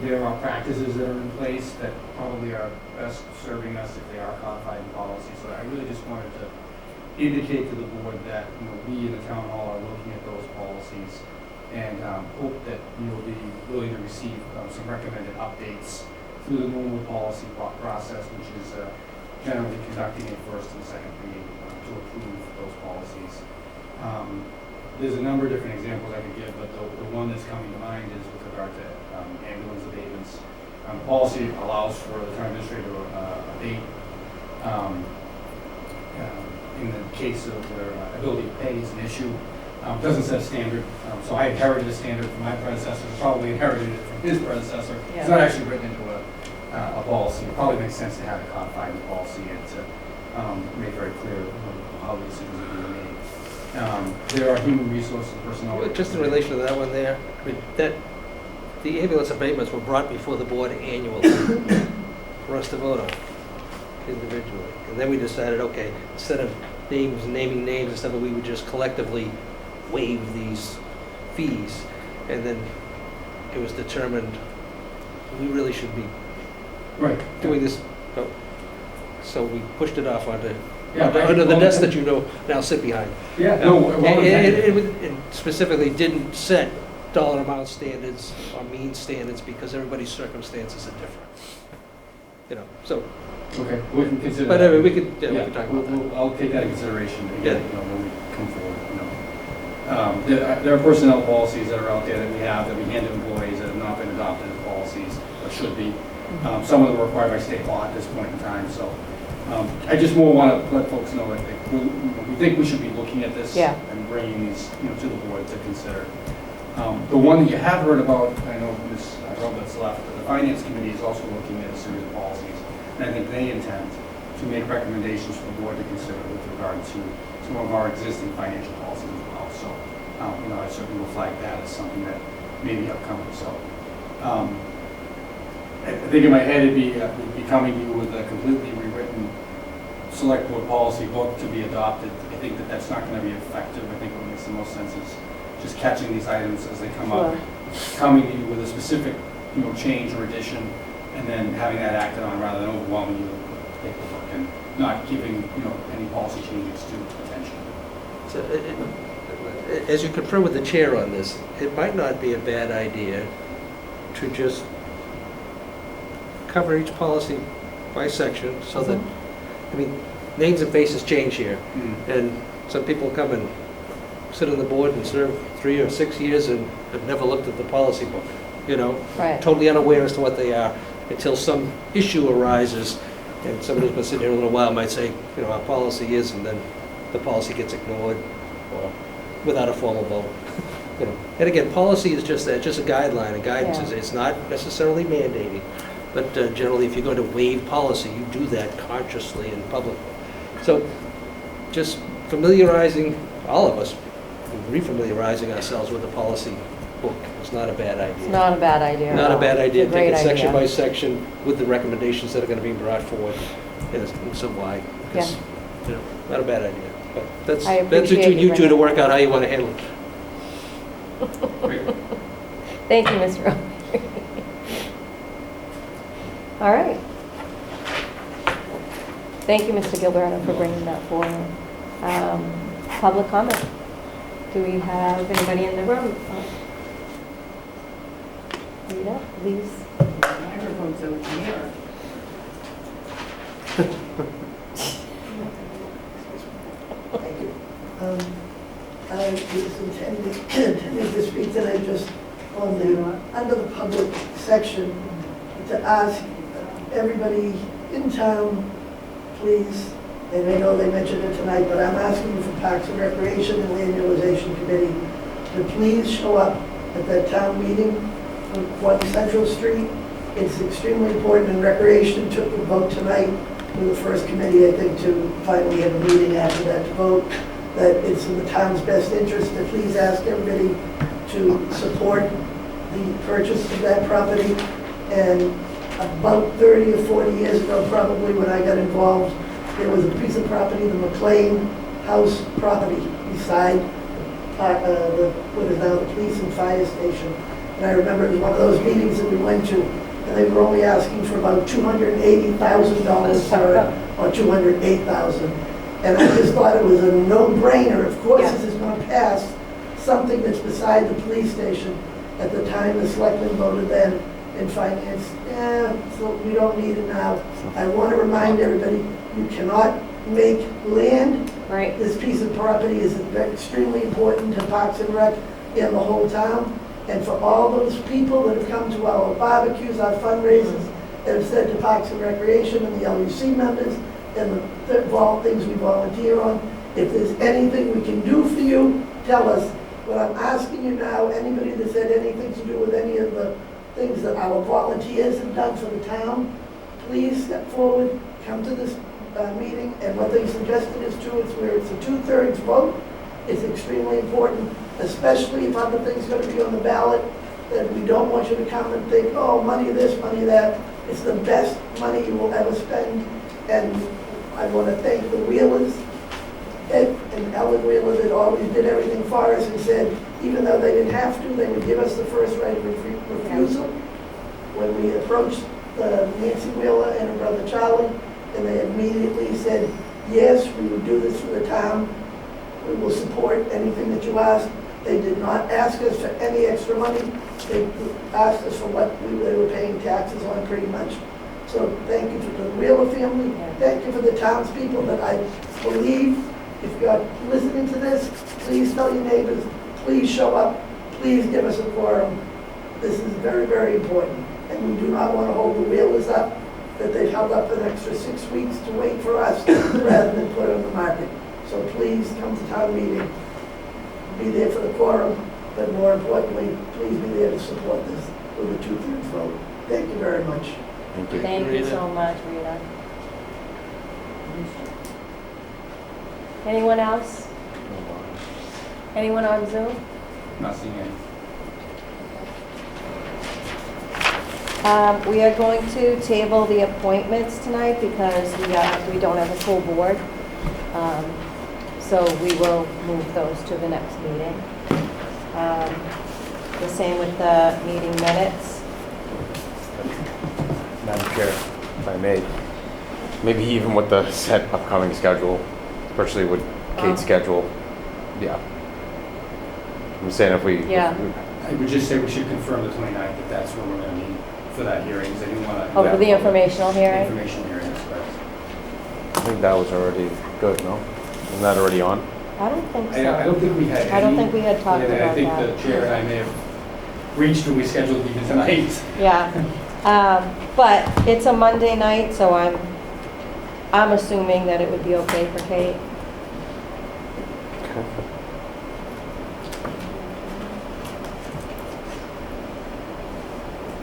Speaker 4: There are practices that are in place that probably are best serving us if they are codified in policy. So I really just wanted to indicate to the board that we in the town hall are looking at those policies and hope that you'll be willing to receive some recommended updates through the normal policy process, which is generally conducting a first and second reading to approve those policies. There's a number of different examples I could give, but the one that's coming to mind is with regard to ambulance abatements. Policy allows for the town administrator to abate in the case of their ability to pay is an issue. Doesn't set a standard. So I inherited a standard from my predecessor, probably inherited it from his predecessor.
Speaker 1: Yeah.
Speaker 4: It's not actually written into a policy. It probably makes sense to have it codified in the policy and to make very clear how the decisions are being made. There are human resources and personnel.
Speaker 2: Just in relation to that one there, I mean, that the ambulance abatements were brought before the board annually for us to vote on individually. And then we decided, okay, instead of naming names and stuff, we would just collectively waive these fees. And then it was determined we really should be doing this. So we pushed it off onto under the desk that now sit behind.
Speaker 4: Yeah, no, well
Speaker 2: it specifically didn't set dollar amount standards or mean standards because everybody's circumstances are different. So.
Speaker 4: Okay, we can consider
Speaker 2: But
Speaker 4: that.
Speaker 2: I mean, we could talk about that.
Speaker 4: I'll take that into consideration again, when we come forward. There are personnel policies that are out there that we have that we hand to employees that have not been adopted as policies, but should be. Some of them are required by state law at this point in time. So I just more want to let folks know that we think we should be looking at this and bringing these to the board to consider. The one that you have heard about, I know Ms. Roberts left, but the Finance Committee is also looking at a series of policies. And I think they intend to make recommendations for the board to consider with regard to some of our existing financial policies as well. So, you know, I certainly will flag that as something that may be upcoming. So, I think in my head it'd be coming to you with a completely rewritten select board policy book to be adopted. I think that that's not going to be effective. I think what makes the most sense is just catching these items as they come up, coming to you with a specific, you know, change or addition, and then having that acted on rather than overwhelming you with paperwork and not giving, you know, any policy changes to attention.
Speaker 2: So, as you confer with the chair on this, it might not be a bad idea to just cover each policy by section so that, I mean, names and faces change here. And some people come and sit on the board and serve 3 or 6 years and have never looked at the policy book, you know?
Speaker 1: Right.
Speaker 2: Totally unaware as to what they are until some issue arises. And somebody who's been sitting here a little while might say, you know, our policy is, and then the policy gets ignored or without a formal vote. You know. And again, policy is just that, just a guideline. A guidance is, it's not necessarily mandating. But generally, if you're going to waive policy, you do that consciously and publicly. So just familiarizing all of us, refamiliarizing ourselves with the policy book is not a bad idea.
Speaker 1: It's not a bad idea.
Speaker 2: Not a bad idea.
Speaker 1: It's a great
Speaker 2: Take it section
Speaker 1: idea.
Speaker 2: by section with the recommendations that are going to be brought forward. And so why? Because, you know, not a bad idea. But that's
Speaker 1: appreciate
Speaker 2: between
Speaker 1: you
Speaker 2: you two to
Speaker 1: bringing
Speaker 2: work out how you want to handle it.
Speaker 1: Thank you, Mr. O'Leary. All right. Thank you, Mr. Gilberto, for bringing that forward. Public comment. Do we have anybody in the room? Rita, please.
Speaker 11: Microphone's over here. Thank you. I was intending to speak tonight just on the, under the public section, to ask everybody in town, please, and I know they mentioned it tonight, but I'm asking for Parks and Recreation and Land Utilization Committee to please show up at that town meeting on 1 Central Street. It's extremely important, and Recreation took the vote tonight with the first committee, I think, to finally have a meeting after that to vote that it's in the town's best interest to please ask everybody to support the purchase of that property. And about 30 or 40 years ago, probably, when I got involved, there was a piece of property, the McLean House property, beside what is now the police and fire station. And I remember it was one of those meetings that we went to, and they were only asking for about $280,000 for it, or $208,000. And I just thought it was a no-brainer. Of course, this is going to pass something that's beside the police station. At the time, the selectmen voted then in finance, so we don't need it now. I want to remind everybody, you cannot make land.
Speaker 1: Right.
Speaker 11: This piece of property is extremely important to Parks and Rec and the whole town. And for all those people that have come to our barbecues, our fundraisers, that have said to Parks and Recreation and the LUC members, and the things we volunteer on, if there's anything we can do for you, tell us. What I'm asking you now, anybody that said anything to do with any of the things that our volunteers have done for the town, please step forward, come to this meeting, and what they suggested is where it's a 2/3 vote. It's extremely important, especially if other things are going to be on the ballot, that we don't want you to come and think, oh, money this, money that. It's the best money you will ever spend. And I want to thank the Wheelers, Ed and Ellen Wheeler, that always did everything for us and said, even though they didn't have to, they would give us the first right of refusal. When we approached Nancy Wheeler and her brother Charlie, and they immediately said, yes, we would do this for the town. We will support anything that you ask. They did not ask us for any extra money. They asked us for what they were paying taxes on, pretty much. So thank you to the Wheeler family. Thank you for the townspeople that I believe, if you're listening to this, please tell your neighbors, please show up, please give us a quorum. This is very, very important. And we do not want to hold the Wheelers up, that they've held up an extra 6 weeks to wait for us rather than put it on the market. So please come to town meeting, be there for the quorum, but more importantly, please be there to support this with a 2/3 vote. Thank you very much.
Speaker 3: Thank you.
Speaker 1: Thank you so much, Rita. Anyone else? Anyone on Zoom?
Speaker 4: Not seeing any.
Speaker 1: We are going to table the appointments tonight because we don't have a full board. So we will move those to the next meeting. The same with the meeting minutes.
Speaker 7: Madam Chair, if I may, maybe even with the set upcoming schedule, especially with Kate's schedule, yeah. I'm saying if we.
Speaker 1: Yeah.
Speaker 4: I would just say we should confirm the 29th, if that's where we're going to meet for that hearing, because I didn't want to.
Speaker 1: Oh, for the informational hearing?
Speaker 4: Information hearing, that's correct.
Speaker 7: I think that was already good, no? Isn't that already on?
Speaker 1: I don't think so.
Speaker 4: I don't think we had any.
Speaker 1: I don't think we had talked
Speaker 4: and
Speaker 1: about
Speaker 4: I think
Speaker 1: that.
Speaker 4: the chair and I may have reached when we scheduled even tonight.
Speaker 1: Yeah, but it's a Monday night, so I'm assuming that it would be okay for Kate.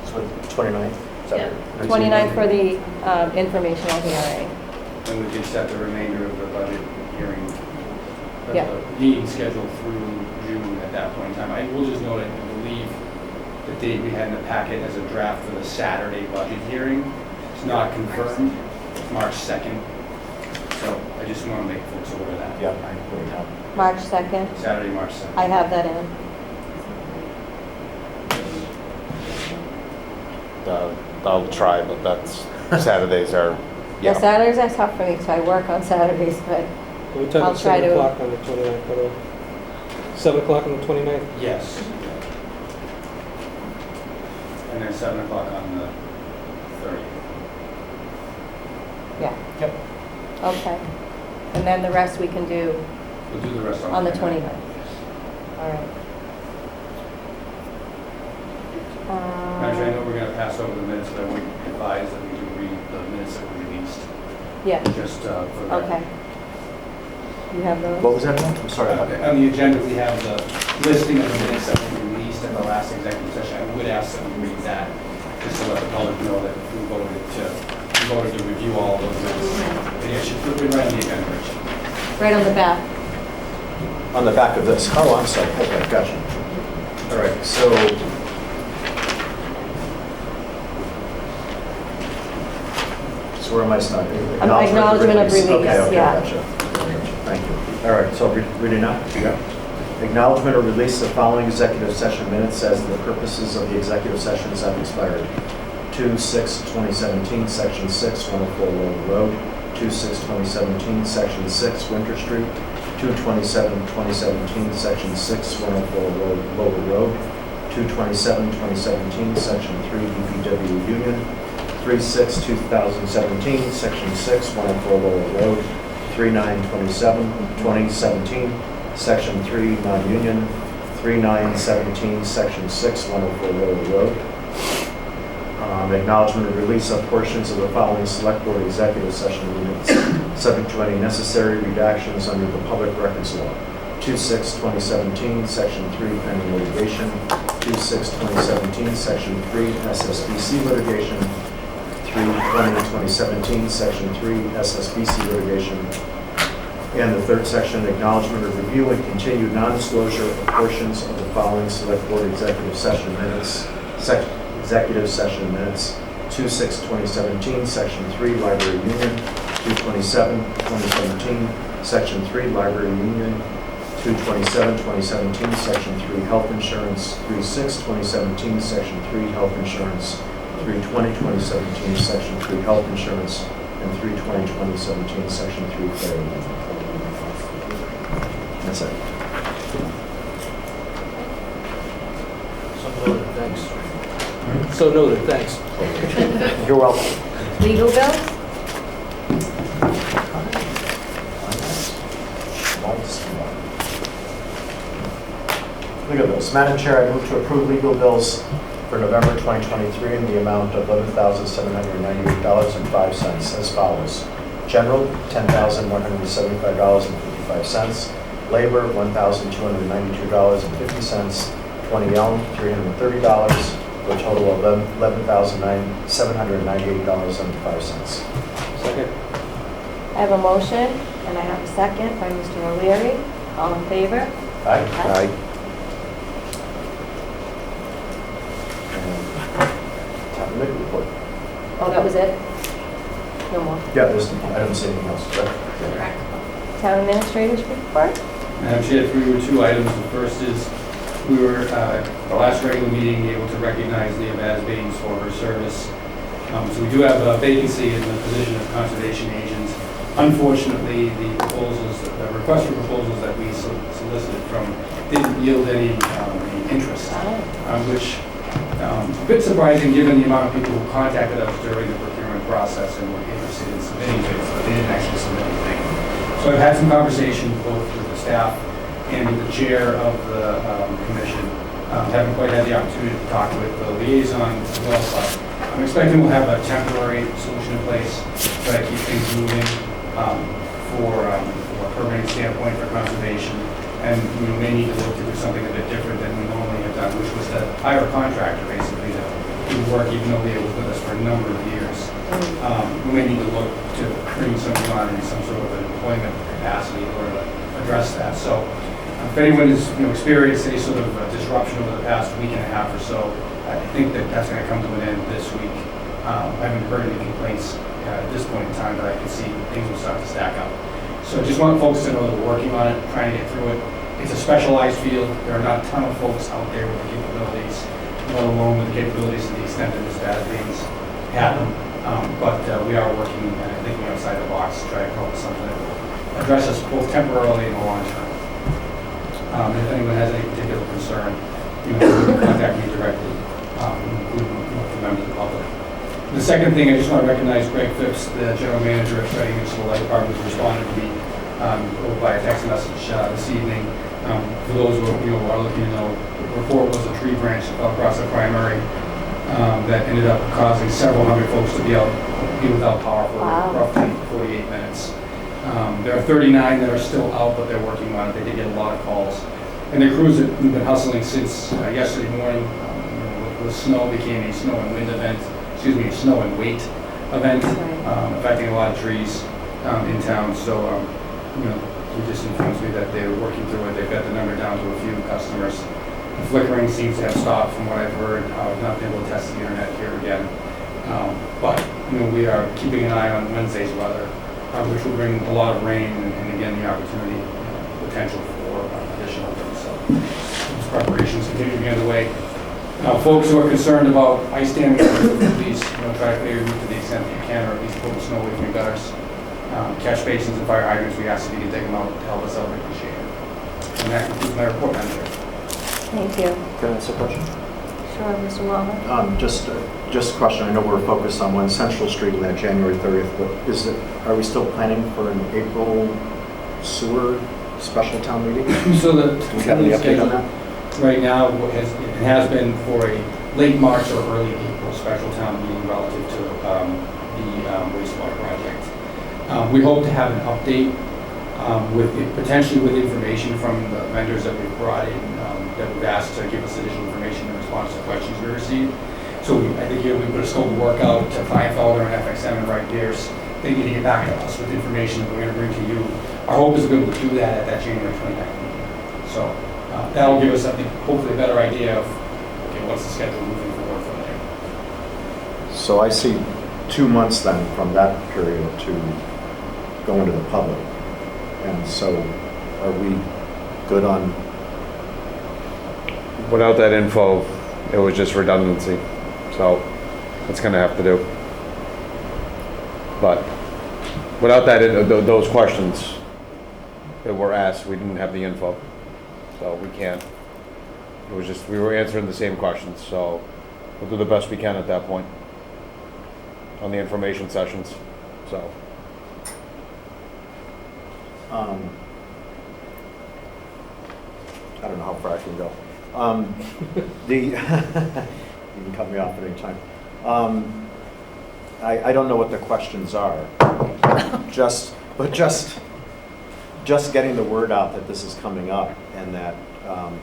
Speaker 3: So 29th? Is that
Speaker 1: Yeah.
Speaker 3: right?
Speaker 1: 29th for the informational hearing.
Speaker 4: And we can set the remainder of the budget hearing.
Speaker 1: Yeah.
Speaker 4: Meeting scheduled through June at that point in time. I will just note, I believe the date we had in the packet as a draft for the Saturday budget hearing. It's not confirmed, it's March 2nd. So I just want to make folks aware of that.
Speaker 3: Yeah, I agree now.
Speaker 1: March 2nd.
Speaker 4: Saturday, March 2nd.
Speaker 1: I have that in.
Speaker 7: I'll try, but that's, Saturdays are,
Speaker 1: Yeah,
Speaker 7: yeah.
Speaker 1: Saturdays are tough for me, so I work on Saturdays, but
Speaker 2: We're talking
Speaker 1: I'll try
Speaker 2: 7
Speaker 1: to-
Speaker 2: o'clock on the 29th, by the way. 7 o'clock on the 29th?
Speaker 4: Yes. And then 7 o'clock on the 30th.
Speaker 1: yeah,
Speaker 3: Yep.
Speaker 1: okay. And then the rest we can do
Speaker 4: We'll do the rest
Speaker 1: on the 29th. All right.
Speaker 4: Actually, I know we're going to pass over the minutes, but I would advise that we do read the minutes that were released,
Speaker 1: Yeah,
Speaker 4: just for the
Speaker 1: okay. You have those?
Speaker 3: What was that one? I'm sorry.
Speaker 4: On the agenda, we have the listing of the minutes that were released at the last executive session. I would ask that we read that, just to let the public know that we voted to review all of those minutes. And it should be right on the agenda, Rich.
Speaker 1: Right on the back.
Speaker 3: On the back of this. Oh, I'm sorry. Okay, gotcha. All right, so where am I starting?
Speaker 1: Acknowledgement of release,
Speaker 3: Okay,
Speaker 1: yeah.
Speaker 3: gotcha. Thank you. All right, so read it now? Yeah. Acknowledgement or release of following executive session minutes as the purposes of the executive sessions have expired. 2/6/2017, Section 6, 104 Lowell Road. 2/6/2017, Section 6, Winter Street. 2/27/2017, Section 6, 104 Lowell Road. 2/27/2017, Section 3, DPW Union. 3/6/2017, Section 6, 104 Lowell Road. 3/9/2017, Section 3, non-union. 3/9/17, Section 6, 104 Lowell Road. Acknowledgement and release of portions of the following Select Board executive session minutes, subject to any necessary redactions under the Public Records Law. 2/6/2017, Section 3, pending litigation. 2/6/2017, Section 3, SSBC litigation. 3/20/2017, Section 3, SSBC litigation. And the third section, acknowledgement of review and continued non-disclosure of portions of the following Select Board executive session minutes, executive session minutes. 2/6/2017, Section 3, Library Union. 2/27/2017, Section 3, Library Union. 2/27/2017, Section 3, Health Insurance. 3/6/2017, Section 3, Health Insurance. 3/20/2017, Section 3, Health Insurance. And 3/20/2017, Section 3, Credit. That's it.
Speaker 2: Thanks. So noted, thanks.
Speaker 3: You're welcome.
Speaker 1: Legal bills?
Speaker 3: Legal bills. Madam Chair, I move to approve legal bills for November 2023 in the amount of $11,798.05 as follows. General, $10,175.55. Labor, $1,292.50. 20 Elm, $330, for a total of $11,798.05.
Speaker 2: Second.
Speaker 1: I have a motion and And I have a second by Mr. O'Leary. All in favor?
Speaker 3: Aye. Town committee report.
Speaker 1: Oh, that was it? No more.
Speaker 3: Yeah, I don't see anything else.
Speaker 1: Town administrators report?
Speaker 4: Madam Chair, there were two items. The first is, we were, at the last regular meeting, able to recognize Leah Baines for her service. So we do have a vacancy in the position of conservation agent. Unfortunately, the request for proposals that we solicited from didn't yield any interest, which a bit surprising given the amount of people who contacted us during the procurement process and were interested in submitting bids, but they didn't actually submit anything. So I've had some conversation both with the staff and with the chair of the commission. Haven't quite had the opportunity to talk with the liaison as well, but I'm expecting we'll have a temporary solution in place to keep things moving for a permitting standpoint for conservation. And we may need to look to do something a bit different than we normally have done, which was to hire a contractor basically to do work, even though Leah was with us for a number of years. We may need to look to bring somebody on in some sort of an employment capacity in order to address that. So if anyone has experienced any sort of disruption over the past week and a half or so, I think that that's going to come to an end this week. I haven't heard any complaints at this point in time, but I can see things will start to stack up. So I just want folks to know that we're working on it, trying to get through it. It's a specialized field. There are not a ton of folks out there with the capabilities, let alone with the capabilities to the extent that Ms. Baines had them. But we are working and thinking outside the box to try to come up with something that will address us both temporarily and long term. If anyone has any particular concern, you can contact me directly, including the members of the public. The second thing, I just want to recognize Greg Phipps, the general manager at Reading Municipal Light Department, who responded to me by a text message this evening. For those who are looking to know, the report was a tree branch that fell across the primary that ended up causing several hundred folks to be without power for roughly 48 minutes. There are 39 that are still out, but they're working on it. They did get a lot of calls. And the crews have been hustling since yesterday morning. The snow became a snow and wind event. A snow and weight event, affecting a lot of trees in town. So, he just informs me that they're working through it. They've got the number down to a few customers. The flickering seems to have stopped from what I've heard. I've not been able to test the internet here again. But, we are keeping an eye on Wednesday's weather, which will bring a lot of rain and again, the opportunity, potential for additional things. So, those preparations continue to be underway. Folks who are concerned about ice damage, please try to clear your route to the extent that you can, or at least pull the snow away from your gutters. Catch basins and fire hydrants, we ask if you can take them out to help us out, we appreciate it. And that concludes my report, Madam Chair.
Speaker 1: Thank you.
Speaker 3: Can I ask a question?
Speaker 1: Sure, Mr. Wallner.
Speaker 3: Just a question. I know we're focused on 1 Central Street and that January 30th, but are we still planning for an April sewer special town meeting?
Speaker 4: So
Speaker 3: do we have any update on that?
Speaker 4: Right now, it has been for a late March or early April special town meeting relative to the wastewater project. We hope to have an update potentially with information from the vendors that we've brought in that we've asked to give us additional information in response to questions we received. So I think we put a scope of work out to Kleinfelder and FXM and Wright Pierce. They need to get back to us with information that we're going to bring to you. Our hope is to be able to do that at that January 29th meeting. So that'll give us, I think, hopefully a better idea of what's the schedule moving forward from there.
Speaker 3: So I see 2 months then from that period to go into the public. And so are we good on?
Speaker 7: Without that info, it was just redundancy. So that's going to have to do. But without that, those questions that were asked, we didn't have the info. So we can't. It was just, we were answering the same questions. So we'll do the best we can at that point on the information sessions. So.
Speaker 3: I don't know how far I can go. You can cut me off at any time. I don't know what the questions are. Just getting the word out that this is coming up, and that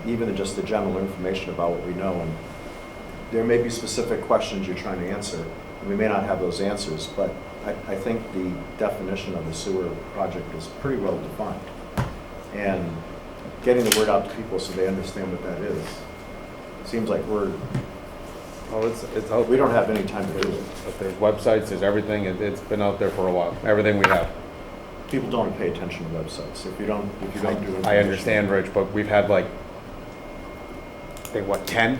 Speaker 3: even just the general information about what we know, and there may be specific questions you're trying to answer, and we may not have those answers, but I think the definition of a sewer project is pretty well defined. And getting the word out to people so they understand what that is, seems like
Speaker 7: Oh, it's out.
Speaker 3: we don't have any time to do it.
Speaker 7: If there's websites, there's everything, it's been out there for a while, everything we have.
Speaker 3: People don't pay attention to websites. If you don't do it.
Speaker 7: I understand, Rich, but we've had like, I think, what, 10?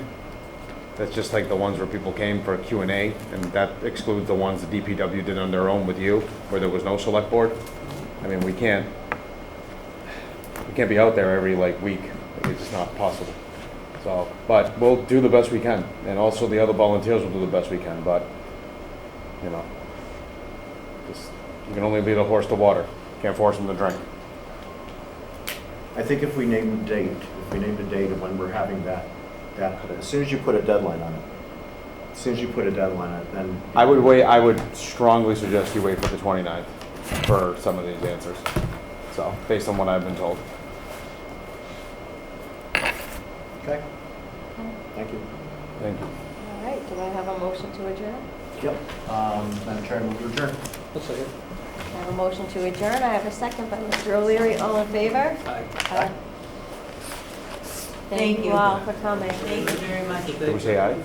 Speaker 7: That's just like the ones where people came for a Q&A, and that excludes the ones the DPW did on their own with you, where there was no select board. I mean, we can't be out there every like week. It's just not possible. So, but we'll do the best we can, and also the other volunteers will do the best we can, but, you know, just, you can only lead a horse to water. Can't force them to drink.
Speaker 3: I think if we name the date, of when we're having that, as soon as you put a deadline on it, then.
Speaker 7: I would wait, I would strongly suggest you wait for the 29th for some of these answers. So, based on what I've been told.
Speaker 3: Okay, thank you.
Speaker 7: Thank you.
Speaker 1: All right, do I have a motion to adjourn?
Speaker 3: Yep, Madam Chair, move to adjourn.
Speaker 2: One second.
Speaker 1: I have a motion to adjourn. I have a second by Mr. O'Leary. All in favor?
Speaker 2: Aye.
Speaker 1: Aye. Thank you all for coming.
Speaker 12: Thank you very much.
Speaker 7: Did we say aye?